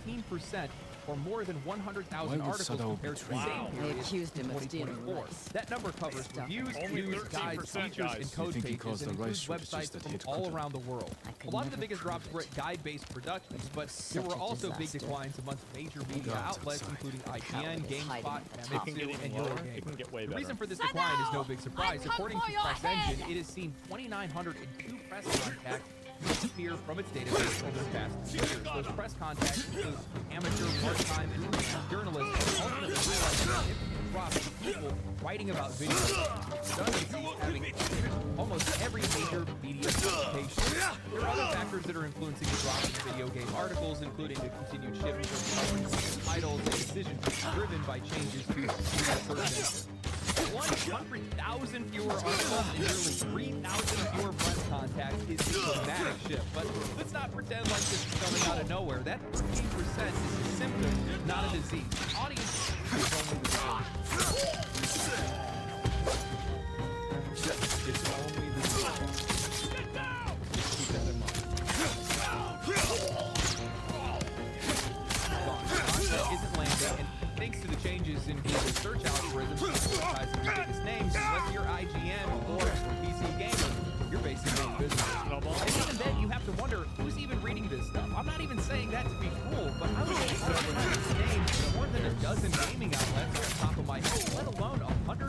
13%, or more than 100,000 Why would articles Sadao compared to the betray same him? They period accused him in of stealing 2024. rice. That number covers Stuff. reviews, Only news, 13%, guides, features, guys. and code You think he pages, caused and the rice includes shortages websites that from hit all Kuta? around the world. I A could lot of the never biggest drops prove were it. at guide-based productions, but there Such were a also big disaster. declines amongst major media God's outlets, outside. including Coward IGN, is hiding GameSpot, at the top. It can get Famitsu, and even lower. Eurogamer. It can get way The better. reason for this decline is no big surprise. According to Press Engine, it has seen 2,902 press contacts disappear from its database over the past 2 years. Those press contacts include amateur, part-time, and freelance journalists, ultimately highlight the significant drop in people writing about video games, redundancies having almost every major media publication. There are other factors that are influencing the drop in video game articles, including the continued shift from titles and decisions driven by changes to search engine. 100,000 fewer articles and nearly 3,000 fewer press contacts is a dramatic shift. But let's not pretend like this is coming out of nowhere. That 13% is a symptom, not a disease. Audience is only the disease. It's only the disease. Get down! Just keep that in mind. Content isn't landing, and thanks to the changes in Google search algorithms, advertising the biggest names, unless you're IGN,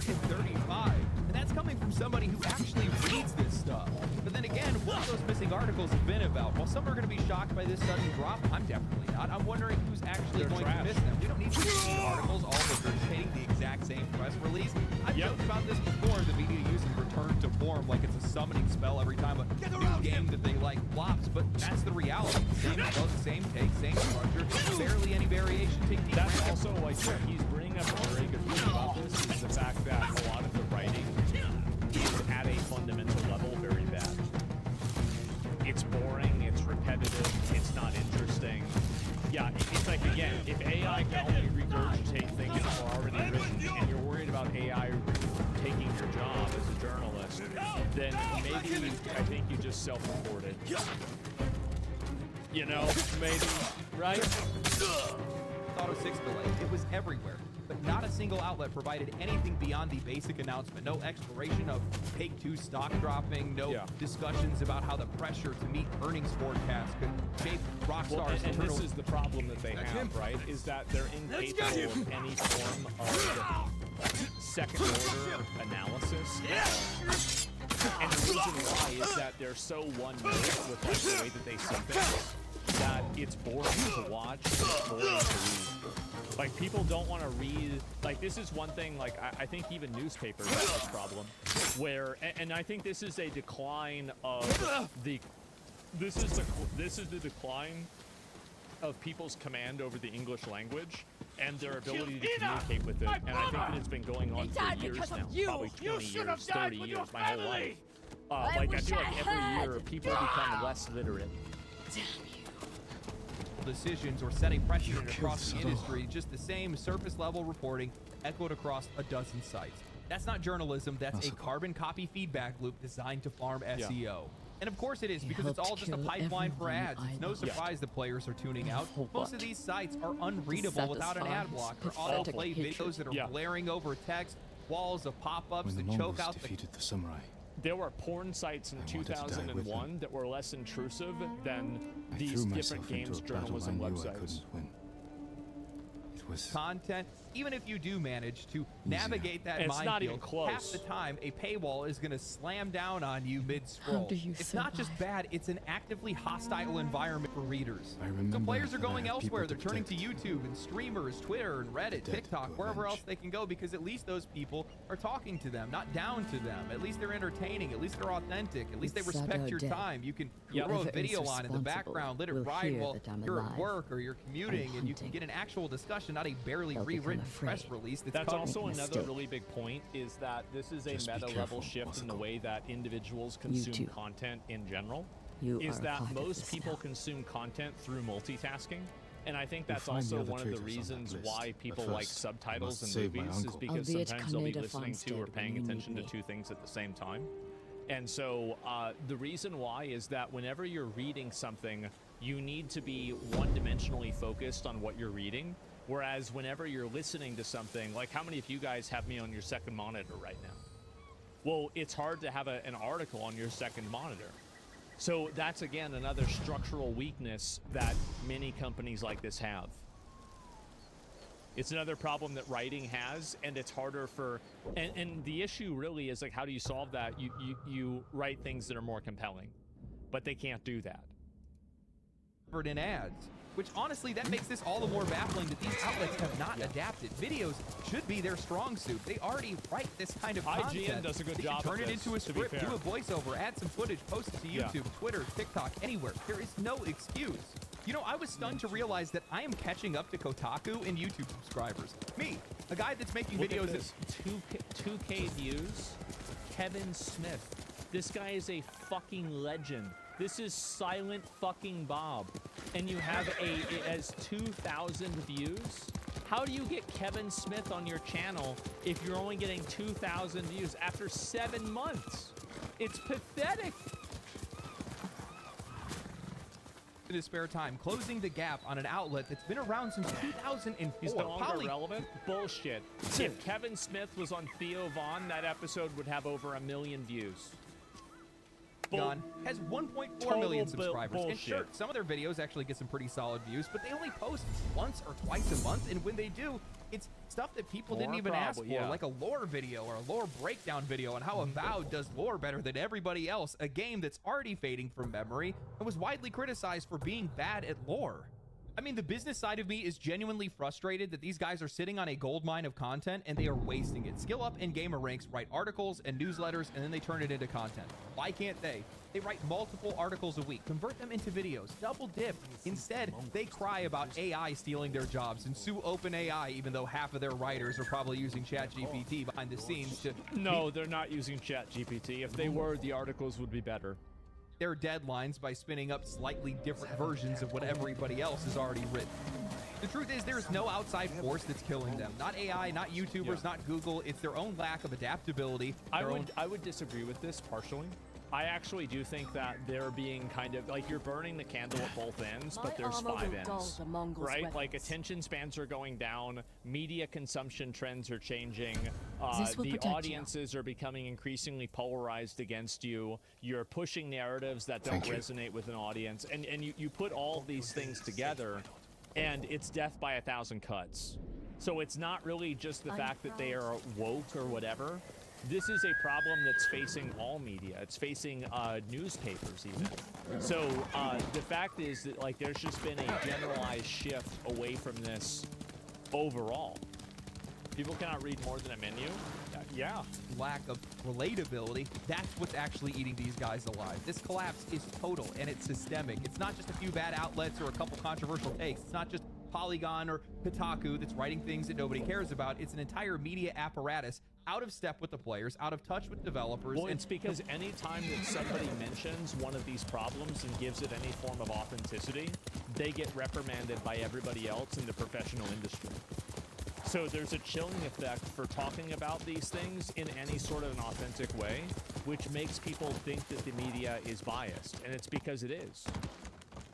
135. And that's coming from somebody who actually reads this stuff. But then again, what those missing articles have been about? While some are going to be shocked by this sudden drop, I'm definitely not. I'm wondering who's actually going to miss them. We don't need 15 articles all regurgitating the exact same press release. I've joked about this before, the media using return to form like it's a summoning spell every time a new game that they like flops, but that's the reality. Same book, same take, same structure, barely any variation. That's also like he's bringing up a very good point about this, is the fact that a lot of the writing is at a fundamental level very bad. It's boring, it's repetitive, it's not interesting. Yeah, it's like, again, if AI can only regurgitate things that are already written, and you're worried about AI taking your job as a journalist, then maybe I think you just self-reported. You know, maybe, right? Auto 6 delay. It was everywhere, but not a single outlet provided anything beyond the basic announcement. No exploration of Take-Two stock dropping, no discussions about how the pressure to meet earnings forecasts could shape Rockstar's and this is the problem that they have, right? Is that they're incapable of any form of second-order analysis. And the reason why is that they're so one-note with like the way that they see things that it's boring to watch, it's boring to read. Like, people don't want to read, like, this is one thing, like, I think even newspapers have this problem, where, and I think this is a decline of this is the decline of people's command over the English language and their ability to communicate with it, and I think that it's been going on for years now, probably 20 years, 30 years, my whole life. Like, I feel like every year people become less literate. Decisions or setting precedent across the industry, just the same surface level reporting echoed across a dozen sites. That's not journalism, that's a carbon copy feedback loop designed to farm SEO. And of course it is, because it's all just a pipeline for ads. It's no surprise the players are tuning out. Most of these sites are unreadable without an ad blocker. Autoplay videos that are blaring over text, walls of pop-ups that choke out the samurai. There were porn sites in 2001 that were less intrusive than these different games journalism websites. Content, even if you do manage to navigate that minefield, half the time a paywall is going to slam down on you mid-scroll. It's not just bad, it's an actively hostile environment for readers. So players are going elsewhere. They're turning to YouTube and streamers, Twitter and Reddit, TikTok, wherever else they can go, because at least those people are talking to them, not down to them. At least they're entertaining, at least they're authentic, at least they respect your time. You can throw a video on in the background, let it ride while you're at work or you're commuting, and you can get an actual discussion, not a barely rewritten press release. That's also another really big point, is that this is a meta-level shift in the way that individuals consume content in general, is that most people consume content through multitasking. And I think that's also one of the reasons why people like subtitles in movies, is because sometimes they'll be listening to or paying attention to two things at the same time. And so the reason why is that whenever you're reading something, you need to be one-dimensionally focused on what you're reading. Whereas whenever you're listening to something, like how many of you guys have me on your second monitor right now? Well, it's hard to have an article on your second monitor. So that's, again, another structural weakness that many companies like this have. It's another problem that writing has, and it's harder for, and the issue really is, like, how do you solve that? You write things that are more compelling, but they can't do that. In ads, which honestly, that makes this all the more baffling that these outlets have not adapted. Videos should be their strong suit. They already write this kind of content. IGN does a good job turn of it this, into a to be script, fair. do a voiceover, add some footage, post it to YouTube, Twitter, TikTok, anywhere. There is no excuse. You know, I was stunned to realize that I am catching up to Kotaku in YouTube subscribers. Me, a guy that's making videos at 2K views. Kevin Smith. This guy is a fucking legend. This is Silent fucking Bob. And you have it has 2,000 views? How do you get Kevin Smith on your channel if you're only getting 2,000 views after 7 months? It's pathetic. In his spare time, closing the gap on an outlet that's been around since 2004. He's no longer relevant? Bullshit. If Kevin Smith was on Theo Vaughn, that episode would have over 1 million views. Gun has 1.4 million subscribers. And sure, some of their videos actually get some pretty solid views, but they only post once or twice a month, and when they do, It's stuff that people More didn't even ask for, yeah. like a lore video or a lore breakdown video on how Avowed does lore better than everybody else, a game that's already fading from memory and was widely criticized for being bad at lore. I mean, the business side of me is genuinely frustrated that these guys are sitting on a gold mine of content and they are wasting it. Skill Up and Gamer Ranks write articles and newsletters and then they turn it into content. Why can't they? They write multiple articles a week, convert them into videos, double dip. Instead, they cry about AI stealing their jobs and sue OpenAI, even though half of their writers are probably using ChatGPT behind the scenes to... No, they're not using ChatGPT. If they were, the articles would be better. Their deadlines by spinning up slightly different versions of what everybody else has already written. The truth is, there is no outside force that's killing them. Not AI, not YouTubers, not Google. It's their own lack of adaptability. I would disagree with this partially. I actually do think that they're being kind of like you're burning the candle at both ends, but there's 5 ends, right? Like attention spans are going down, media consumption trends are changing, the audiences are becoming increasingly polarized against you. You're pushing narratives that don't resonate with an audience, and you put all these things together, and it's death by 1,000 cuts. So it's not really just the fact that they are woke or whatever. This is a problem that's facing all media. It's facing newspapers even. So the fact is that like there's just been a generalized shift away from this overall. People cannot read more than a menu. Yeah. Lack of relatability, that's what's actually eating these guys alive. This collapse is total and it's systemic. It's not just a few bad outlets or a couple controversial takes. It's not just Polygon or Kotaku that's writing things that nobody cares about. It's an entire media apparatus out of step with the players, out of touch with developers. Well, it's because any time that somebody mentions one of these problems and gives it any form of authenticity, they get reprimanded by everybody else in the professional industry. So there's a chilling effect for talking about these things in any sort of an authentic way, which makes people think that the media is biased, and it's because it is.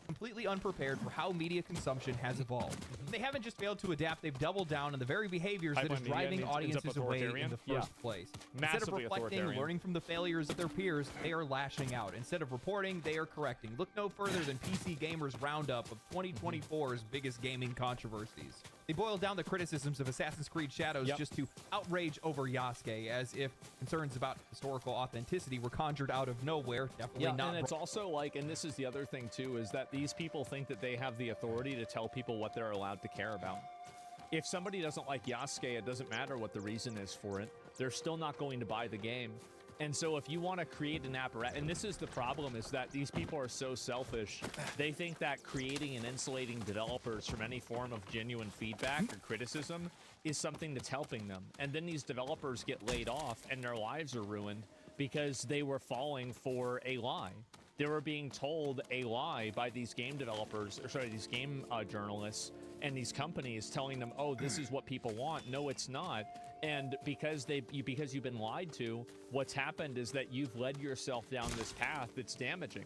Completely unprepared for how media consumption has evolved. They haven't just failed to adapt, they've doubled down on the very behaviors that is driving audiences away in the first place. Instead of reflecting, learning from the failures of their peers, they are lashing out. Instead of reporting, they are correcting. Look no further than PC Gamer's roundup of 2024's biggest gaming controversies. They boiled down the criticisms of Assassin's Creed Shadows just to outrage over Yasuke, as if concerns about historical authenticity were conjured out of nowhere. Definitely not. And it's also like, and this is the other thing too, is that these people think that they have the authority to tell people what they're allowed to care about. If somebody doesn't like Yasuke, it doesn't matter what the reason is for it. They're still not going to buy the game. And so if you want to create an apparatus, and this is the problem, is that these people are so selfish, they think that creating and insulating developers from any form of genuine feedback or criticism is something that's helping them. And then these developers get laid off and their lives are ruined because they were falling for a lie. They were being told a lie by these game developers, or sorry, these game journalists and these companies telling them, oh, this is what people want. No, it's not. And because you've been lied to, what's happened is that you've led yourself down this path that's damaging.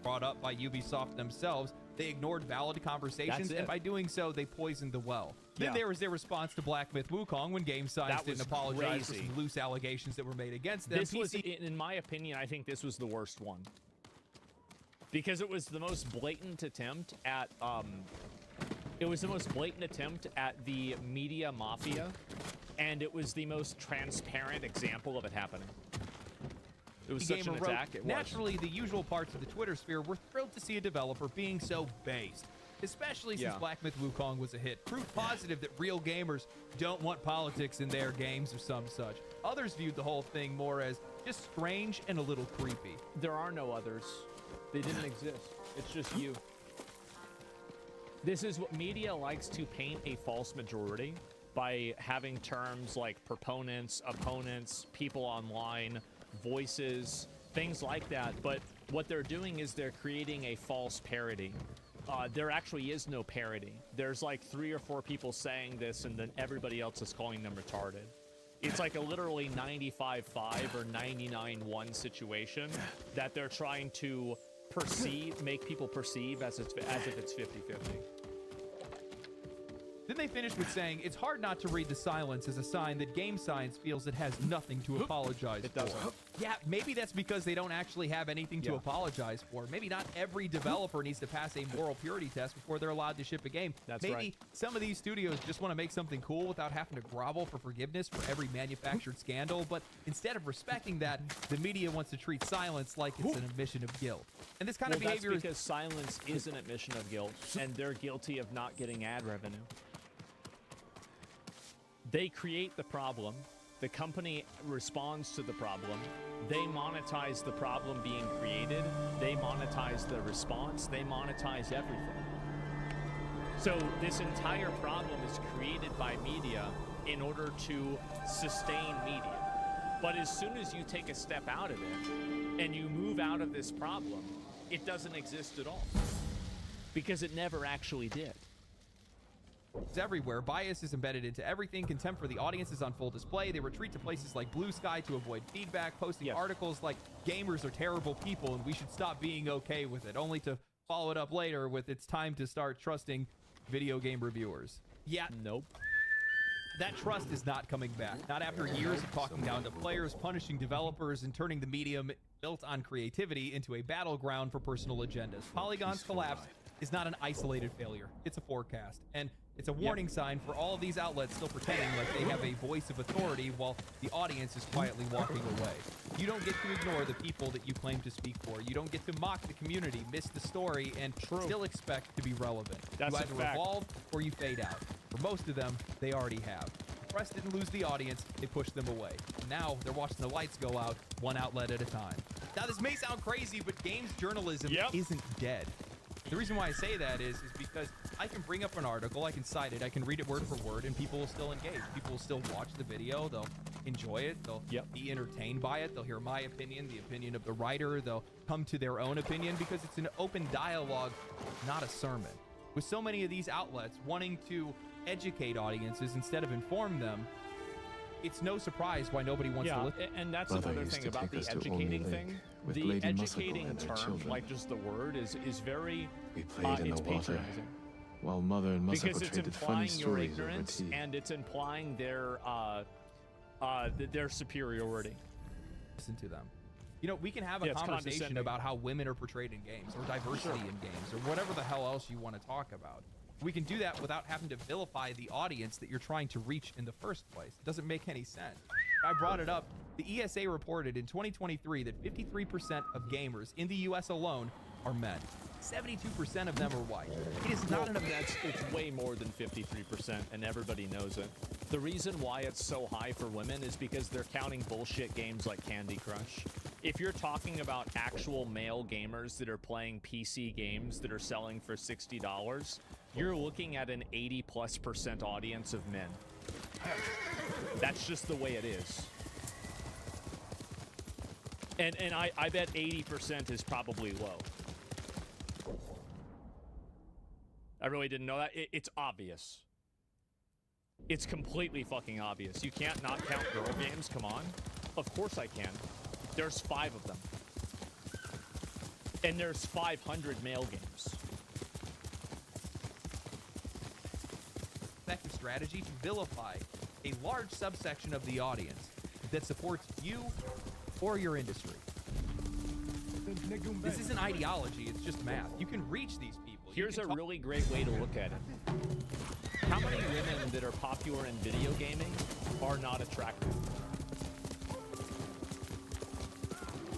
Brought up by Ubisoft themselves, they ignored valid conversations, and by doing so, they poisoned the well. Then there was their response to Black Myth Wukong when Game Science didn't apologize for some loose allegations that were made against them. This was, in my opinion, I think this was the worst one. Because it was the most blatant attempt at, the media mafia, and it was the most transparent example of it happening. It was such an attack. It was. Naturally, the usual parts of the Twitter sphere were thrilled to see a developer being so based, especially since Black Myth Wukong was a hit. Proof positive that real gamers don't want politics in their games or some such. Others viewed the whole thing more as just strange and a little creepy. There are no others. They didn't exist. It's just you. This is what media likes to paint a false majority by having terms like proponents, opponents, people online, voices, things like that. But what they're doing is they're creating a false parody. There actually is no parody. There's like 3 or 4 people saying this, and then everybody else is calling them retarded. It's like a literally 95-5 or 99-1 situation that they're trying to make people perceive as if it's 50-50. Then they finished with saying, it's hard not to read the silence as a sign that game science feels it has nothing to apologize It for. doesn't. Yeah, maybe that's because they don't actually have anything to apologize for. Maybe not every developer needs to pass a moral purity test before they're allowed to ship a game. That's maybe right. some of these studios just want to make something cool without having to grovel for forgiveness for every manufactured scandal, but instead of respecting that, the media wants to treat silence like it's an admission of guilt. And this kind of behavior that's because silence is an admission of guilt, and they're guilty of not getting ad revenue. They create the problem. The company responds to the problem. They monetize the problem being created. They monetize the response. They monetize everything. So this entire problem is created by media in order to sustain media. But as soon as you take a step out of it and you move out of this problem, it doesn't exist at all. Because it never actually did. It's everywhere. Bias is embedded into everything. Contempt for the audience is on full display. They retreat to places like Blue Sky to avoid feedback, posting articles like gamers are terrible people and we should stop being okay with it, only to follow it up later with it's time to start trusting video game reviewers. Yeah. Nope. That trust is not coming back. Not after years of talking down to players, punishing developers, and turning the medium built on creativity into a battleground for personal agendas. Polygon's collapse is not an isolated failure. It's a forecast. And it's a warning sign for all of these outlets still pretending like they have a voice of authority while the audience is quietly walking away. You don't get to ignore the people that you claim to speak for. You don't get to mock the community, miss the story, and still expect to be relevant. That's you a either fact. evolve or you fade out. For most of them, they already have. The press didn't lose the audience, they pushed them away. Now they're watching the lights go out, one outlet at a time. Now this may sound crazy, but games journalism isn't dead. The reason why I say that is because I can bring up an article, I can cite it, I can read it word for word, and people will still engage. People will still watch the video, they'll enjoy it, they'll be entertained by it, they'll hear my opinion, the opinion of the writer, they'll come to their own opinion because it's an open dialogue, not a sermon. With so many of these outlets wanting to educate audiences instead of inform them, it's no surprise why nobody wants to listen. And that's another thing about the educating thing. The educating term, like just the word, is very We played in it's the water, patronizing. while Mother and Masako Because it's traded funny implying your stories over ignorance tea. and it's implying their superiority. Listen to them. You know, we can have a It's conversation condescending. about how women are portrayed in games, or diversity in games, or whatever the hell else you want to talk about. We can do that without having to vilify the audience that you're trying to reach in the first place. It doesn't make any sense. I brought it up. The ESA reported in 2023 that 53% of gamers in the US alone are men. 72% of them are white. It is not enough. It's way more than 53%, and everybody knows it. The reason why it's so high for women is because they're counting bullshit games like Candy Crush. If you're talking about actual male gamers that are playing PC games that are selling for $60, you're looking at an 80+% audience of men. That's just the way it is. And I bet 80% is probably low. I really didn't know that. It's obvious. It's completely fucking obvious. You can't not count girl games, come on. Of course I can. There's 5 of them. And there's 500 male games. Effective strategy to vilify a large subsection of the audience that supports you or your industry. This isn't ideology, it's just math. You can reach these people. Here's a really great way to look at it. How many women that are popular in video gaming are not attractive?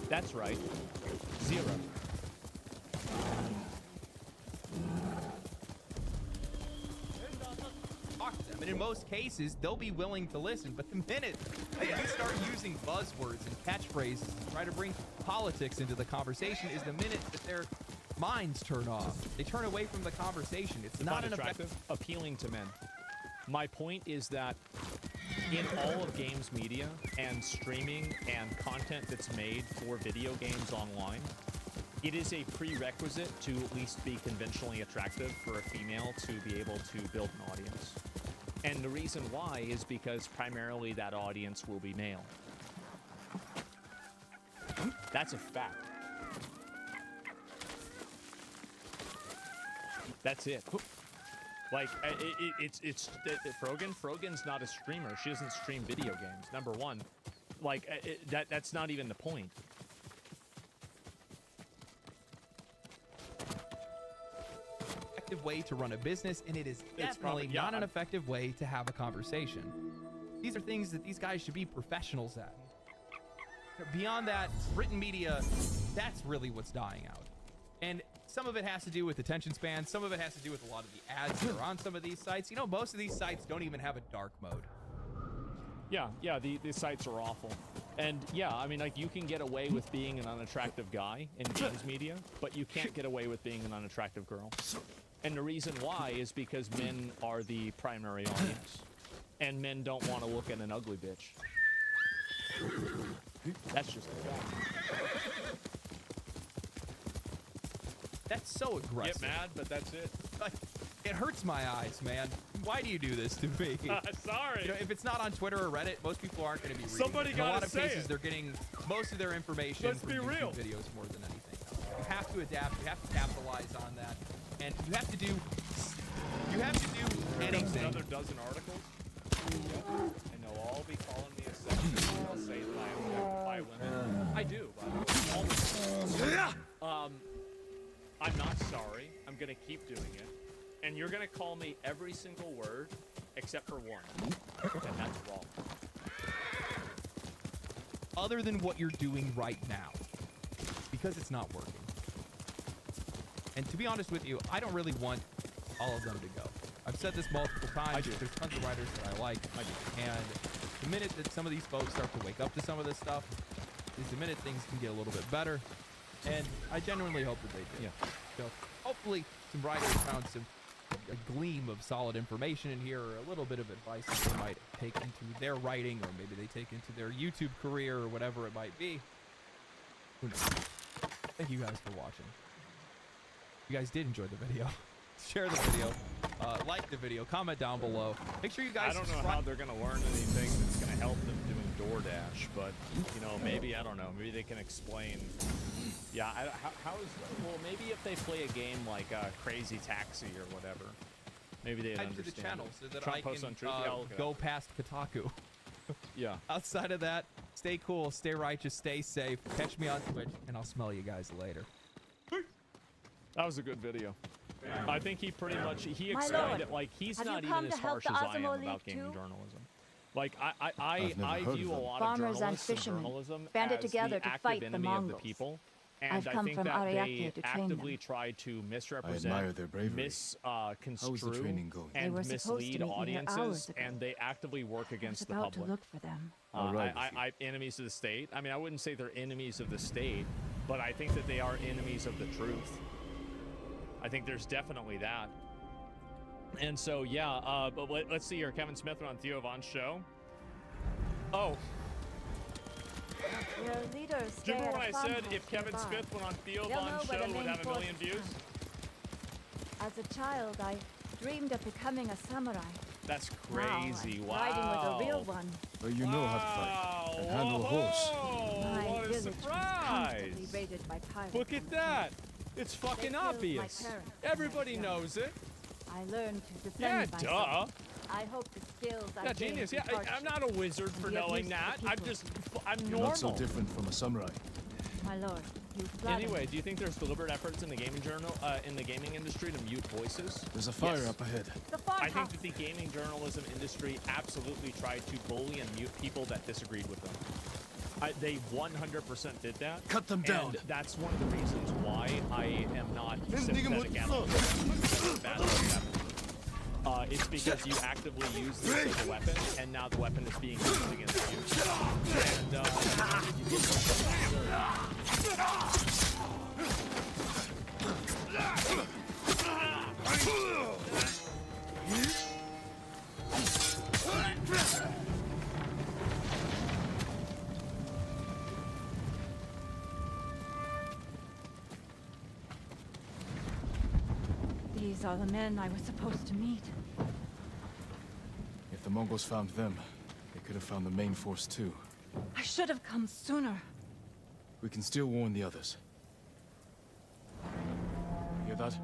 That's right. 0. Talk to them, and in most cases, they'll be willing to listen. But the minute that you start using buzzwords and catchphrases to try to bring politics into the conversation is the minute that their minds turn off. They turn away from the conversation. It's not an attractive, appealing to men. My point is that in all of games media and streaming and content that's made for video games online, it is a prerequisite to at least be conventionally attractive for a female to be able to build an audience. And the reason why is because primarily that audience will be male. That's a fact. That's it. Like, it's Frogan's not a streamer. She doesn't stream video games, number one. Like, that's not even the point. Effective way to run a business, and it is definitely not an effective way to have a conversation. These are things that these guys should be professionals at. Beyond that, written media, that's really what's dying out. And some of it has to do with attention span. Some of it has to do with a lot of the ads that are on some of these sites. You know, most of these sites don't even have a dark mode. Yeah, the sites are awful. And yeah, I mean, like, you can get away with being an unattractive guy in games media, but you can't get away with being an unattractive girl. And the reason why is because men are the primary audience. And men don't want to look at an ugly bitch. That's just a fact. That's so aggressive. Get mad, but that's it. Like, it hurts my eyes, man. Why do you do this to me? Sorry. You know, if it's not on Twitter or Reddit, most people aren't going to be reading Somebody it. In a lot of say cases, it. they're getting most of their information Let's from be YouTube real. videos more than anything else. You have to adapt. You have to capitalize on that, and you have to do anything. Another dozen articles. And they'll all be calling me a sexist. They'll say that I objectify women. I do, by the way. I'm not sorry. I'm gonna keep doing it. And you're gonna call me every single word except for one. And that's wrong. Other than what you're doing right now, because it's not working. And to be honest with you, I don't really want all of them to go. I've said this multiple times. There's tons of writers that I like. And the minute that some of these folks start to wake up to some of this stuff is the minute things can get a little bit better. And I genuinely hope that they do. Yeah. So hopefully some writers found a gleam of solid information in here, or a little bit of advice that they might take into their writing, or maybe they take into their YouTube career, or whatever it might be. Who knows? Thank you guys for watching. If you guys did enjoy the video, share the video, like the video, comment down below. Make sure you guys I don't know how they're gonna learn anything that's gonna help them doing DoorDash, but you know, maybe, I don't know, maybe they can explain. Yeah, how is, well, maybe if they play a game like Crazy Taxi or whatever, maybe they'd Type understand. to the channel so that Trump I posts can on Truth. Yeah, I'll look it go up. past Kotaku. Yeah. Outside of that, stay cool, stay righteous, stay safe. Catch me on Twitch, and I'll smell you guys later. That was a good video. I think he pretty much, he My explained lord, it like he's have not you come even to as help harsh the as I am Osmo about League gaming too? journalism. Like, I've I never view heard a of lot them. of Farmers and journalists and fishermen journalism banded as together the to active fight the enemy of the Mongols. people. And I've I come think from that Ariake they to train actively them. try to admire misrepresent, their bravery. misconstrue, training going? They and were supposed to mislead meet me here audiences, hours ago. and they actively work I was against the about to public. look for them. All right with I enemies of the state. I mean, I wouldn't say they're enemies of the state, but I think that they are enemies of the truth. I think there's definitely that. And so, yeah, but let's see here. Kevin Smith went on Theo Von's show. Oh, Your leaders do you stay remember at when a I said farmhouse if Kevin nearby. Smith went on Theo They'll know Von's where the show, it would main have 1 million force views? As a child, I dreamed of becoming a samurai. That's Now crazy. I'm Wow. riding with a real one. Well, you know how to fight and handle a horse. My What a village was constantly surprise. raided by pirates. Look at that. It's fucking killed my obvious. parents Everybody when I was knows it. I learned to defend Yeah, myself. duh. I hope the skills I Yeah, gained genius. through Yeah, I'm hardship not a wizard for and the knowing abuse that. of the I'm people. just, I'm You're normal. not so different from a samurai. My lord, you flatter Anyway, me. do you think there's deliberate efforts in the gaming in the gaming industry to mute voices? There's a fire Yes. up ahead. The I farmhouse. think that the gaming journalism industry absolutely tried to bully and mute people that disagreed with them. They 100% did that. Cut them down. And that's one of the reasons why I am not sympathetic at all. Bad things happen. It's because you actively use this as a weapon, and now the weapon is being used against you. And you get These are the men I was supposed to meet. If the Mongols found them, they could have found the main force too. I should have come sooner. We can still warn the others. Hear that?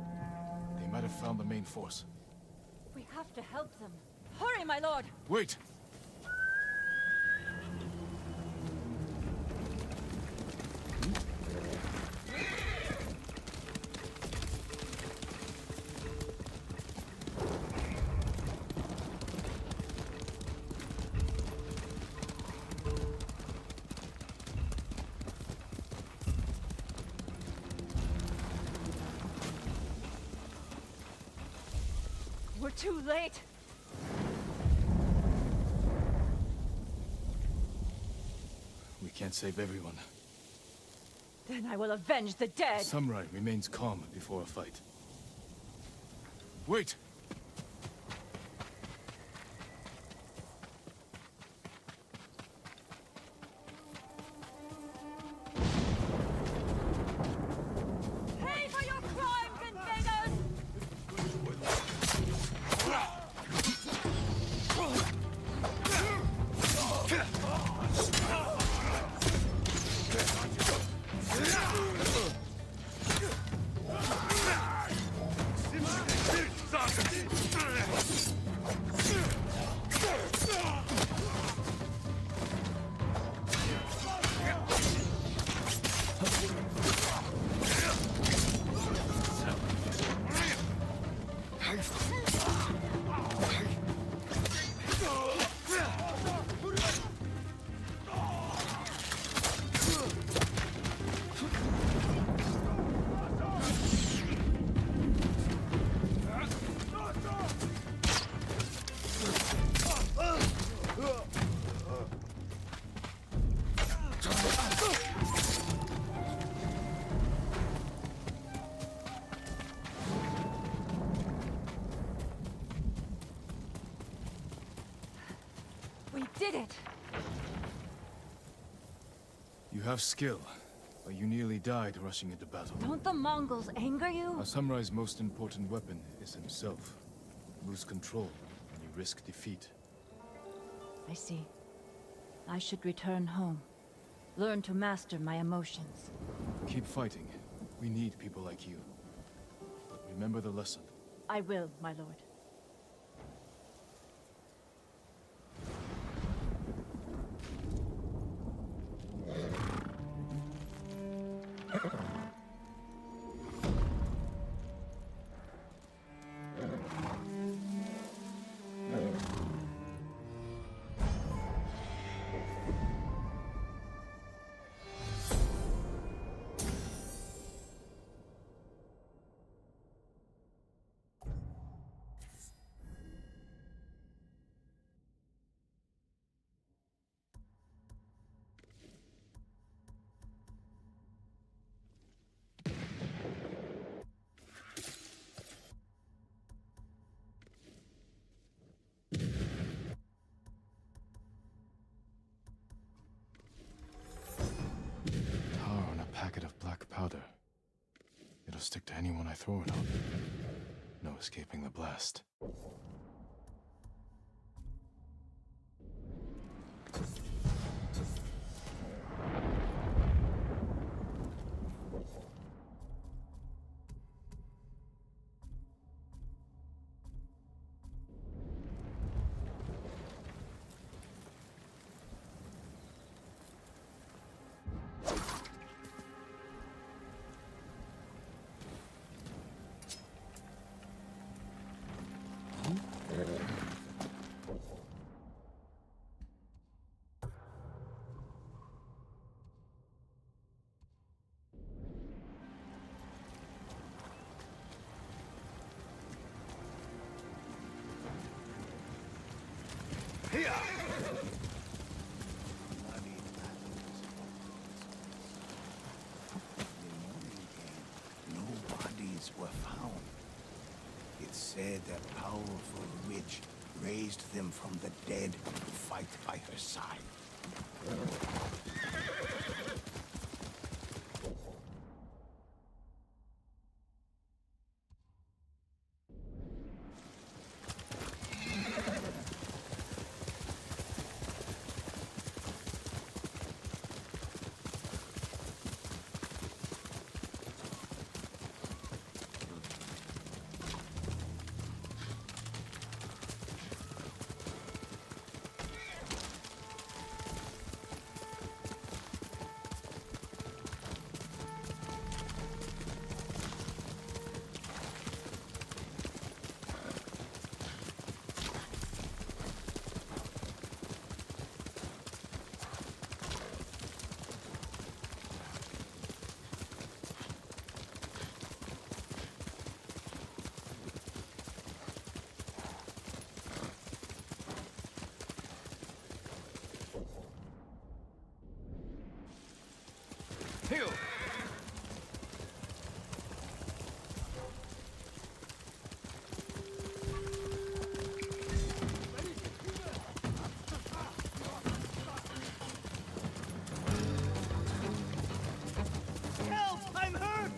They might have found the main force. We have to help them. Hurry, my lord! Wait! We're too late. We can't save everyone. Then I will avenge the dead. Samurai remains calm before a fight. Wait! Pay for your crimes, invaders! We did it! You have skill, but you nearly died rushing into battle. Don't the Mongols anger you? A samurai's most important weapon is himself. Lose control, and you risk defeat. I see. I should return home. Learn to master my emotions. Keep fighting. We need people like you. But remember the lesson. I will, my lord. Tar on a packet of black powder. It'll stick to anyone I throw it on. No escaping the blast. No bodies were found. It said that powerful witch raised them from the dead to fight by her side. Help! I'm hurt!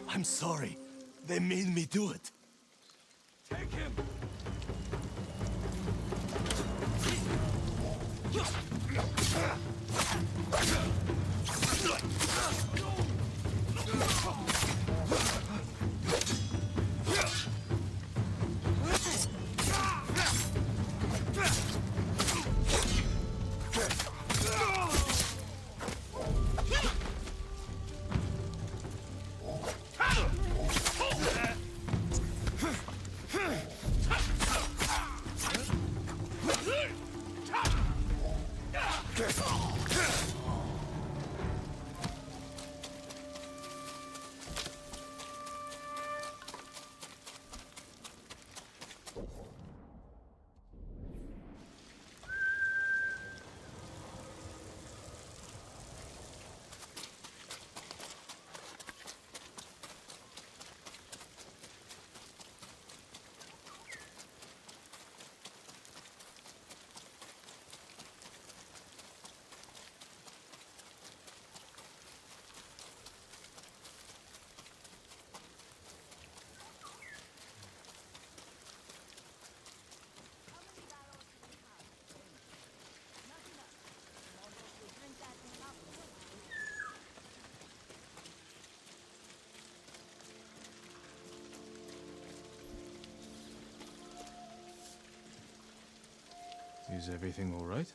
I'm sorry. They made me do it. Take him! Is everything all right?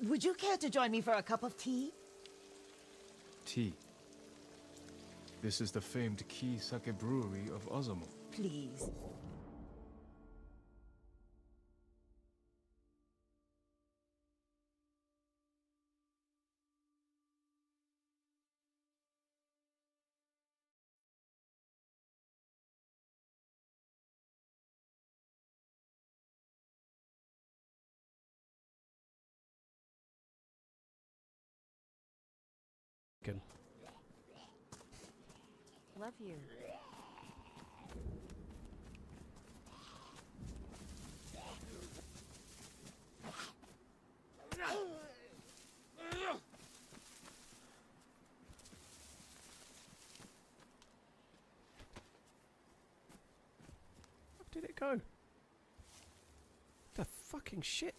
Would you care to join me for a cup of tea? Tea. This is the famed Key Sake Brewery of Azamo. Please. Love you. Where did it go? The fucking shit.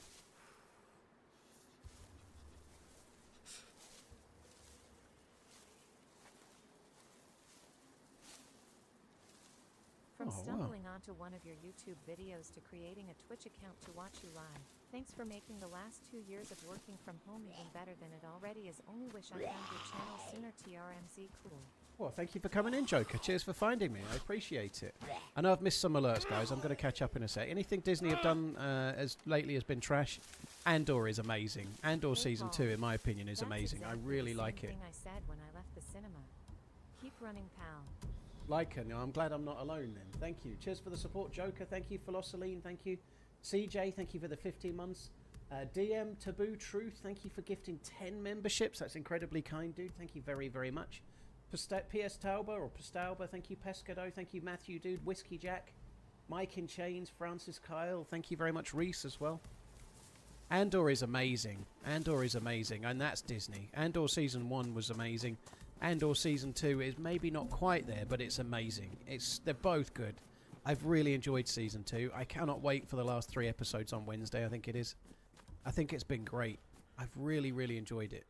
From Oh, wow. stumbling onto one of your YouTube videos to creating a Twitch account to watch you live. Thanks for making the last 2 years of working from home even better than it already is. Only wish I found your channel sooner. TRMZ cool. Well, thank you for coming in, Joker. Cheers for finding me. I appreciate it. I know I've missed some alerts, guys. I'm going to catch up in a sec. Anything Disney have done as lately has been trash. Andor is amazing. Andor Season 2, in my opinion, is amazing. I really like it. Thing I said when I left the cinema. Keep running, pal. Like her. I'm glad I'm not alone then. Thank you. Cheers for the support, Joker. Thank you, Philosophy. Thank you. CJ, thank you for the 15 months. DM Taboo Truth, thank you for gifting 10 memberships. That's incredibly kind, dude. Thank you very, very much. PS Tauber or Pestalba, thank you. Pescado, thank you. Matthew, dude. Whiskey Jack, Mike in Chains, Francis Kyle, thank you very much. Reese as well. Andor is amazing. Andor is amazing, and that's Disney. Andor Season 1 was amazing. Andor Season 2 is maybe not quite there, but it's amazing. They're both good. I've really enjoyed Season 2. I cannot wait for the last 3 episodes on Wednesday, I think it is. I think it's been great. I've really, really enjoyed it.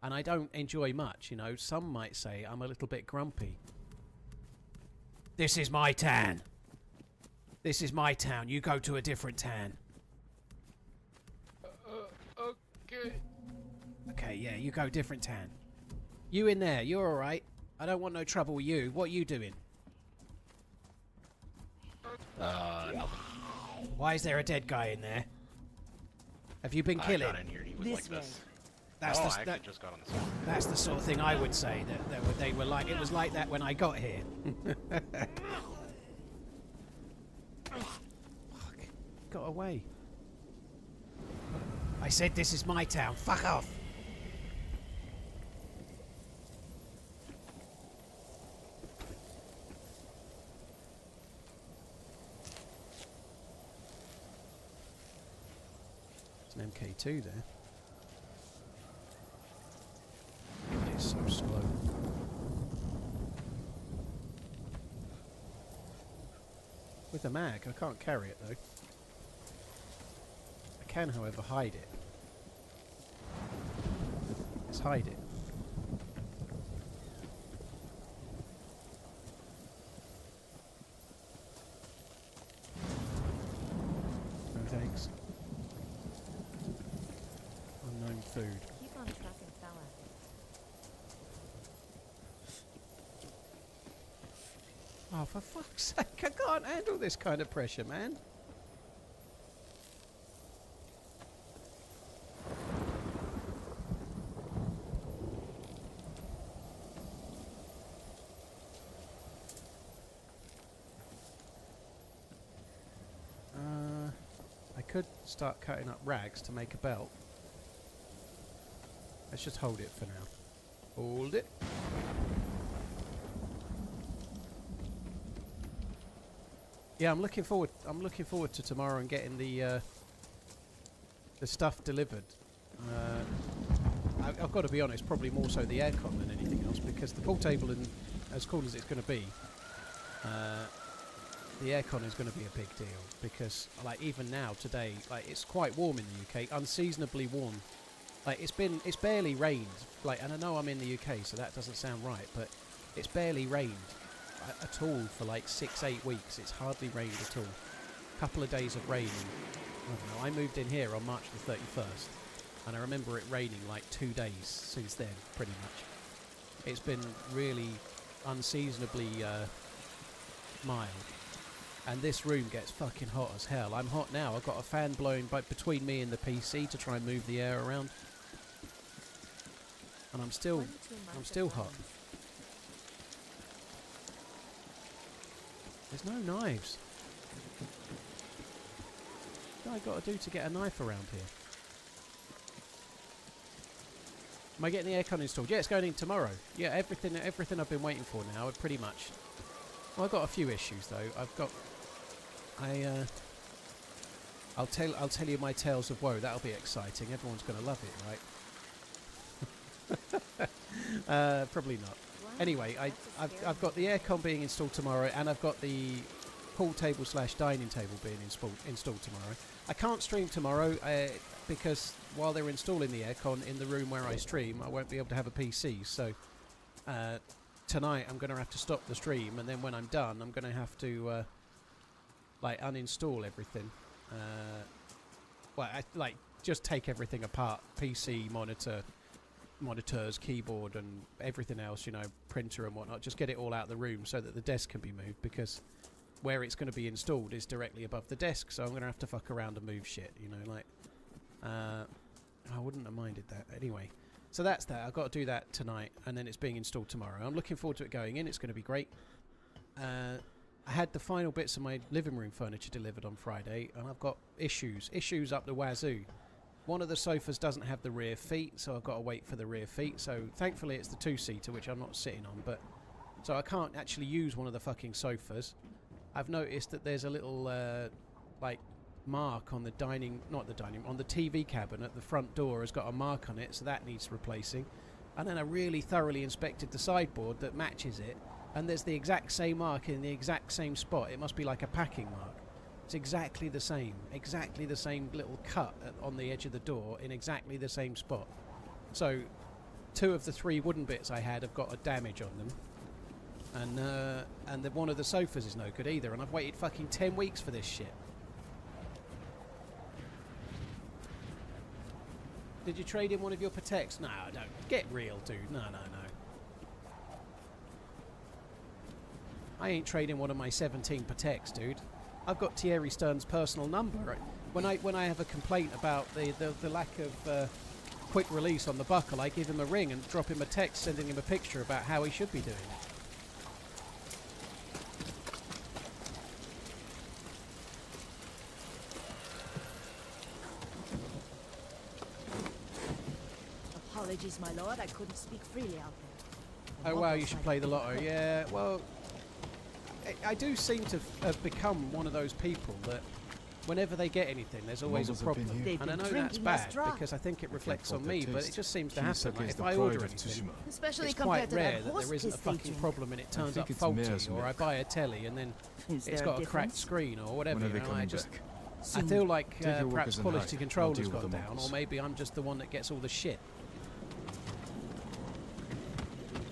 And I don't enjoy much, you know. Some might say I'm a little bit grumpy. This is my town. This is my town. You go to a different town. Okay. Okay, yeah, you go different town. You in there, you're alright. I don't want no trouble with you. What are you doing? No. Why is there a dead guy in there? Have you been killing? I got in here, he was like this. That's I the, actually just got on the side. That's the sort of thing I would say. That they were like, it was like that when I got here. Fuck. Got away. I said this is my town. Fuck off. It's an MK2 there. It's so slow. With the mag, I can't carry it though. I can, however, hide it. Let's hide it. No thanks. Unknown food. Keep on trucking, fella. Oh, for fuck's sake, I can't handle this kind of pressure, man. I could start cutting up rags to make a belt. Let's just hold it for now. Hold it. Yeah, I'm looking forward to tomorrow and getting the stuff delivered. I've got to be honest, probably more so the aircon than anything else, because the pool table, and as cool as it's going to be, the aircon is going to be a big deal, because like even now today, like it's quite warm in the UK, unseasonably warm. Like it's barely rained. Like, and I know I'm in the UK, so that doesn't sound right, but it's barely rained at all for like 6-8 weeks. It's hardly rained at all. Couple of days of rain. I don't know. I moved in here on March the 31st, and I remember it raining like 2 days since then, pretty much. It's been really unseasonably mild, and this room gets fucking hot as hell. I'm hot now. I've got a fan blowing between me and the PC to try and move the air around, and I'm still hot. There's no knives. What have I got to do to get a knife around here? Am I getting the aircon installed? Yeah, it's going in tomorrow. Yeah, everything I've been waiting for now, pretty much. Well, I've got a few issues though. I'll tell you my tales of woe. That'll be exciting. Everyone's going to love it, right? Probably not. Anyway, I've got the aircon being installed tomorrow, and I've got the pool table / dining table being installed tomorrow. I can't stream tomorrow because while they're installing the aircon in the room where I stream, I won't be able to have a PC. So tonight I'm going to have to stop the stream, and then when I'm done, I'm going to have to like uninstall everything. Just take everything apart: PC, monitors, keyboard, and everything else, you know, printer and whatnot. Just get it all out of the room so that the desk can be moved, because where it's going to be installed is directly above the desk, so I'm going to have to fuck around and move shit, you know, like I wouldn't have minded that. Anyway, so that's that. I've got to do that tonight, and then it's being installed tomorrow. I'm looking forward to it going in. It's going to be great. I had the final bits of my living room furniture delivered on Friday, and I've got issues up the wazoo. One of the sofas doesn't have the rear feet, so I've got to wait for the rear feet. So thankfully it's the two-seater, which I'm not sitting on, but so I can't actually use one of the fucking sofas. I've noticed that there's a little like mark on the on the TV cabinet. The front door has got a mark on it, so that needs replacing. And then I really thoroughly inspected the sideboard that matches it, and there's the exact same mark in the exact same spot. It must be like a packing mark. It's exactly the same little cut on the edge of the door in exactly the same spot. So 2 of the 3 wooden bits I had have got a damage on them, and one of the sofas is no good either, and I've waited fucking 10 weeks for this shit. Did you trade in one of your Pateks? No, don't. Get real, dude. No. I ain't trading one of my 17 Pateks, dude. I've got Thierry Stern's personal number. Right? When I have a complaint about the lack of quick release on the buckle, I give him a ring and drop him a text sending him a picture about how he should be doing it. Apologies, my lord. I couldn't speak freely out there. Oh wow, you should play the lotto. Yeah, well, I do seem to have become one of those people that whenever they get anything, there's always a problem. And I know that's bad because I think it reflects on me, but it just seems to happen. Like if I order anything, Especially it's compared quite to rare that that there isn't a horse piss they fucking drink. problem and it turns up it's faulty, mare's or I milk. buy a telly and then Is it's there got a a cracked difference? screen or whatever. When are they You know, coming I just, back? I feel like Take your perhaps workers and quality hide. control I'll has deal with gone the down, or mobiles. maybe I'm just the one that gets all the shit.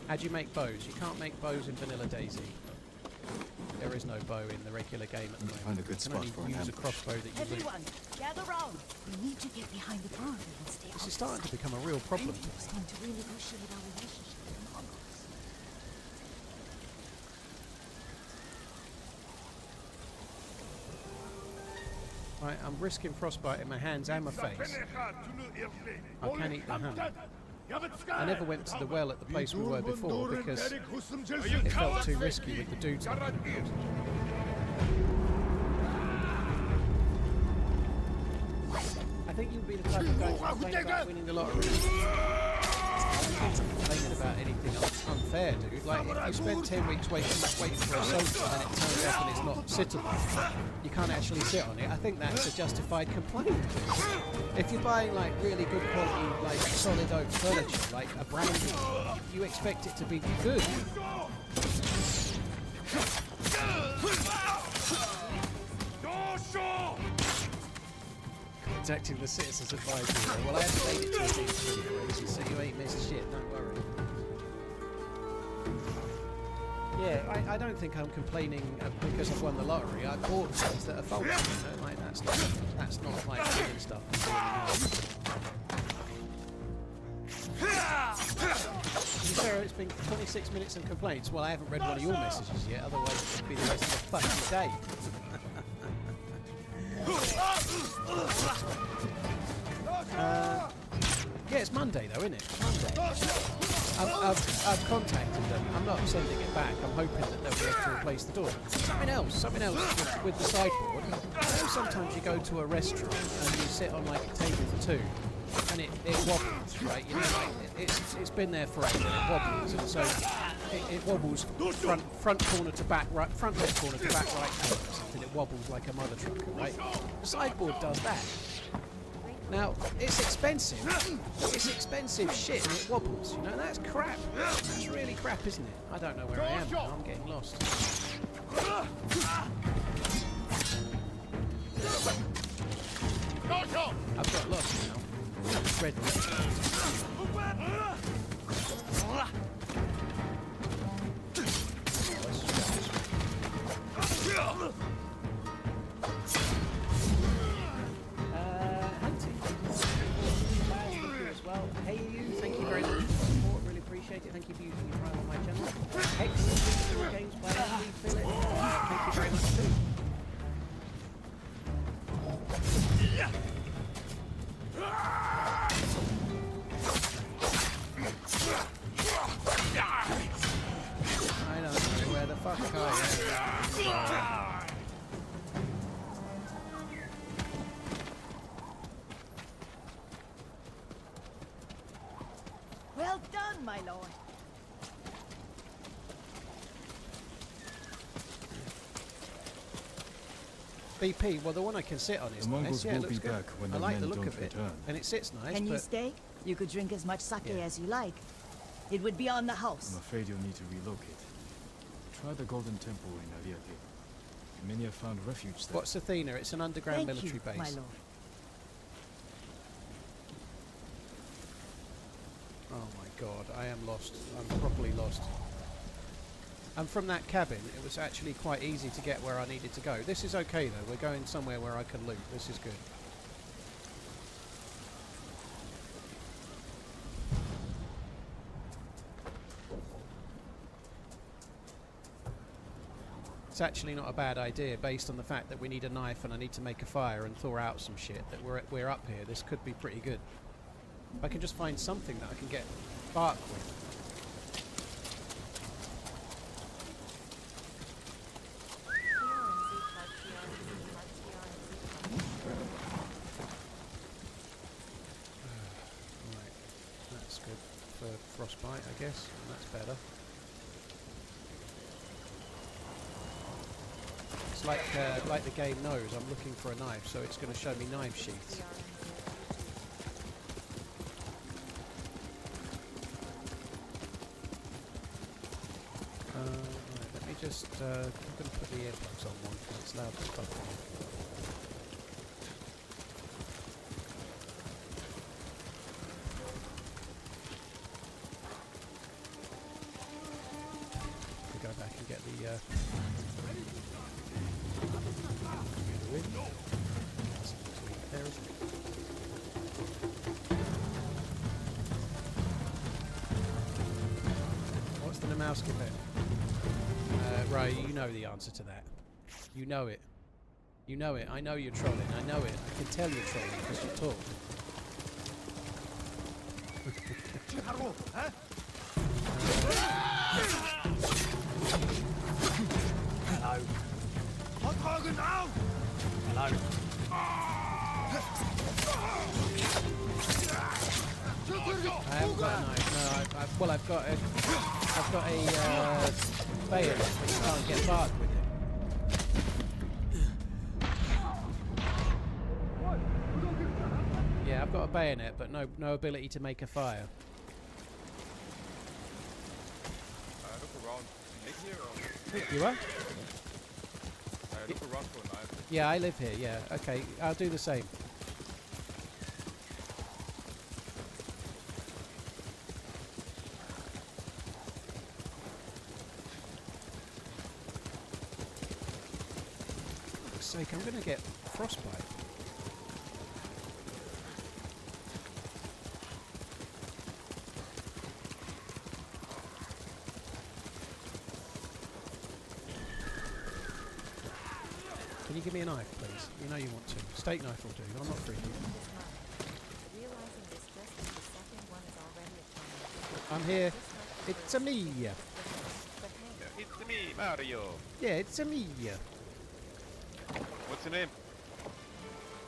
How do you make bows? You can't make bows in Vanilla Daisy. There is no bow in the regular game at the moment. Find a good you can spot only for an use a ambush. crossbow that you loot. Everyone, gather round. We need to get behind the barn and stay This is starting to become a real problem. It's going to renegotiate our relationship with the Mongols. Right, I'm risking frostbite in my hands and my face. I can't eat the ham. I never went to the well at the place we were before because it felt too risky with the dudes. I think you'll be the type of guy to complain about winning the lottery. I don't think complaining about anything unfair, dude. Like, if you spend 10 weeks waiting for a sofa and it turns up and it's not sittable, you can't actually sit on it. I think that's a justified complaint. If you're buying, like, really good quality, like, solid oak furniture, like a brand new, you expect it to be good. Contacting the Citizens Advisory. Well, I haven't made it to a decent video, so you ain't missed shit, don't worry. Yeah, I don't think I'm complaining because I've won the lottery. I bought things that are faulty, you know, like that's not like doing stuff. To be fair, it's been 26 minutes of complaints. Well, I haven't read one of your messages yet, otherwise it would be the rest of the fucking day. Yeah, it's Monday though, isn't it? It's Monday. I've contacted them. I'm not sending it back. I'm hoping that they'll be able to replace the door. Something else with the sideboard. You know, sometimes you go to a restaurant and you sit on like a table for two, and it wobbles, right? You know, like it's been there for ages and it wobbles, and so it wobbles front corner to back right, front left corner to back right corner or something. It wobbles like a mother trucker, right? The sideboard does that. Now, it's expensive. It's expensive shit and it wobbles, you know, that's crap. That's really crap, isn't it? I don't know where I am now, I'm getting lost. I've got lost now. Red. Hunting. As well. Hey you, thank you very much for the support, really appreciate it. Thank you for using your time on my channel. Excellent games by Andy Philip. Thank you very much too. I don't know where the fuck I am. Well done, my lord. BP, well the one I can sit on is The Mongols nice. Yeah, it will looks be good. back when I the like the men look don't of it, return. and it sits nice. Can you but stay? You could drink as much sake as you like. It would be on the house. I'm afraid you'll need to relocate. Try the Golden Temple in Ariake. Many have found refuge there. What's Athena? It's an underground Thank military you, base. my lord. Oh my god, I am lost. I'm properly lost. And from that cabin, it was actually quite easy to get where I needed to go. This is okay though, we're going somewhere where I can loot. This is good. It's actually not a bad idea based on the fact that we need a knife and I need to make a fire and thaw out some shit, that we're up here. This could be pretty good. If I can just find something that I can get bark with. Right, that's good. frostbite, I guess. And that's better. It's like the game knows I'm looking for a knife, so it's going to show me knife sheaths. Right, let me just. I'm going to put the earplugs on one because it's loud as fuck. Go back and get the there, isn't it? What's the Namowski bit? Right, you know the answer to that. You know it. You know it. I know you're trolling. I know it. I can tell you're trolling because you talk. Hello. Hot Hogan now! Hello. I haven't got a knife. No, well, I've got a bayonet, but you can't get barked with it. Yeah, I've got a bayonet, but no ability to make a fire. Look around. Live here or? You what? Look around for a knife. Yeah, I live here. Yeah. Okay, I'll do the same. Sake, I'm gonna get frostbite. Can you give me a knife, please? You know you want to. Steak knife will do. I'm not freaking. I'm here. It's a me. It's me, Mario. Yeah, it's a me. What's your name?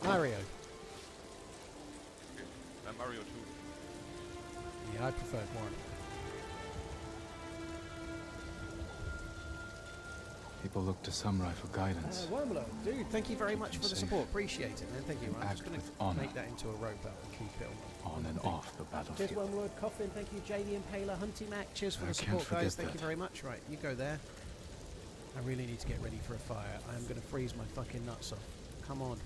Mario. I'm Mario too. Yeah, I preferred one. People look to samurai for guidance. Wormlo, dude, thank you very much for the support. Appreciate it, man. Thank you. I'm just going to honor. make that into a rope belt and keep it on and off the battlefield. Cheers, Wormlord, Coffin. Thank you, JD Impaler, Hunty Mac. Cheers for the can't support, guys. forget Thank you very much. Right, you go there. I really need to get ready for a fire. I am going to freeze my fucking nuts off. Come on.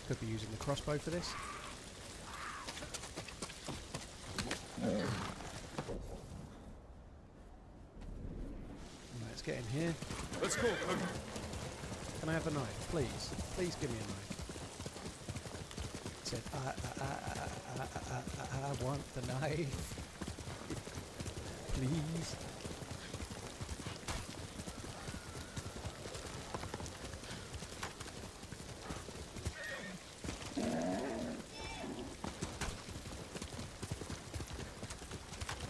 Could be using the crossbow for this. Let's get in here. Let's go. Can I have a knife, please? Please give me a knife. It said, I want the knife. Please.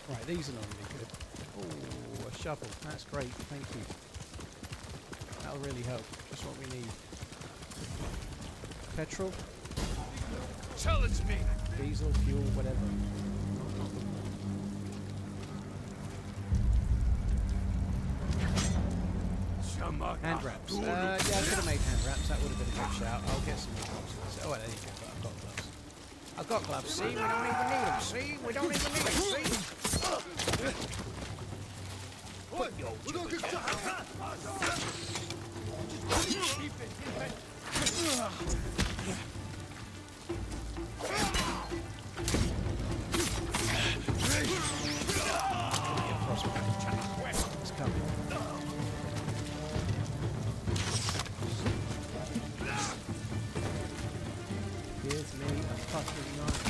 Right, these are not really good. Oh, a shovel. That's great. Thank you. That'll really help. Just what we need. Petrol. Challenge me! Diesel, fuel, whatever. Hand wraps. Yeah, I could have made hand wraps. That would have been a good shout. I'll get some more gloves. Oh, there you go. I've got gloves. I've got gloves. See, we don't even need them. See, we don't even need them. See. Put your It's coming. Give me a fucking knife.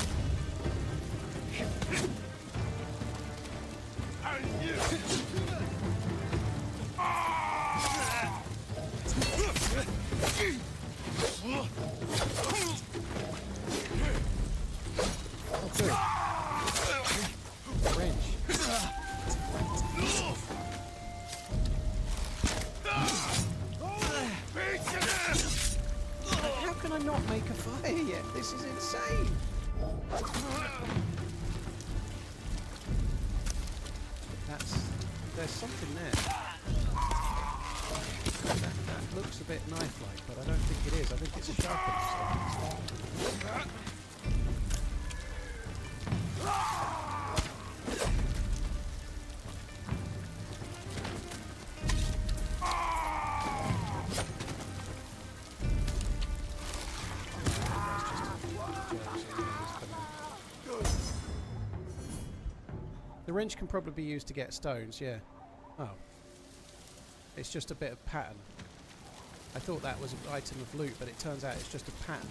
can't make a fire yet. This is insane. There's something there. That looks a bit knife-like, but I don't think it is. I think it's a sharpening stone. The wrench can probably be used to get stones, yeah. Oh. It's just a bit of pattern. I thought that was an item of loot, but it turns out it's just a pattern.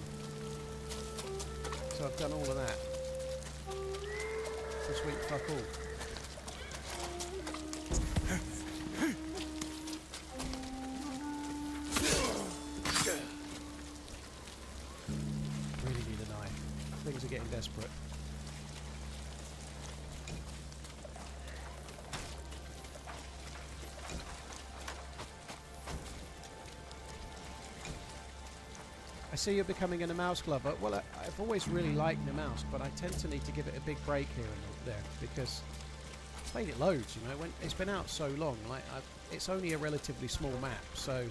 So I've done all of that. For sweet fuck all. Really need a knife. Things are getting desperate. I see you're becoming an mouse lover. Well, I've always really liked the mouse, but I tend to need to give it a big break here and there because I've played it loads. You know, it's been out so long. Like, it's only a relatively small map, so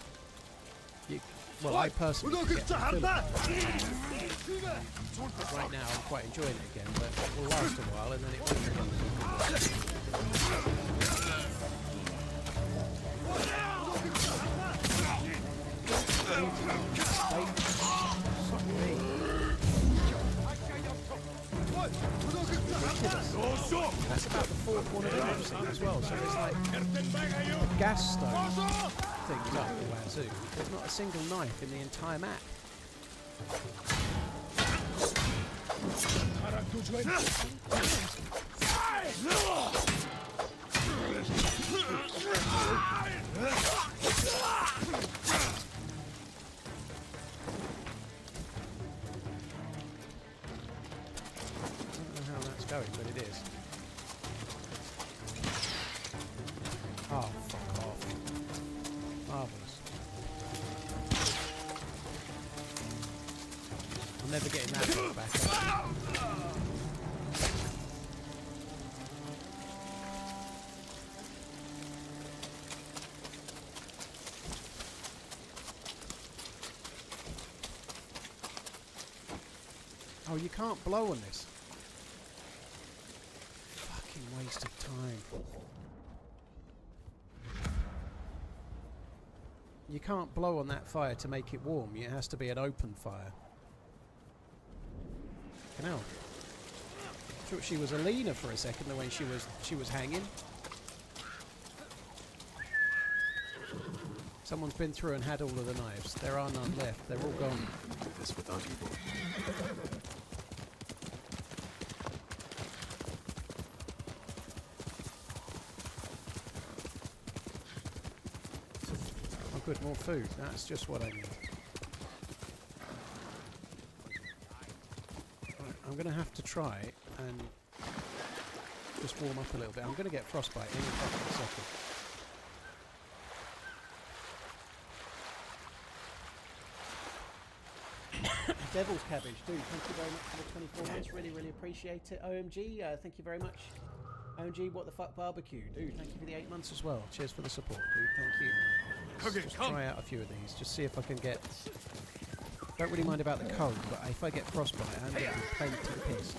I personally get the feel of it. Right now, I'm quite enjoying it again, but it will last a while, and then it That's about the fourth one of them I've seen as well, so there's like gas stone things up the wazoo. There's not a single knife in the entire map. Going, but it is. Oh, fuck off. Marvellous. I'm never getting that thing back. Oh, you can't blow on this. Waste of time. You can't blow on that fire to make it warm. It has to be an open fire. Canal. I thought she was Alina for a second, the way she was hanging. Someone's been through and had all of the knives. There are none left. They're all gone. Do this without you, boy. Good, more food. That's just what I need. Right, I'm going to have to try and just warm up a little bit. I'm going to get frostbite any fucking second. Devil's Cabbage, dude, thank you very much for the 24 months. Really, really appreciate it. OMG, thank you very much. OMG, what the fuck barbecue, dude. Thank you for the 8 months as well. Cheers for the support, dude. Thank you. Let's just try out a few of these, just see if I can get. Don't really mind about the cold, but if I get frostbite, I'm getting plenty pissed.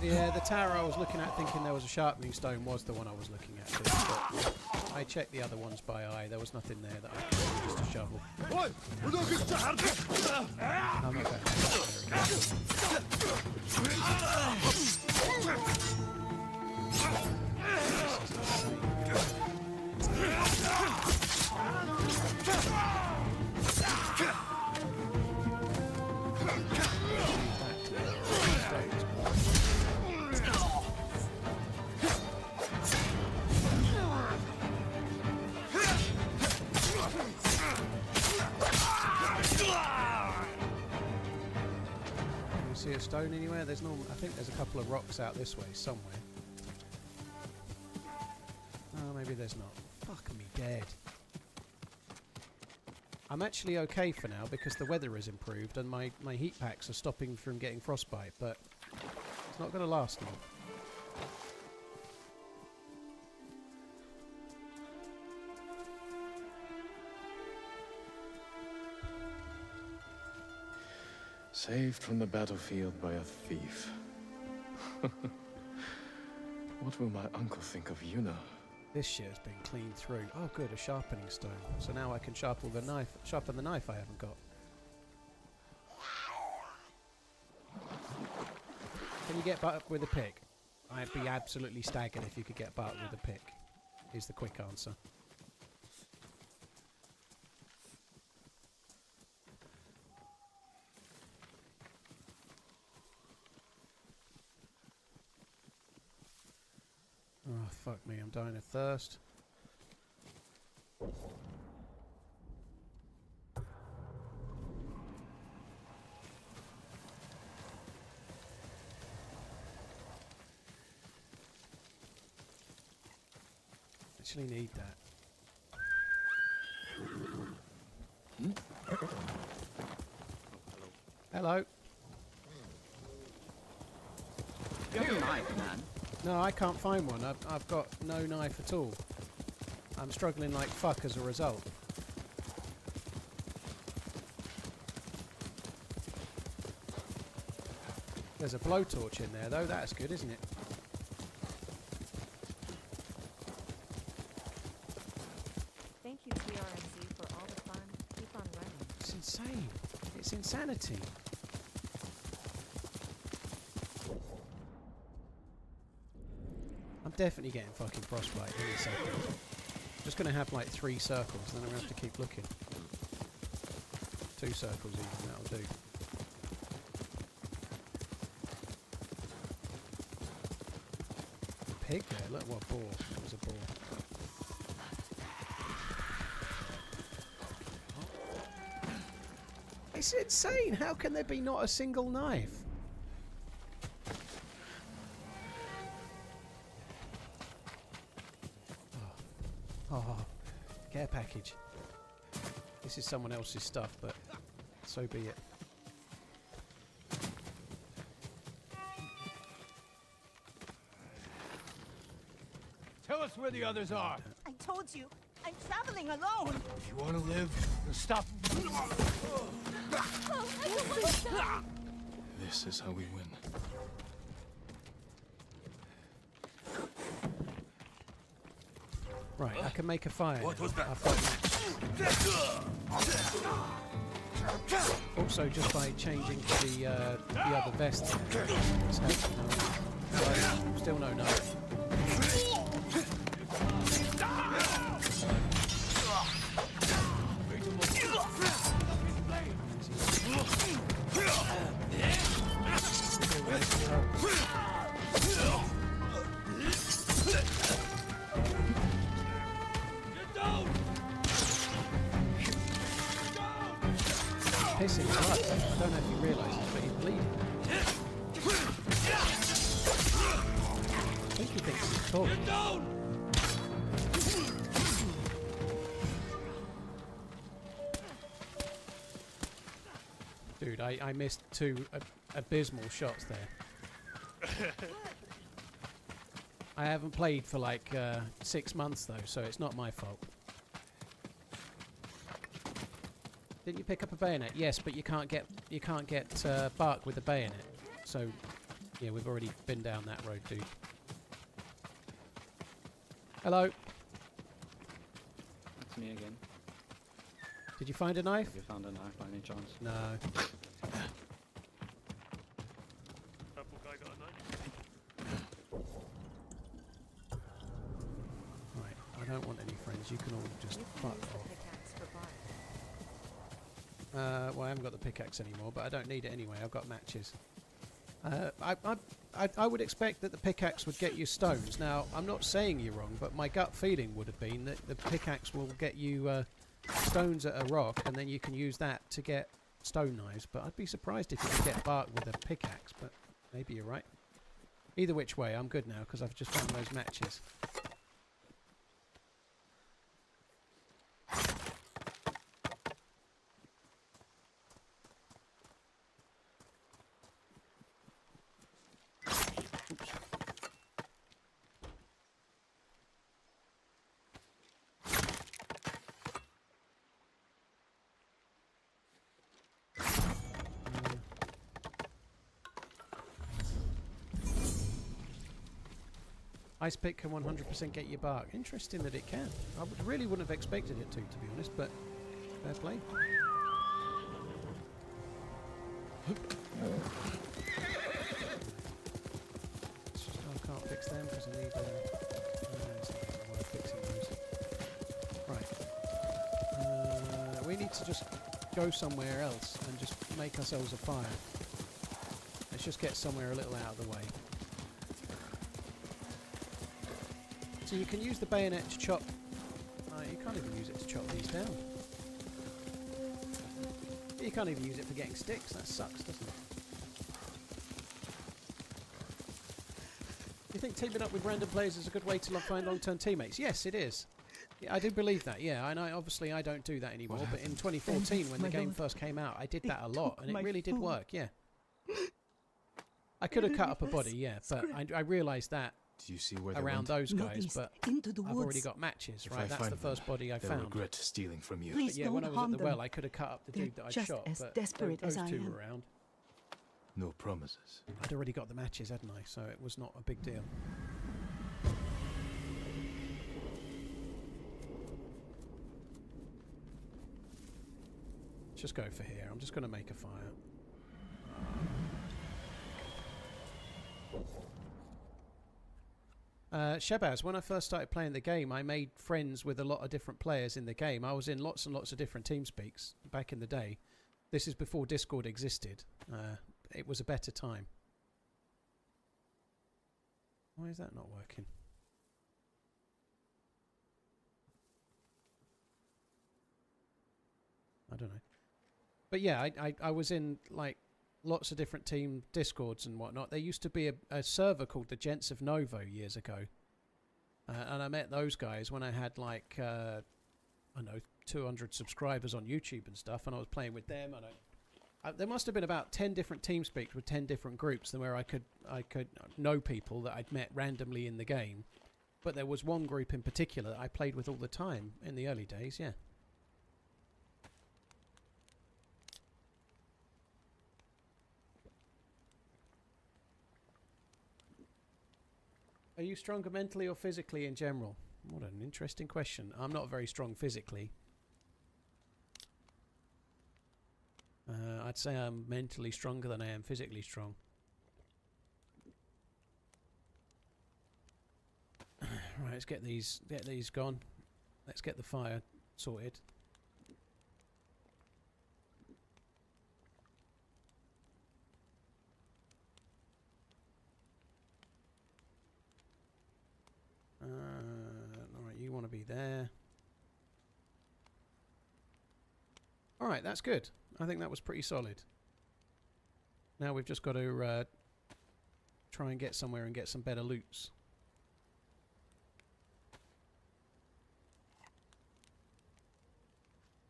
Yeah, the tower I was looking at thinking there was a sharpening stone was the one I was looking at. But I checked the other ones by eye. There was nothing there that I could use just a shovel. I'm not going see a stone anywhere? There's no. I think there's a couple of rocks out this way somewhere. Oh, maybe there's not. Fuck me dead. I'm actually okay for now because the weather has improved and my heat packs are stopping from getting frostbite, but it's not going to last long. Saved from the battlefield by a thief. What will my uncle think of Yuna? This shit has been cleaned through. Oh good, a sharpening stone. So now I can sharpen the knife I haven't got. Can you get butt up with a pick? I'd be absolutely staggered if you could get butt up with a pick, is the quick answer. Oh, fuck me, I'm dying of thirst. Actually need that. Hello. You have a knife, man. No, I can't find one. I've got no knife at all. I'm struggling like fuck as a result. There's a blowtorch in there though, that's good, isn't it? Thank you, TRMC, for all the fun. Keep on running. It's insane. It's insanity. I'm definitely getting fucking frostbite any second. Just gonna have like 3 circles, then I'm gonna have to keep looking. 2 circles even, that'll do. Pig there, look what boar. It was a boar. It's insane! How can there be not a single knife? Oh, care package. This is someone else's stuff, but so be it. Tell us where the others are. I told you, I'm traveling alone. If you want to live, then stop. This is how we win. Right, I can make a fire. What now. was that? I've got matches. Also, just by changing to the other vest, it's helpful. So, still no knife. Pissing blood. I don't know if he realises, but he's bleeding. I think he thinks he's talking. Dude, I missed 2 abysmal shots there. I haven't played for like 6 months though, so it's not my fault. Didn't you pick up a bayonet? Yes, but you can't get bark with a bayonet. So, yeah, we've already been down that road, dude. Hello. That's me again. Did you find a knife? Have you found a knife by any chance? No. Purple guy got a knife. Right, I don't want any friends. You can all just fuck off. Well, I haven't got the pickaxe anymore, but I don't need it anyway. I've got matches. I would expect that the pickaxe would get you stones. Now, I'm not saying you're wrong, but my gut feeling would have been that the pickaxe will get you stones at a rock, and then you can use that to get stone knives, but I'd be surprised if you could get bark with a pickaxe, but maybe you're right. Either which way, I'm good now because I've just found those matches. Ice pick can 100% get you bark. Interesting that it can. I really wouldn't have expected it to be honest, but fair play. I can't fix them because I need it's not worth fixing those. Right. We need to just go somewhere else and just make ourselves a fire. Let's just get somewhere a little out of the way. So you can use the bayonet to chop... you can't even use it to chop these down. You can't even use it for getting sticks. That sucks, doesn't it? You think teaming up with random players is a good way to find long-term teammates? Yes, it is. Yeah, I do believe that, yeah. And obviously I don't do that anymore, but in 2014 when the game first came out, I did that a lot, and it really did work, yeah. I could have cut up a body, yeah, but I realised that Do you see where around those guys, Northeast, but into the I've already woods. got matches, If I right? That's find the first body I they'll found. regret stealing from you. Please But yeah, when I don't was at the harm well, them. I could have cut up the They're dude that I just shot, as but desperate those as I two am. were around. No promises. I'd already got the matches, hadn't I? So it was not a big deal. Let's just go for here. I'm just going to make a fire. Shebaz, when I first started playing the game, I made friends with a lot of different players in the game. I was in lots and lots of different TeamSpeaks back in the day. This is before Discord existed. It was a better time. Why is that not working? I don't know. But yeah, I was in like lots of different team Discords and whatnot. There used to be a server called the Gents of Novo years ago. And I met those guys when I had like, I don't know, 200 subscribers on YouTube and stuff. And I was playing with them. And there must have been about 10 different TeamSpeaks with 10 different groups where I could know people that I'd met randomly in the game. But there was one group in particular that I played with all the time in the early days, yeah. Are you stronger mentally or physically in general? What an interesting question. I'm not very strong physically. I'd say I'm mentally stronger than I am physically strong. Right, let's get these gone. Let's get the fire sorted. Alright, you want to be there. Alright, that's good. I think that was pretty solid. Now we've just got to try and get somewhere and get some better loots.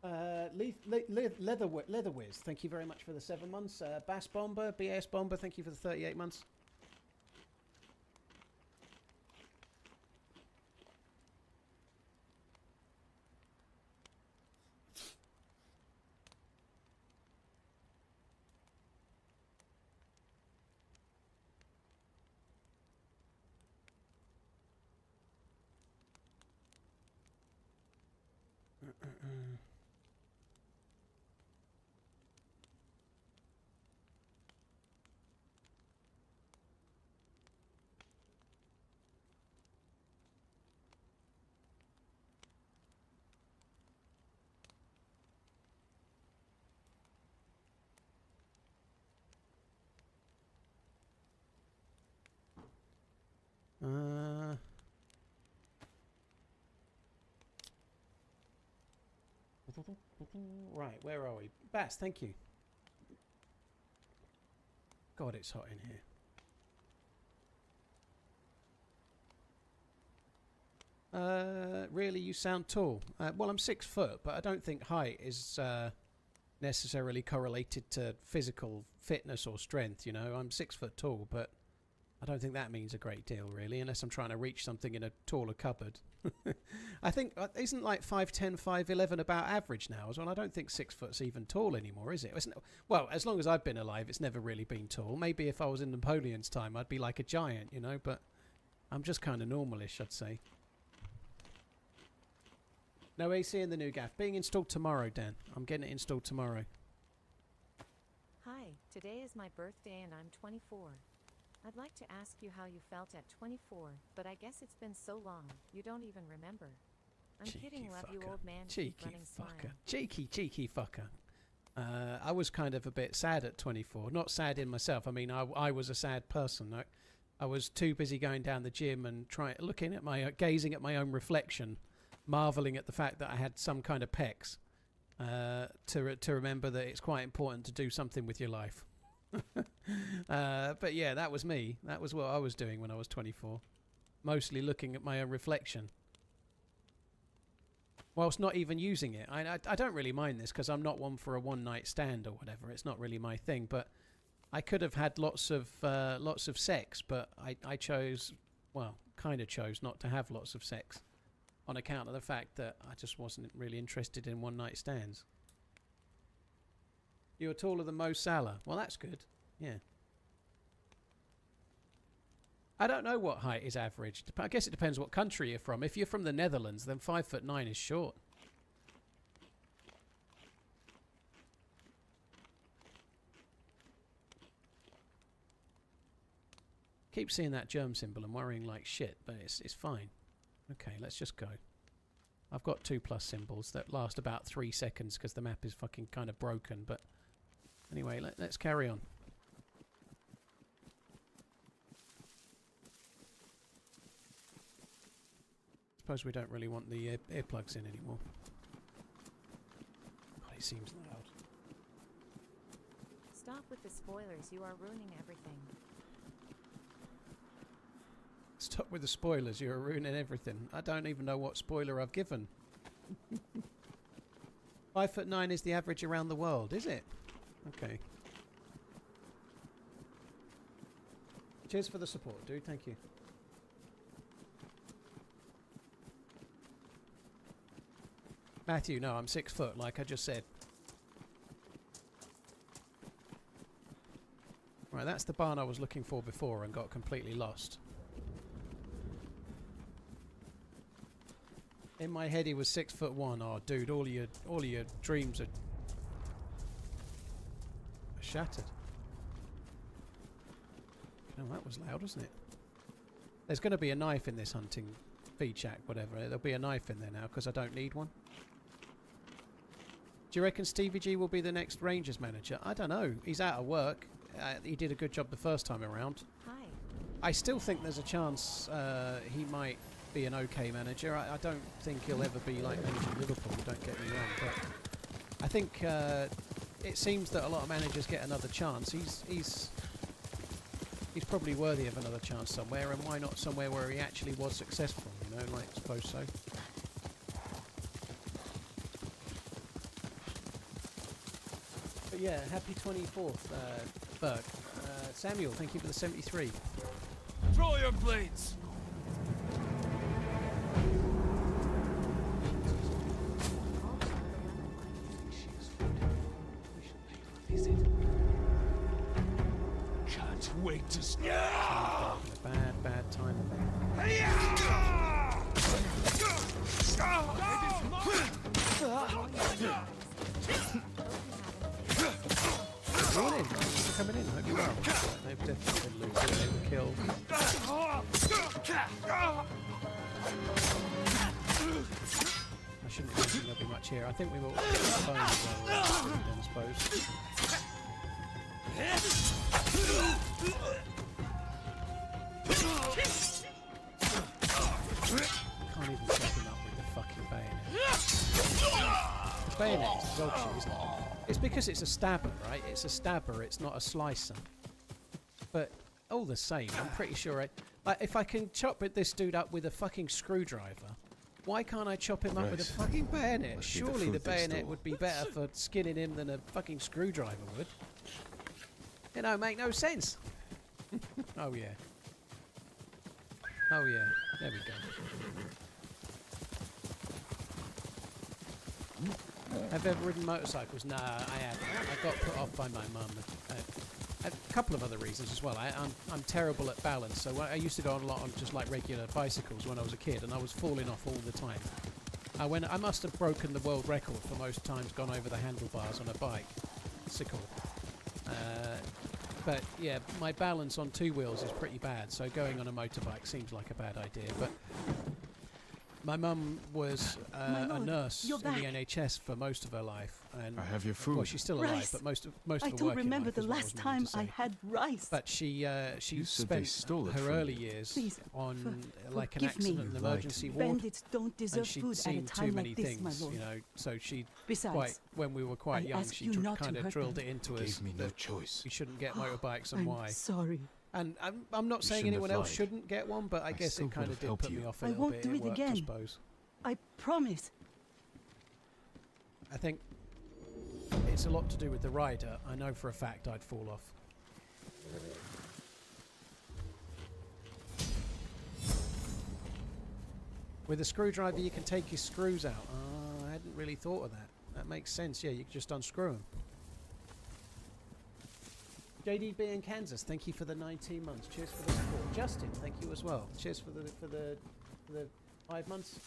Leatherwiz, thank you very much for the 7 months. Bass Bomber, BAS Bomber, thank you for the 38 months. Right, where are we? Bass, thank you. God, it's hot in here. Really, you sound tall. Well, I'm 6 foot, but I don't think height is necessarily correlated to physical fitness or strength. You know, I'm 6 foot tall, but I don't think that means a great deal, really, unless I'm trying to reach something in a taller cupboard. I think, isn't like 5'10", 5'11" about average now as well? I don't think 6 foot's even tall anymore, is it? Isn't it? Well, as long as I've been alive, it's never really been tall. Maybe if I was in Napoleon's time, I'd be like a giant, you know, but I'm just kind of normalish, I'd say. No AC in the new gaff. Being installed tomorrow, Dan. I'm getting it installed tomorrow. Hi, today is my birthday and I'm 24. I'd like to ask you how you felt at 24, but I guess it's been so long, you don't even remember. I'm Cheeky kidding, love you, fucker. old man. Cheeky keep running, fucker. smile. Cheeky fucker. I was kind of a bit sad at 24. Not sad in myself. I mean, I was a sad person. I was too busy going down the gym and gazing at my own reflection, marveling at the fact that I had some kind of pecs, to remember that it's quite important to do something with your life. But yeah, that was me. That was what I was doing when I was 24. Mostly looking at my own reflection. Whilst not even using it. I don't really mind this because I'm not one for a one-night stand or whatever. It's not really my thing. But I could have had lots of sex, but I chose, well, kind of chose not to have lots of sex on account of the fact that I just wasn't really interested in one-night stands. You're taller than Mo Salah. Well, that's good. Yeah. I don't know what height is average. I guess it depends what country you're from. If you're from the Netherlands, then 5'9" is short. Keep seeing that germ symbol and worrying like shit, but it's fine. Okay, let's just go. I've got 2+ symbols that last about 3 seconds because the map is fucking kind of broken, but anyway, let's carry on. Suppose we don't really want the earplugs in anymore. God, it seems loud. Stop with the spoilers, you are ruining everything. Stop with the spoilers, you're ruining everything. I don't even know what spoiler I've given. 5'9" is the average around the world, is it? Okay. Cheers for the support, dude. Thank you. Matthew, no, I'm 6 foot, like I just said. Right, that's the barn I was looking for before and got completely lost. In my head, he was 6'1". Oh, dude, all your dreams are shattered. Oh, that was loud, wasn't it? There's going to be a knife in this hunting feed shack, whatever. There'll be a knife in there now because I don't need one. Do you reckon Stevie G will be the next Rangers manager? I don't know. He's out of work. He did a good job the first time around. Hi. I still think there's a chance he might be an okay manager. I don't think he'll ever be like managing Liverpool, don't get me wrong, but I think it seems that a lot of managers get another chance. He's probably worthy of another chance somewhere, and why not somewhere where he actually was successful, you know, like I suppose so. But yeah, happy 24th, Burke. Samuel, thank you for the 73. Throw your blades! Can't wait to A bad time. Morning. Thanks for coming in. Hope you're well. They've definitely been looted. They were killed. I shouldn't imagine there'll be much here. I think we will get the phone as well, then, I suppose. Can't even check him up with the fucking bayonet. The bayonet is dog shit, isn't it? It's because it's a stabber, right? It's a stabber, it's not a slicer. all the same, I'm pretty sure like, if I can chop this dude up with a fucking screwdriver, why can't I chop him up with a fucking bayonet? Must be the Surely the food they bayonet stole. would be better for skinning him than a fucking screwdriver would. You know, make no sense. Oh yeah. Oh yeah. There we go. Have you ever ridden motorcycles? Nah, I haven't. I got put off by my mum. A couple of other reasons as well. I'm terrible at balance, so I used to go on a lot on just like regular bicycles when I was a kid, and I was falling off all the time. I must have broken the world record for most times gone over the handlebars on a bicycle. But yeah, my balance on two wheels is pretty bad, so going on a motorbike seems like a bad idea. But my mum was a nurse in the NHS for most of her life, and I have your food. well, she's still alive, Rice. but most of I her don't working remember life the is what I last was meaning time to I say. had rice. But she You said they spent stole it her from early you. years Please, on like an forgive me. accident and emergency ward, Bandits don't deserve and she'd food at a seen time too many like this, things, my lord. you know. So she Besides, quite when we were quite I young, ask she you not to kind of hurt drilled them. it into us Gave me no that choice. we shouldn't get motorbikes and I'm why. sorry. And I'm not You saying shouldn't anyone have else lied. shouldn't get one, but I guess still it kind of would've did helped put me you. off a I little won't bit. do it worked, again. I suppose. I promise. I think it's a lot to do with the rider. I know for a fact I'd fall off. With a screwdriver, you can take your screws out. Oh, I hadn't really thought of that. That makes sense. Yeah, you can just unscrew them. JDB in Kansas, thank you for the 19 months. Cheers for the support. Justin, thank you as well. Cheers for the 5 months.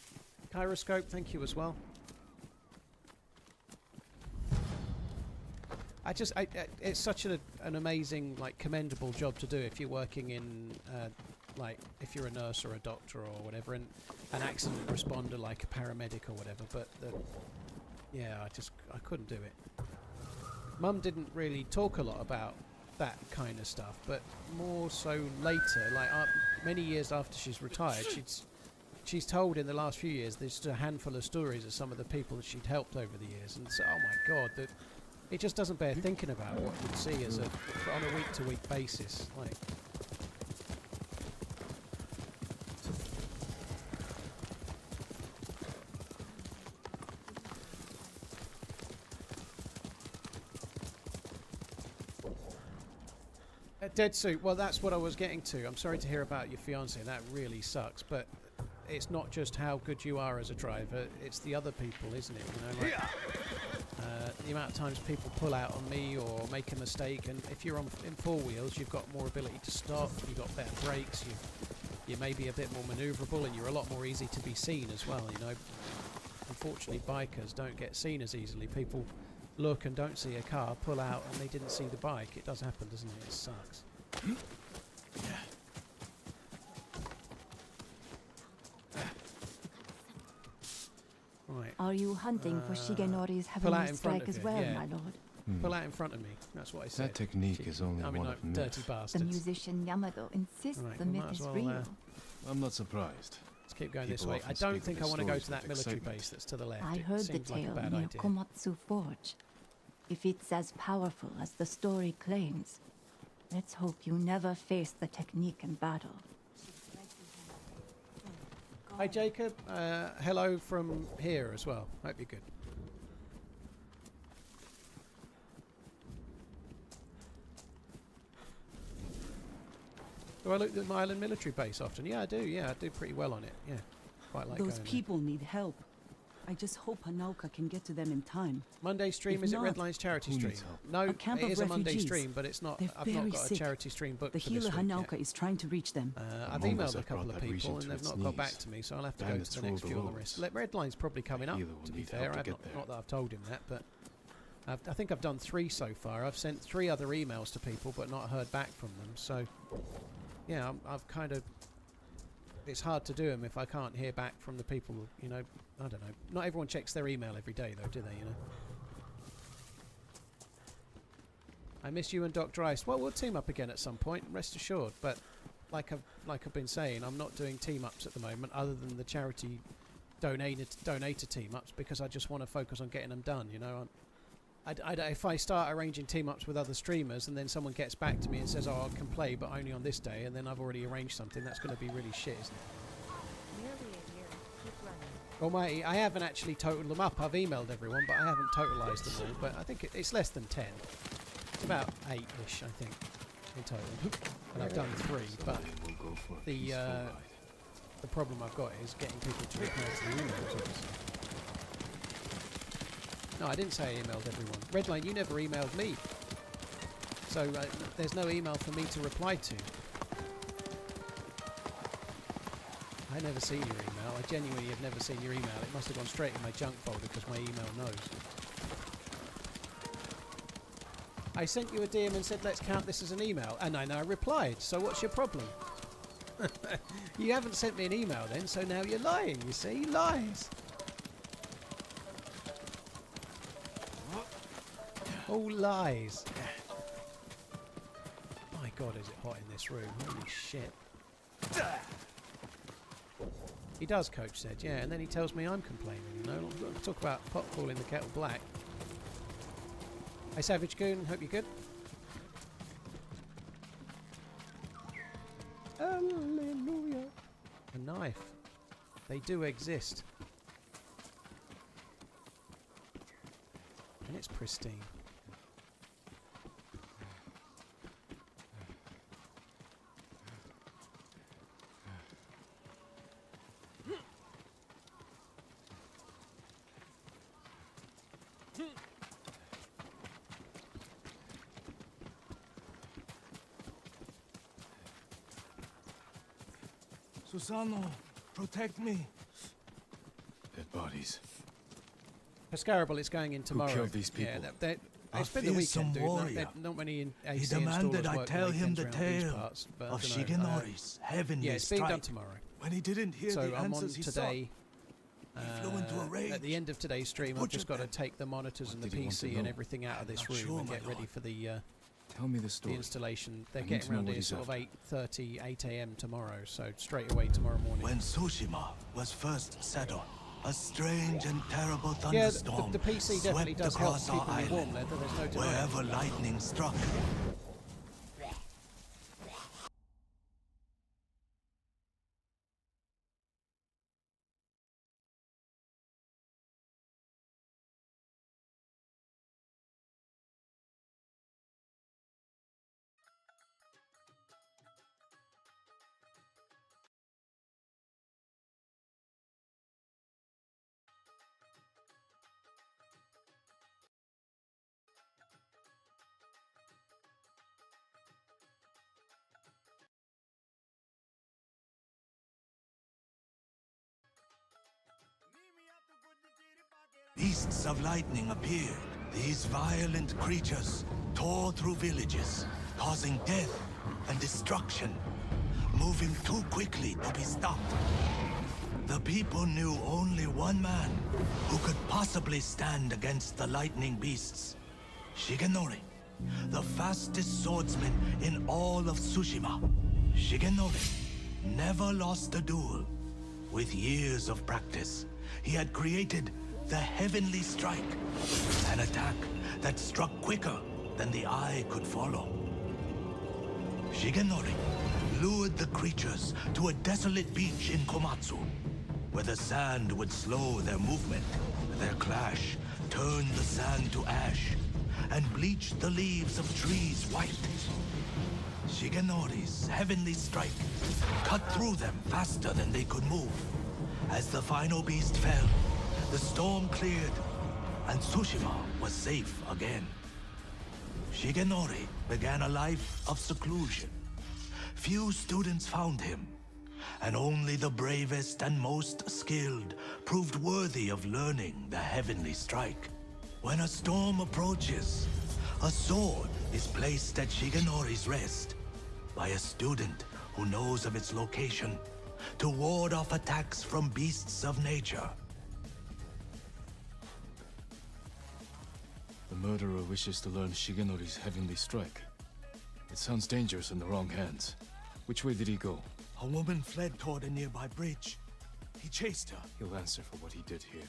Kyroscope, thank you as well. It's such an amazing, like, commendable job to do if you're working in, like, if you're a nurse or a doctor or whatever, and an accident responder, like a paramedic or whatever. But yeah, I couldn't do it. Mum didn't really talk a lot about that kind of stuff, but more so later, like many years after she's retired, she's told in the last few years there's just a handful of stories of some of the people that she'd helped over the years, and so, oh my god, that it just doesn't bear thinking about what you'd see as on a week-to-week basis. Like, Dead Suit, well, that's what I was getting to. I'm sorry to hear about your fiance. That really sucks, but it's not just how good you are as a driver, it's the other people, isn't it? You know, like, the amount of times people pull out on me or make a mistake, and if you're in four wheels, you've got more ability to stop, you've got better brakes, you may be a bit more manoeuvrable, and you're a lot more easy to be seen as well, you know. Unfortunately, bikers don't get seen as easily. People look and don't see a car, pull out, and they didn't see the bike. It does happen, doesn't it? It sucks. Right. Are you hunting for Shigenori's pull out heavenly in front strike of as you, well, yeah. my lord? Pull out in front of me. That's what I said. That technique is only I mean, one like, of dirty myth. The bastards. musician Yamato insists Right, the we myth might as is well, real. I'm not surprised. Let's keep going this People way. often I don't speak think of I the want to go stories to that with military excitement. base that's to the left. I It heard the seems like a tale bad near idea. Komatsu Forge. If it's as powerful as the story claims, let's hope you never face the technique in battle. Hi Jacob, hello from here as well. Hope you're good. Do I look at my island military base often? Yeah, I do. Yeah, I do pretty well on it. Yeah, quite like Those going people need help. I just hope Hanauka can get to them in time. Monday stream, If is it not, Red Line's charity who stream? needs help? No, A camp it of is a Monday refugees. stream, but it's not. They're I've not very got a sick. charity stream booked The for this healer week yet. Hanauka is trying to reach them. I've Among emailed us a have couple brought of that region people and to they've its not got back knees. to me, so I'll have to go Bandits to the next rule few the on the rest. roads. Red Line's probably coming up, Healer will to be need fair. help to I've get not, there. not that I've told him that, but I think I've done 3 so far. I've sent 3 other emails to people but not heard back from them, so yeah, I've kind of... It's hard to do them if I can't hear back from the people, you know. I don't know. Not everyone checks their email every day, though, do they, you know? I miss you and Dr. Ice. Well, we'll team up again at some point, rest assured. But like I've been saying, I'm not doing team-ups at the moment, other than the charity donator team-ups, because I just want to focus on getting them done, you know. if I start arranging team-ups with other streamers and then someone gets back to me and says, oh, I can play, but only on this day, and then I've already arranged something, that's going to be really shit, isn't it? Nearly a year. Keep running. Almighty, I haven't actually totaled them up. I've emailed everyone, but I haven't totalised them all. But I think it's less than 10. It's about 8-ish, I think, in total. And I've done 3, but the problem I've got is getting people to reply to the emails, obviously. No, I didn't say I emailed everyone. Redline, you never emailed me. So there's no email for me to reply to. I never seen your email. I genuinely have never seen your email. It must have gone straight in my junk folder because my email knows. I sent you a DM and said, let's count this as an email. And I replied. So what's your problem? You haven't sent me an email then, so now you're lying, you see? Lies. All lies. My God, is it hot in this room? Holy shit. He does, Coach said, yeah, and then he tells me I'm complaining, you know? Talk about pot calling the kettle black. Hey, Savage Goon, hope you're good. Hallelujah. A knife. They do exist. And it's pristine. Susano, protect me. Dead bodies. Pescarable, it's going in tomorrow. Who killed these people? Yeah, it's been the weekend, dude. Not many AC He demanded installers I work tell him the weekends around these tale parts, but of I don't know, Shigenori's heavenly yeah, it's being done strike. tomorrow. When he didn't hear So the I'm on answers he today. he flew into a rage. At the end of today's stream, I've just got to take the monitors and the did he want to PC and know? everything out of this not room sure, and my get ready lord. for the Tell me the story. installation. They're I need getting to know around what here he's sort of after. 8:30, 8 a.m. tomorrow, so straight away tomorrow morning. When Tsushima was first settled, a strange and terrible Yeah, thunderstorm the PC definitely swept does help across our keeping me warm island. there, there's no denying. Wherever lightning struck, beasts of lightning appeared. These violent creatures tore through villages, causing death and destruction, moving too quickly to be stopped. The people knew only one man who could possibly stand against the lightning beasts. Shigenori, the fastest swordsman in all of Tsushima. Shigenori never lost a duel. With years of practice, he had created the Heavenly Strike, an attack that struck quicker than the eye could follow. Shigenori lured the creatures to a desolate beach in Komatsu, where the sand would slow their movement. Their clash turned the sand to ash and bleached the leaves of trees white. Shigenori's Heavenly Strike cut through them faster than they could move. As the final beast fell, the storm cleared, and Tsushima was safe again. Shigenori began a life of seclusion. Few students found him, and only the bravest and most skilled proved worthy of learning the Heavenly Strike. When a storm approaches, a sword is placed at Shigenori's rest by a student who knows of its location to ward off attacks from beasts of nature. The murderer wishes to learn Shigenori's Heavenly Strike. It sounds dangerous in the wrong hands. Which way did he go? A woman fled toward a nearby bridge. He chased her. He'll answer for what he did here.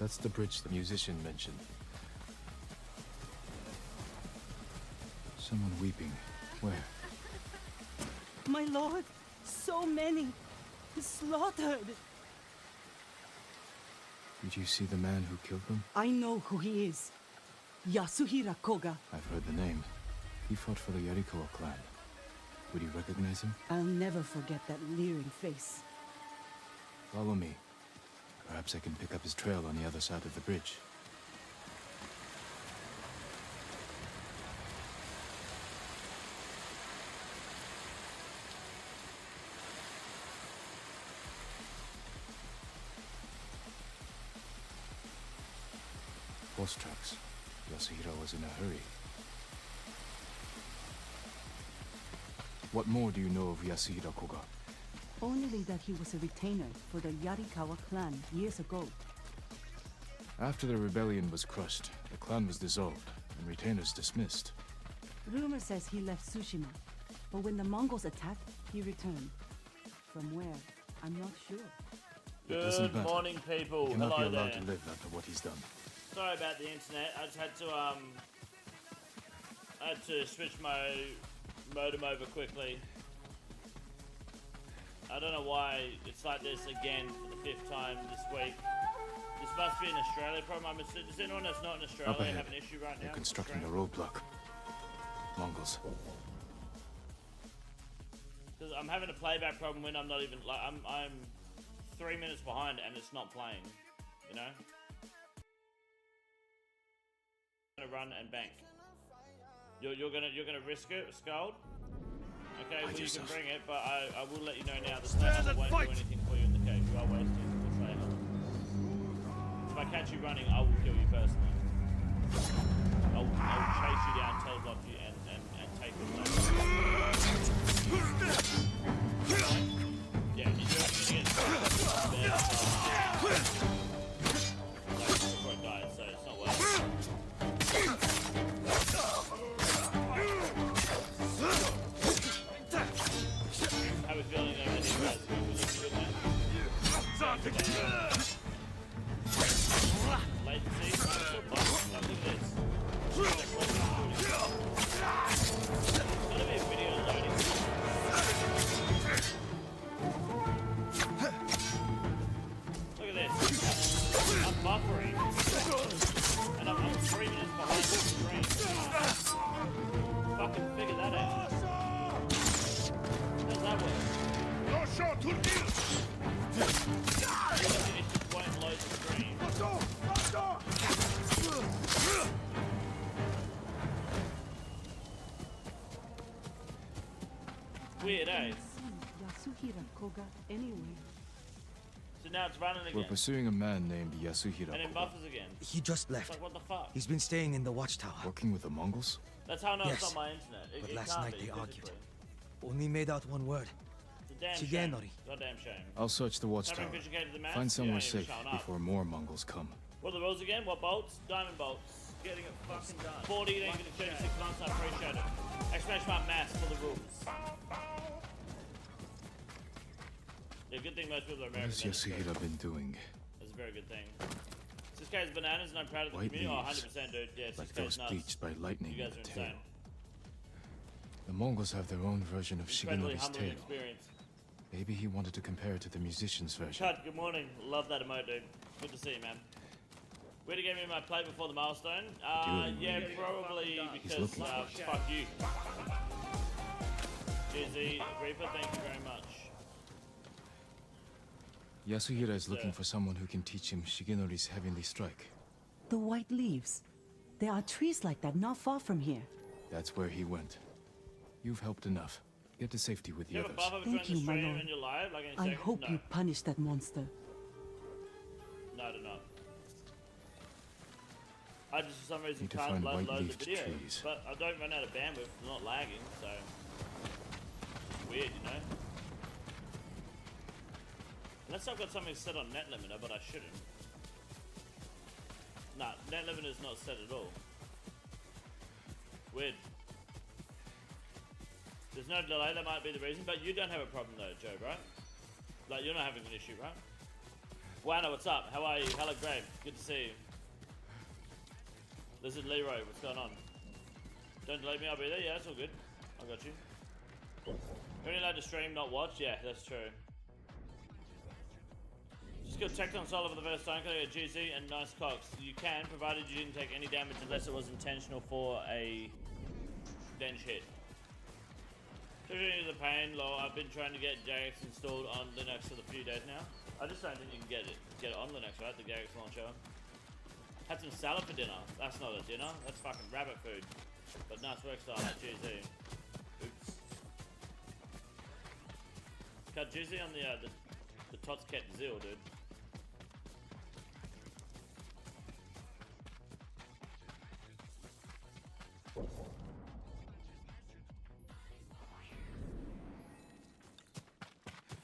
That's the bridge the musician mentioned. Someone weeping. Where? My lord, so many. Slaughtered. Did you see the man who killed them? I know who he is. Yasuhira Koga. I've heard the name. He fought for the Yarikawa clan. Would you recognize him? I'll never forget that leering face. Follow me. Perhaps I can pick up his trail on the other side of the bridge. Horse tracks. Yasuhira was in a hurry. What more do you know of Yasuhira Koga? Only that he was a retainer for the Yarikawa clan years ago. After the rebellion was crushed, the clan was dissolved and retainers dismissed. Rumor says he left Tsushima, but when the Mongols attacked, he returned. From where? I'm not sure. It doesn't Good matter. morning, people. He cannot Hello be allowed there. to live after what he's done. Sorry about the internet. I just had to switch my modem over quickly. I don't know why it's like this again for the 5th time this week. This must be an Australia problem. I'm assuming. Does anyone that's not in Up Australia ahead. have an issue right They're now? constructing a roadblock. Mongols. Because I'm having a playback problem when I'm not even like I'm 3 minutes behind and it's not playing. You know. I'm gonna run and bank. You're gonna risk it, Scald? Okay, well you can bring it, but I will let you know now. The snake won't do anything for you in the cave. You are wasting the slayer. If I catch you running, I will kill you personally. I'll chase you down, teleblock you, and take your snake. Yeah, you're gonna get before it dies, so it's not worth it. How are we feeling over here, guys? We looking good now? Latency. I'm still buzzing. Look at this. There's gotta be a video loading. Look at this. I'm buffering. And I'm 3 minutes behind the screen. Fucking figure that out. How's that work? It's just won't load the screen. Weird, eh? Yasuhira Koga anyway. So now it's running We're again. pursuing a man named Yasuhira And it Koga. buffers again. He just It's left. like, what the fuck? He's been staying in the watchtower. Working with the Mongols? That's how I know it's Yes, not my internet. but It last can't night be they argued. physically. Only made out one word. It's a damn shame. Shigenori. Goddamn shame. I'll search the watchtower. Haven't educated the mass, Find you somewhere ain't even safe showing up. before more Mongols come. What are the rules again? What bolts? Diamond bolts. Getting it fucking done. 40, then get 36 months, I appreciate it. Exclamation mark mass for the rules. Yeah, good thing most people are What American. has Yasuhira been doing? That's a very good thing. This guy's bananas and I'm proud of the White community. Oh, leaves, 100% dude. Yeah, like this guy's those nuts. bleached by lightning You in guys are the tail. insane. The Mongols have their own version of Incredibly Shigenori's humbling tale. experience. Maybe he wanted to compare it to the musician's version. Chad, good morning. Love that emote, dude. Good to see you, man. Where to get me my play before the milestone? Yeah, probably because looking for it. fuck you. GZ Reaper, thank you very much. Yasuhira is looking for someone who can teach him Shigenori's heavenly strike. The white leaves. There are trees like that not far from here. That's where he went. You've helped enough. Get to safety with the You have a others. buff over Thank join you, the my stream lord. and you're live, like any I second? hope No. you punish that monster. No, I do not. I just for some reason Need to can't find load the white-leafed video. trees. But I don't run out of bandwidth, I'm not lagging, so it's weird, you know? Unless I've got something set on net limiter, but I shouldn't. Nah, net limiter is not set at all. Weird. There's no delay, that might be the reason, but you don't have a problem though, Joe, right? Like, you're not having an issue, right? Wano, what's up? How are you? Hello, Grave. Good to see you. This is Leroy. What's going on? Don't delete me. I'll be there. Yeah, that's all good. I got you. You're only allowed to stream, not watch. Yeah, that's true. Just got checked on solo for the first time. Can I get GZ and nice cocks? You can, provided you didn't take any damage unless it was intentional for a dense hit. Is a pain, lol. I've been trying to get Jagex installed on Linux for a few days now. I just don't think you can get it on Linux, right? The Jagex launcher. Had some salad for dinner. That's not a dinner. That's fucking rabbit food. But nice work style at GZ. Oops. Cut GZ on the Tots Cat Zil, dude.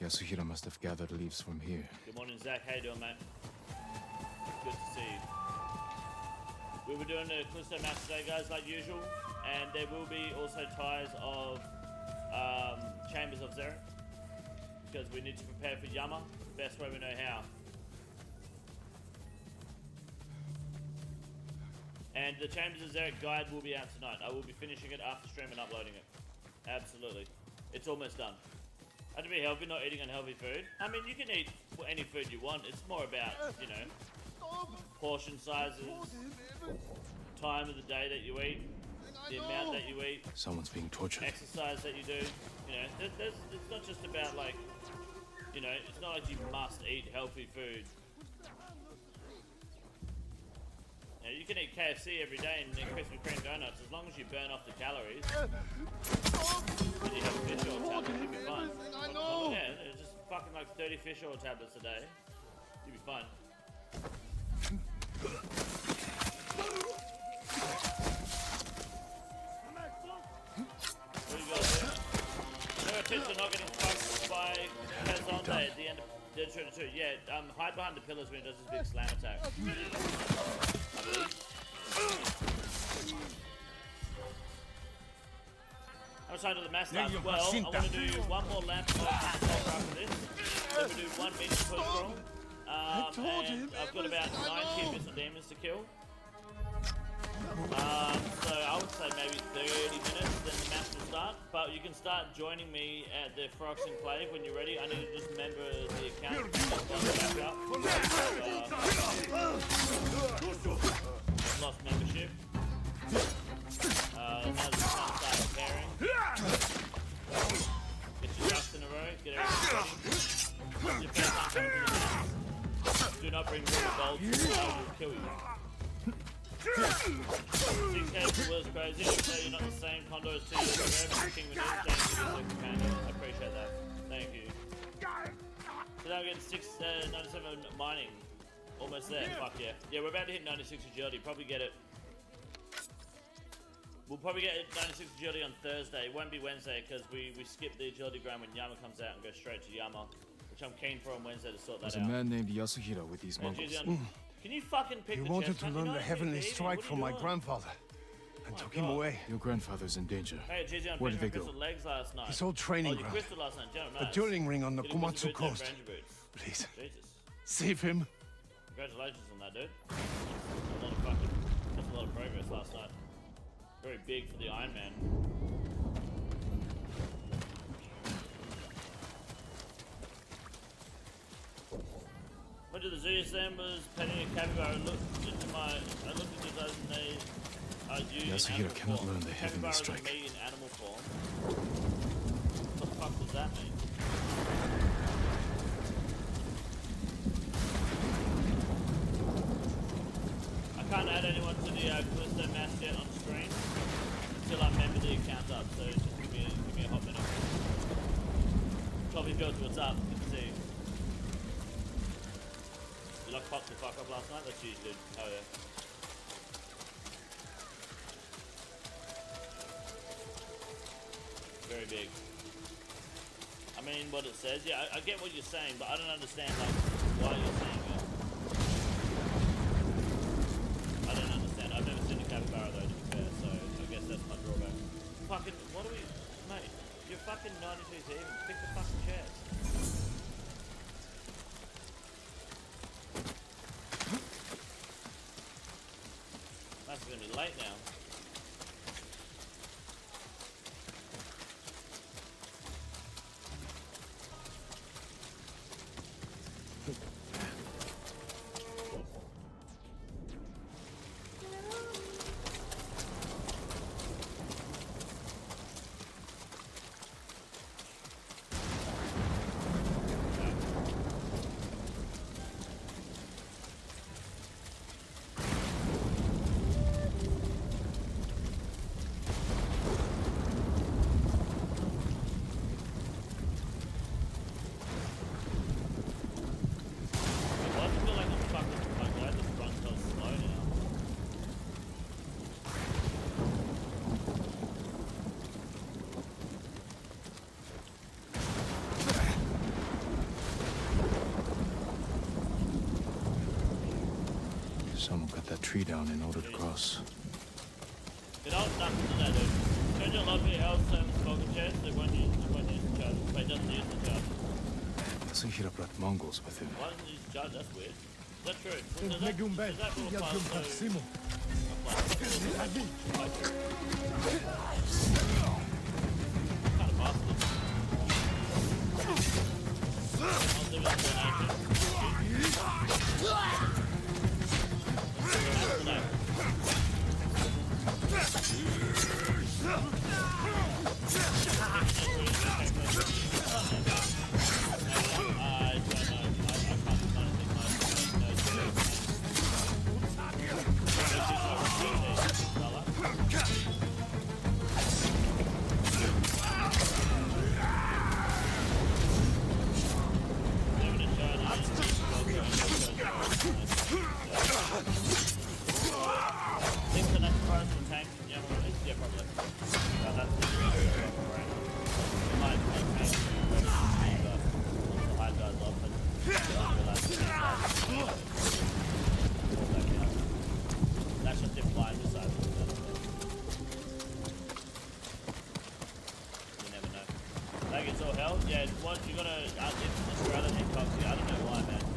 Yasuhiro must have gathered leaves from here. Good morning, Zach. How you doing, mate? Good to see you. We were doing the Callisto match today, guys, like usual, and there will be also ties of Chambers of Zerek, because we need to prepare for Yama the best way we know how. And the Chambers of Zerek guide will be out tonight. I will be finishing it after stream and uploading it. Absolutely. It's almost done. Have to be healthy, not eating unhealthy food. I mean, you can eat any food you want. It's more about, you know, portion sizes, time of the day that you eat, the amount that you eat. Someone's being tortured. Exercise that you do. You know, it's not just about like, you know, it's not like you must eat healthy food. You know, you can eat KFC every day and Krispy Kreme donuts as long as you burn off the calories. And you have a fish oil tablet, you'll be fine. Yeah, it's just fucking like 30 fish oil tablets a day. You'll be fine. What do you guys do? No tips are not getting fucked by Kazonde at the end of Dead Shredder 2. Yeah, hide behind the pillars when he does his big slam attack. I believe. How much time to the mass start? Well, I want to do one more lap of after this. Then we do one mission per scroll. And I've got about 19 missile demons to kill. So I would say maybe 30 minutes, then the match will start. But you can start joining me at the Frogs Enclave when you're ready. I need to just remember the account. Lost membership. Now's the time to start preparing. Get your ducks in a row, get everything ready. Your first time coming to the match. Do not bring water bolts, or I will kill you. 6K was crazy, so you're not the same condo as 2 years ago, but King with thank you for the companion. I appreciate that. Thank you. So now we're getting 97 mining. Almost there, fuck yeah. Yeah, we're about to hit 96 agility, probably get it. We'll probably get 96 agility on Thursday. It won't be Wednesday because we skip the agility grind when Yama comes out and go straight to Yama, which I'm keen for on Wednesday to sort that out. There's a man named Yasuhiro with these Mongols. Can you fucking pick He the wanted chest? to learn the heavenly strike from my grandfather and took him away. Your grandfather's in danger. Hey, GZ on Where did they go? Legs last night. His old training you ground. crystal last night. A dueling ring on the Komatsu coast. Please, save him. Congratulations on that, dude. That's a lot of progress last night. Very big for the Iron Man. Went to the zoo yesterday, was petting a capybara. I looked into those and they are used in animal cannot form. learn the heavenly strike. Me in animal form. What the fuck does that mean? I can't add anyone to the Callisto match yet on screen until I member the account up, so just give me a hot minute. Coffee Fields, what's up? Good to see you. Did I pop the fuck up last night? That's huge, dude. Oh yeah. Very big. I mean, what it says, yeah, I get what you're saying, but I don't understand, like, why you're saying it. I don't understand. I've never seen a capybara, though, to be fair, so I guess that's my drawback. Fucking, what do we... Mate, you're fucking 92 even. Pick the fucking chairs. late now. Someone cut that tree down in order to cross. It all stuff to that, dude. Change your lobby health and smoking chest, it won't use the charge. But it doesn't use the charge. Yasuhira brought Mongols with him. Why doesn't he use the charge? That's weird. Is that true? Does that rule apply kind of bastard. I'll do that for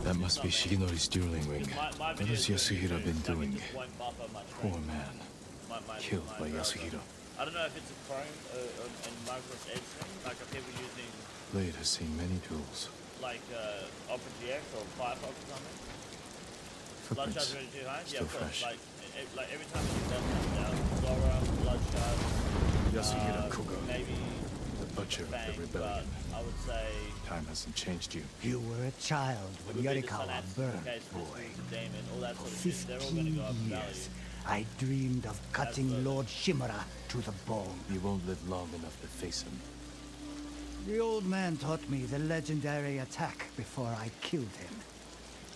That must be Shigenori's dueling wing. What has Yasuhira been doing? Poor man. Killed by Yasuhira. I don't know if it's a Chrome and Microsoft Edge thing. Like, are people using Blade has seen many tools. like Opera GX or Firefox or something? Bloodshot's Footprints. really too high? Still Yeah, of course. fresh. Like every time you blood comes down, Zora, Bloodshot, Yasuhira Koga, maybe the butcher Bang, of the rebellion. but I would say Time hasn't changed you. You were a child when it would be the Yorikawa Sunatsu burned, case, boy. Damon, all that For sort of shit. They're all going to 15 go up in value. years, I dreamed of cutting Lord Shimura to the bone. You won't live long enough to face him. The old man taught me the legendary attack before I killed him.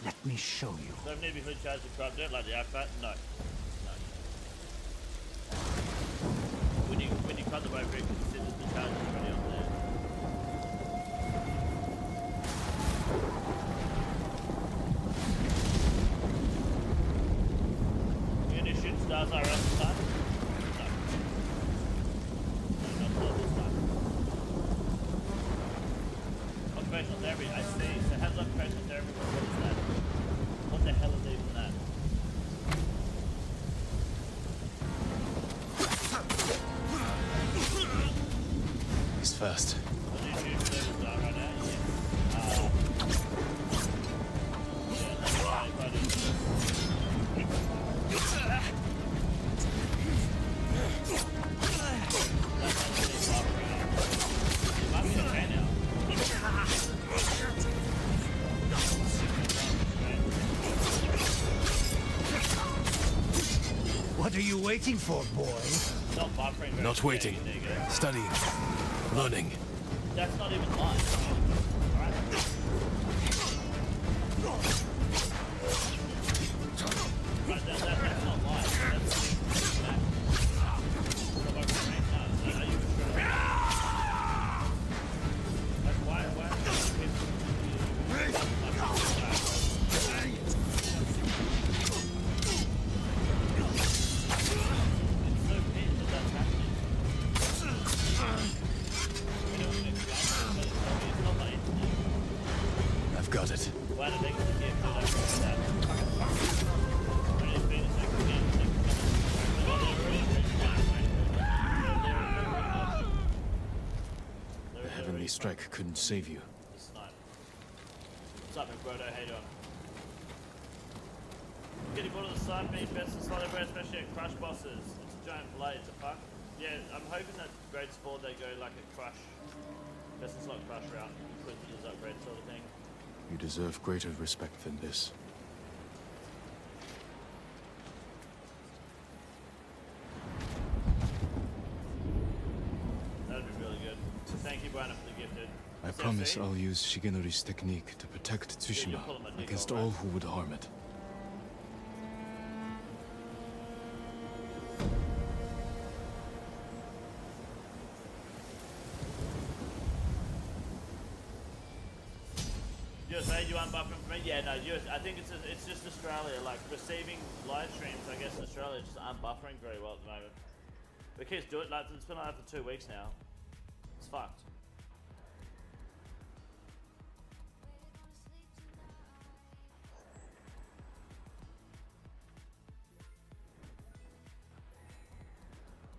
Let me show you. So if need to be hood charge to corrupt it, like the Akbat? No. When you cut the boat, it considers the charge is already on there. You gonna shoot stars RS this time? No. No, not this time. Occupational therapy, I see. So how's occupational therapy? What is that? What the hell is even that? He's fast. What are you waiting for, boy? Not waiting. Studying. Learning. That's not even live. Right, that's not live. That's why I've got it. why do they get to that? strike couldn't save you. The snipe. What's up, bro? How you doing? Getting bored of the snipe being best in slot everywhere, especially at crush bosses. It's a giant blade, the fuck? Yeah, I'm hoping that grades 4 they go like a crush. Best in slot crush route, include the upgrade sort of thing. You deserve greater respect than this. That'd be really good. Thank you, Brian, for the gifted. I promise I'll use Shigenori's technique to protect Tsushima against all who would harm it. USA, you unbuffering for me? Yeah, no, US, I think it's just Australia. Like, receiving live streams, I guess, in Australia just aren't buffering very well at the moment. We keep doing it, like, it's been like that for 2 weeks now. It's fucked.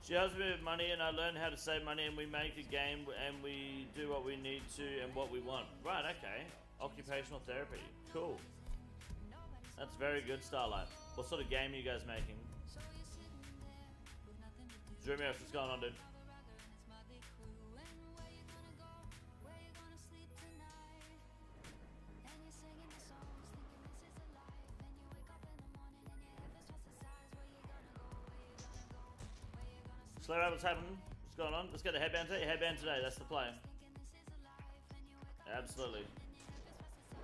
She helps me with money and I learn how to save money and we make a game and we do what we need to and what we want. Right, okay. Occupational therapy. Cool. That's very good, Starlight. What sort of game are you guys making? Dreamy, what's going on, dude? Slow what's happening? What's going on? Let's get the headband today. Headband today, that's the play. Absolutely.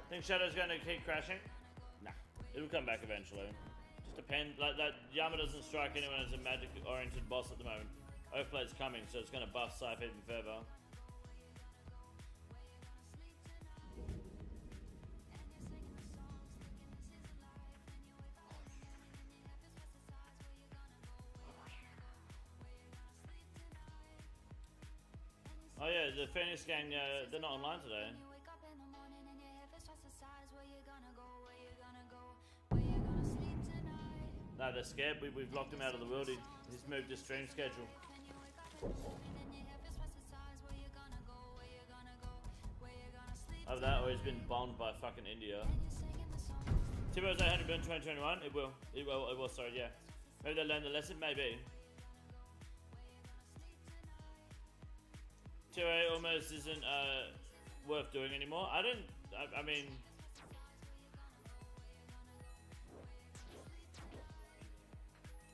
Think Shadow's going to keep crashing? Nah. It'll come back eventually. Just depends. Like that Yama doesn't strike anyone as a magic oriented boss at the moment. Oathblade's coming, so it's going to buff Scythe even further. Oh yeah, the Phoenix gang, they're not online today. No, they're scared. We've locked him out of the world. He's moved his stream schedule. Either that or he's been bombed by fucking India. Timber's 800 in 2021. It will, sorry, yeah. Maybe they learned the lesson, maybe. 2A almost isn't worth doing anymore. I mean...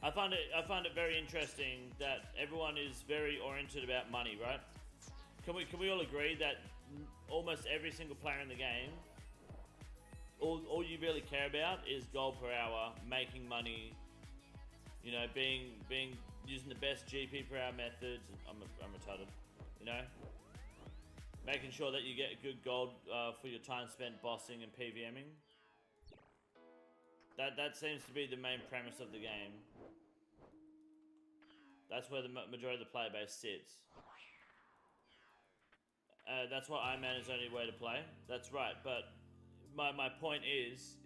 I find it very interesting that everyone is very oriented about money, right? Can we all agree that almost every single player in the game, all you really care about is gold per hour, making money, you know, using the best GP per hour methods. I'm retarded, you know, making sure that you get good gold for your time spent bossing and PVMing. That seems to be the main premise of the game. That's where the majority of the player base sits. That's why Iron Man is the only way to play. That's right, but my point is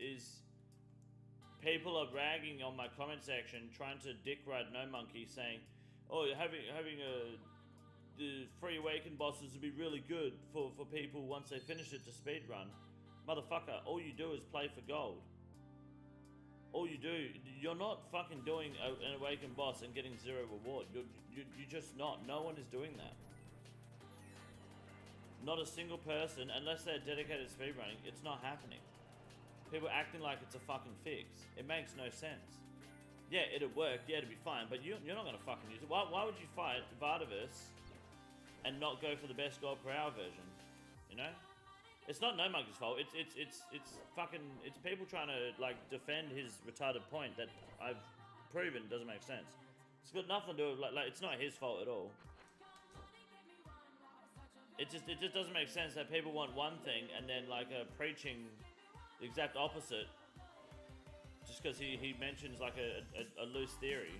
people are ragging on my comment section, trying to dick ride No Monkey, saying, "Oh, having the free awakened bosses would be really good for people once they finish it to speedrun." Motherfucker, all you do is play for gold. All you do, you're not fucking doing an awakened boss and getting 0 reward. You're just not. No one is doing that. Not a single person, unless they're dedicated to speedrunning, it's not happening. People acting like it's a fucking fix. It makes no sense. Yeah, it'd work, yeah, it'd be fine, but you're not gonna fucking use it. Why would you fight Vardavis and not go for the best gold per hour version? You know? It's not No Monkey's fault. It's people trying to like defend his retarded point that I've proven doesn't make sense. It's got nothing to do with like it's not his fault at all. It just doesn't make sense that people want one thing and then like preaching the exact opposite just because he mentions like a loose theory.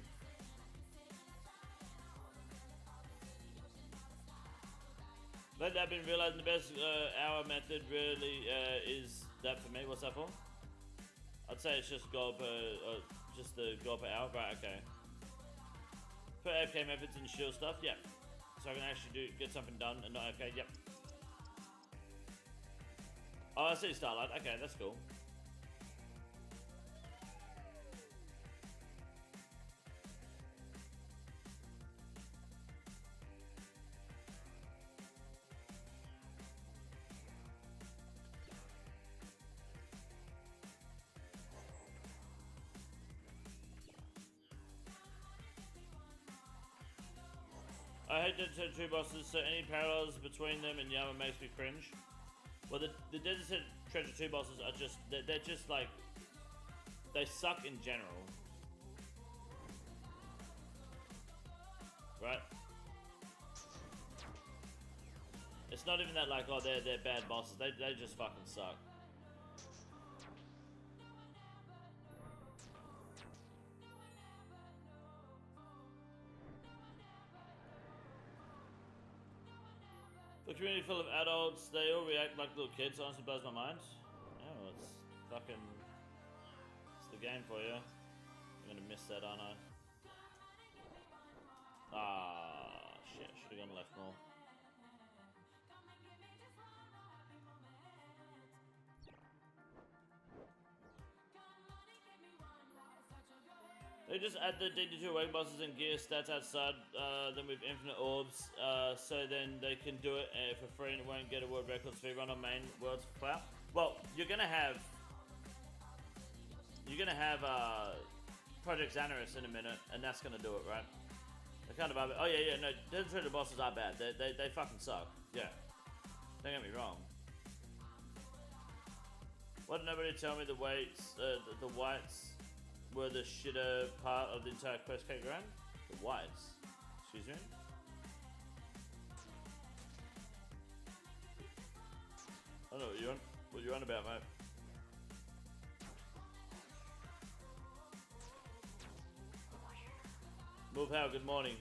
But I've been realizing the best hour method really is that for me. What's that for? I'd say it's just gold per, just the gold per hour. Right, okay. For AFK methods and shield stuff, yeah. So I can actually get something done and not AFK, yep. I see Starlight. Okay, that's cool. I hate Dead Set 2 bosses, so any parallels between them and Yama makes me cringe. Well, the Dead Set Treasure 2 bosses are just, they're just like, they suck in general. Right? It's not even that like, oh, they're bad bosses, they just fucking suck. The community full of adults, they all react like little kids, honestly blows my mind. Oh, it's fucking... It's the game for you. I'm gonna miss that, aren't I? Ah, shit, should've gone left more. They just add the DD2 wave bosses and gear stats outside them with infinite orbs, so then they can do it for free and it won't get a world record speed run on main worlds clout. Well, you're gonna have Project Xanaris in a minute, and that's gonna do it, right? They're kind of above it. Oh yeah, no, DD2 bosses are bad. They fucking suck. Yeah, don't get me wrong. Why did nobody tell me the whites were the shitter part of the entire quest cake run? The whites. Excuse me? I don't know what you're on about, mate. Move how, good morning.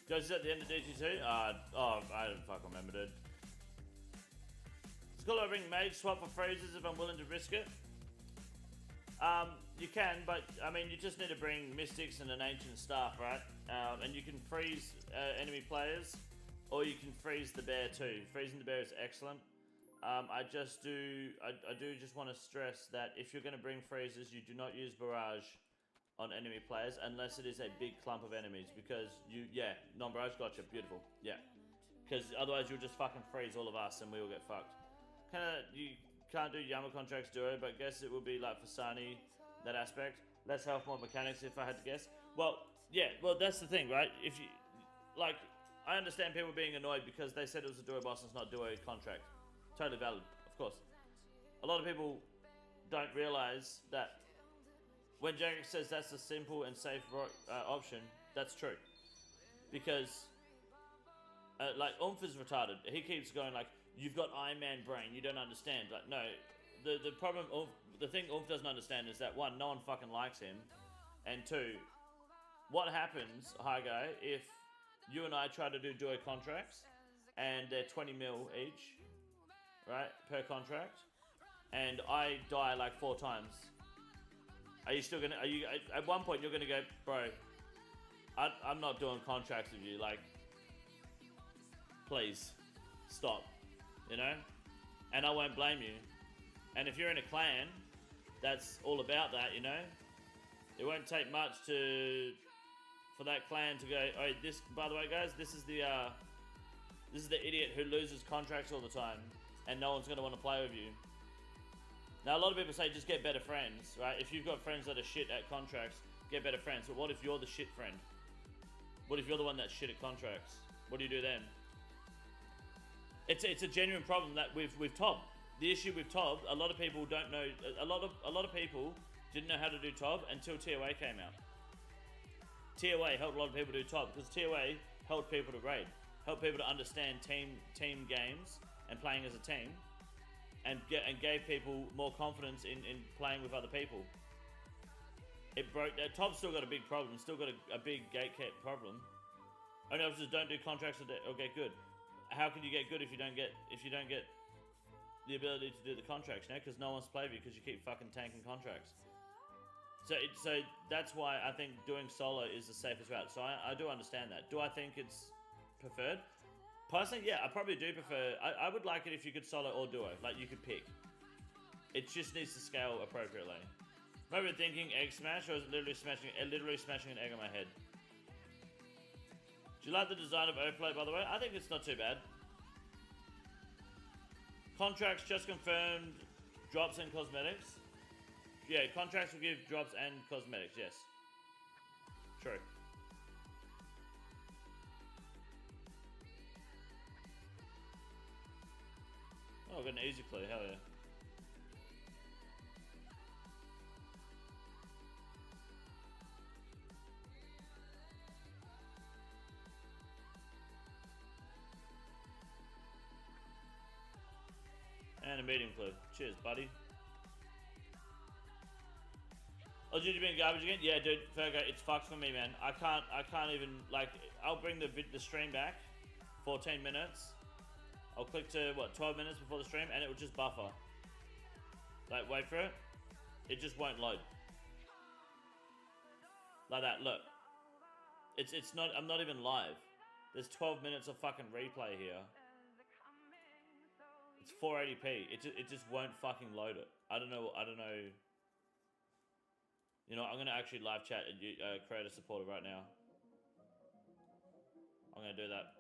Goes at the end of DT2? I don't fucking remember, dude. It's cool I bring mage swap for phrases if I'm willing to risk it. You can, but I mean, you just need to bring mystics and an ancient staff, right? And you can freeze enemy players, or you can freeze the bear too. Freezing the bear is excellent. I do just want to stress that if you're going to bring freezes, you do not use barrage on enemy players unless it is a big clump of enemies, because non-barrage, gotcha, beautiful, yeah. Because otherwise you'll just fucking freeze all of us and we will get fucked. You can't do Yama contracts duo, but guess it would be like for Sani, that aspect. Less health, more mechanics if I had to guess. Well, yeah, well that's the thing, right? If you, like, I understand people being annoyed because they said it was a duo boss and it's not duo contract. Totally valid, of course. A lot of people don't realize that when Jack says that's a simple and safe option, that's true. Because, like, Oomph is retarded. He keeps going like, you've got Iron Man brain, you don't understand. Like, no, the problem, the thing Oomph doesn't understand is that, one, no one fucking likes him. And two, what happens, hi guy, if you and I try to do duo contracts and they're 20 mil each, right, per contract, and I die like 4 times. Are you still gonna, at one point you're gonna go, bro, I'm not doing contracts with you, like, please, stop, you know? And I won't blame you. And if you're in a clan that's all about that, you know, it won't take much for that clan to go, oh, this, by the way guys, this is the idiot who loses contracts all the time, and no one's gonna wanna play with you. Now, a lot of people say just get better friends, right? If you've got friends that are shit at contracts, get better friends. But what if you're the shit friend? What if you're the one that's shit at contracts? What do you do then? It's a genuine problem that with TOB. The issue with TOB, a lot of people don't know. A lot of people didn't know how to do TOB until TOA came out. TOA helped a lot of people do TOB because TOA helped people to raid, helped people to understand team games and playing as a team. and gave people more confidence in playing with other people. It broke. Top's still got a big problem. Still got a big gatekeep problem. Only officers don't do contracts or get good. How can you get good if you don't get the ability to do the contracts? You know, because no one wants to play with you because you keep fucking tanking contracts. So that's why I think doing solo is the safest route. So I do understand that. Do I think it's preferred? Personally, yeah, I probably do prefer. I would like it if you could solo or duo. Like you could pick. It just needs to scale appropriately. Maybe thinking egg smash, or is it literally smashing an egg on my head? Do you like the design of Overplay, by the way? I think it's not too bad. Contracts just confirmed. Drops and cosmetics. Yeah, contracts will give drops and cosmetics, yes. True. Oh, I've got an easy clue, hell yeah. And a medium clue. Cheers, buddy. Oh, did you been garbage again? Yeah, dude, Fergo, it's fucked for me, man. I can't even, like, I'll bring the stream back, 14 minutes. I'll click to, what, 12 minutes before the stream, and it will just buffer. Like, wait for it. It just won't load. Like that, look. It's not, I'm not even live. There's 12 minutes of fucking replay here. It's 480p. It just won't fucking load it. I don't know. You know, I'm gonna actually live chat and create a supporter right now. I'm gonna do that.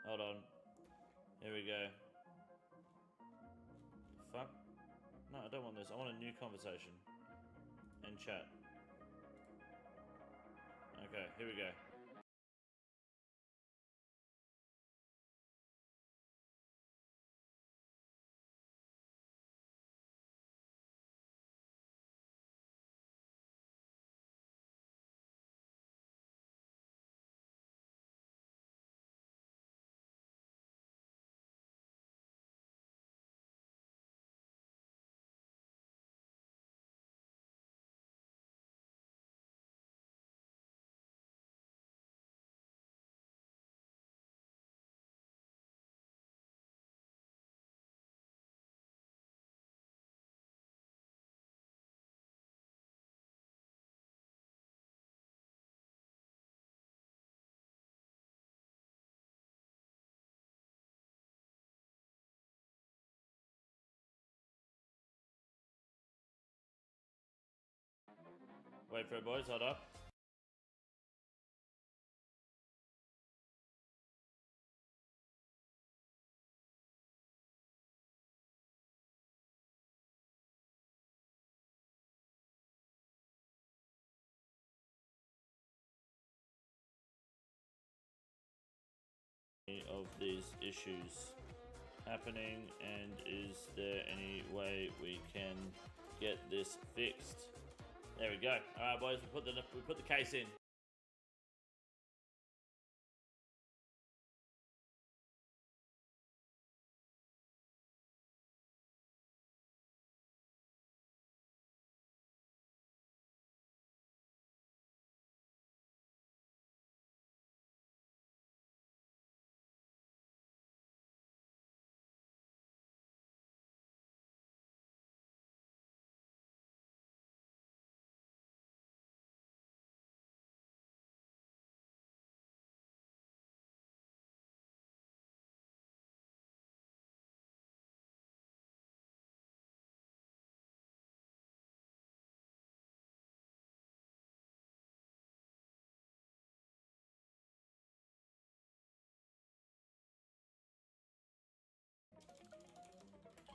Hold on. Here we go. Fuck. No, I don't want this. I want a new conversation. And chat. Okay, here we go. Wait for it, boys. Hold up. Of these issues happening, and is there any way we can get this fixed? There we go. All right, boys. We put the case in.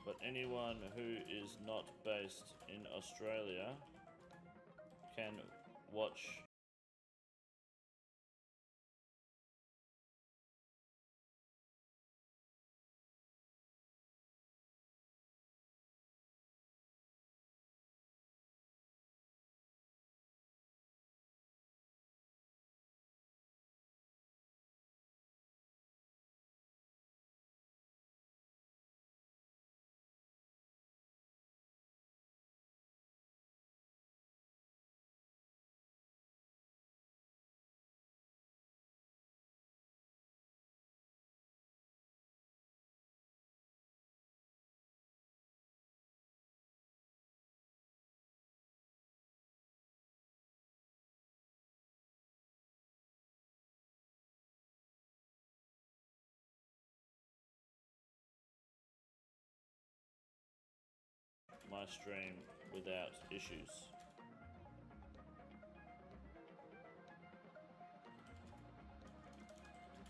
But anyone who is not based in Australia can watch my stream without issues.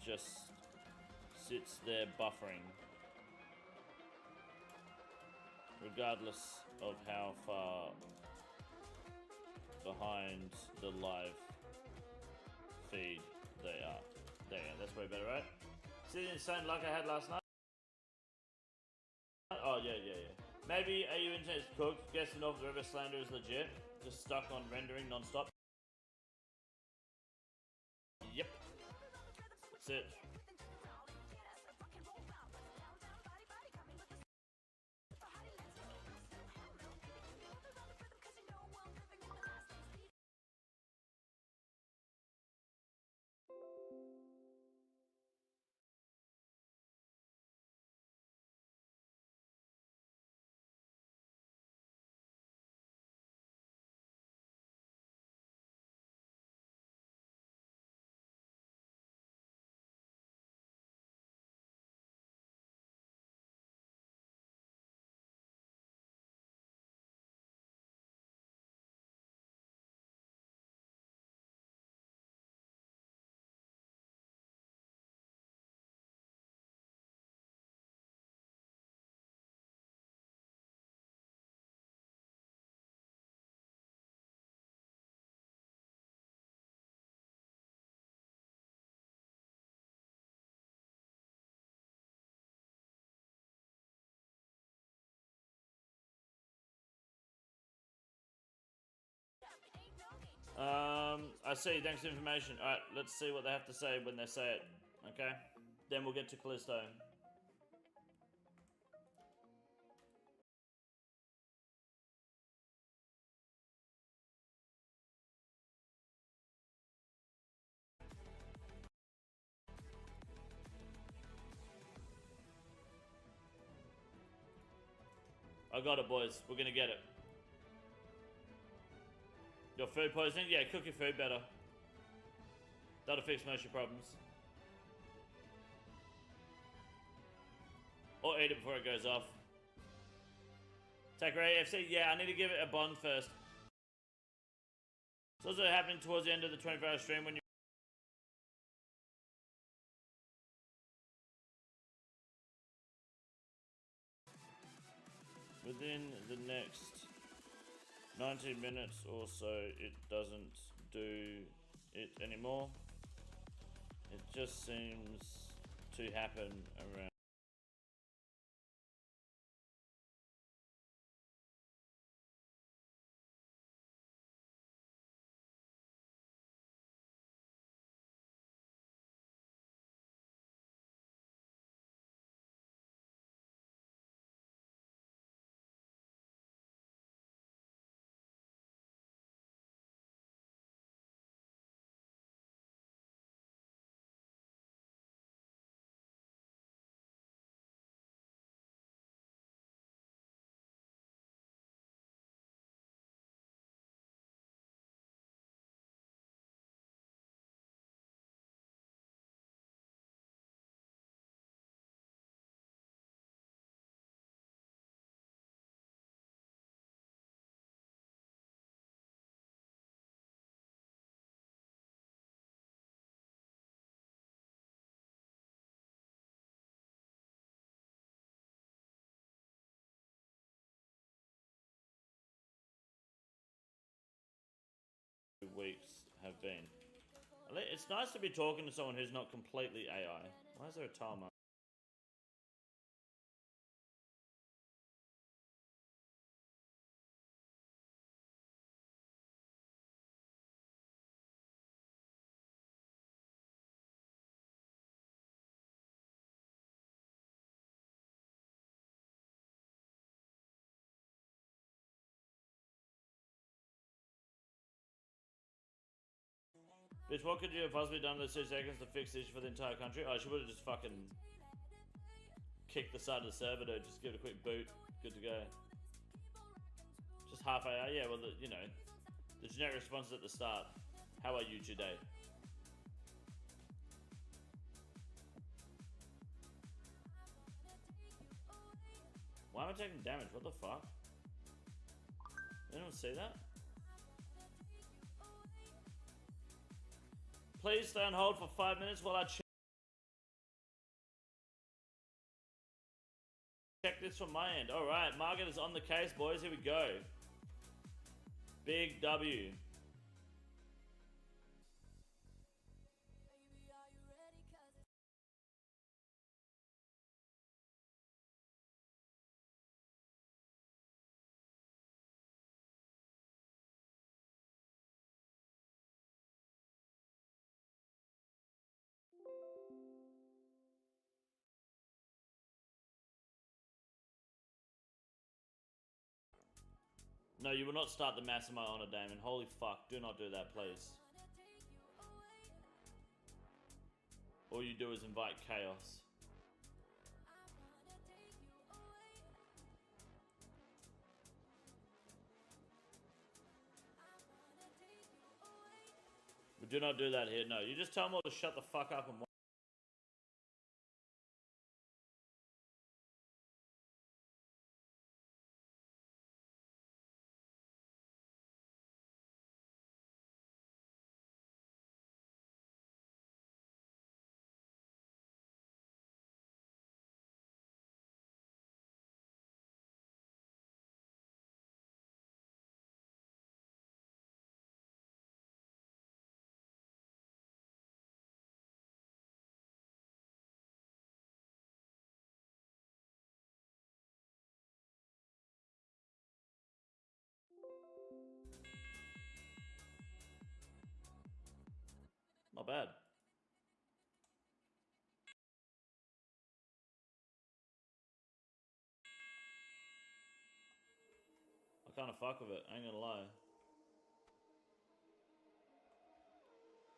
Just sits there buffering, regardless of how far behind the live feed they are. There, that's way better, right? See the insane luck I had last night? Oh, yeah. Maybe AU internet's cooked. Guessing off the River Slander is legit. Just stuck on rendering non-stop. Yep. That's it. I see. Thanks for the information. Alright, let's see what they have to say when they say it. Okay? Then we'll get to Callisto. I got it, boys. We're gonna get it. Your food poisoning? Yeah, cook your food better. That'll fix most of your problems. Or eat it before it goes off. Take Ray FC? Yeah, I need to give it a bond first. It's also happening towards the end of the 24-hour stream when you... Within the next 90 minutes or so, it doesn't do it anymore. It just seems to happen around. Weeks have been. It's nice to be talking to someone who's not completely AI. Why is there a timer? Bitch, what could you have possibly done in those 2 seconds to fix the issue for the entire country? Oh, she would have just fucking kicked the side of the server to just give it a quick boot. Good to go. Just half AI? Yeah, well, you know, the generic response at the start. How are you today? Why am I taking damage? What the fuck? Anyone see that? Please stay on hold for 5 minutes while I check this from my end. Alright, Margaret is on the case, boys. Here we go. Big W. No, you will not start the mass in my honor, Damon. Holy fuck, do not do that, please. All you do is invite chaos. But do not do that here, no. You just tell them all to shut the fuck up and not bad. I kind of fuck with it, I ain't gonna lie.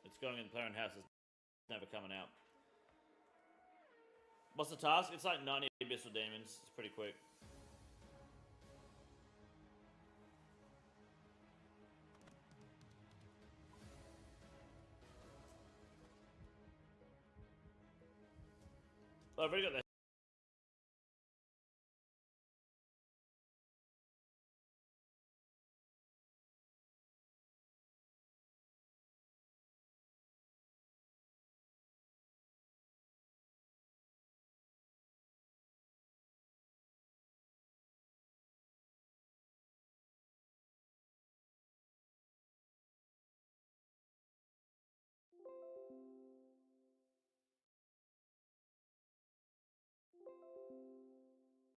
It's going in the player house, it's never coming out. What's the task? It's like 90 abyssal demons. It's pretty quick. Oh, I've already got the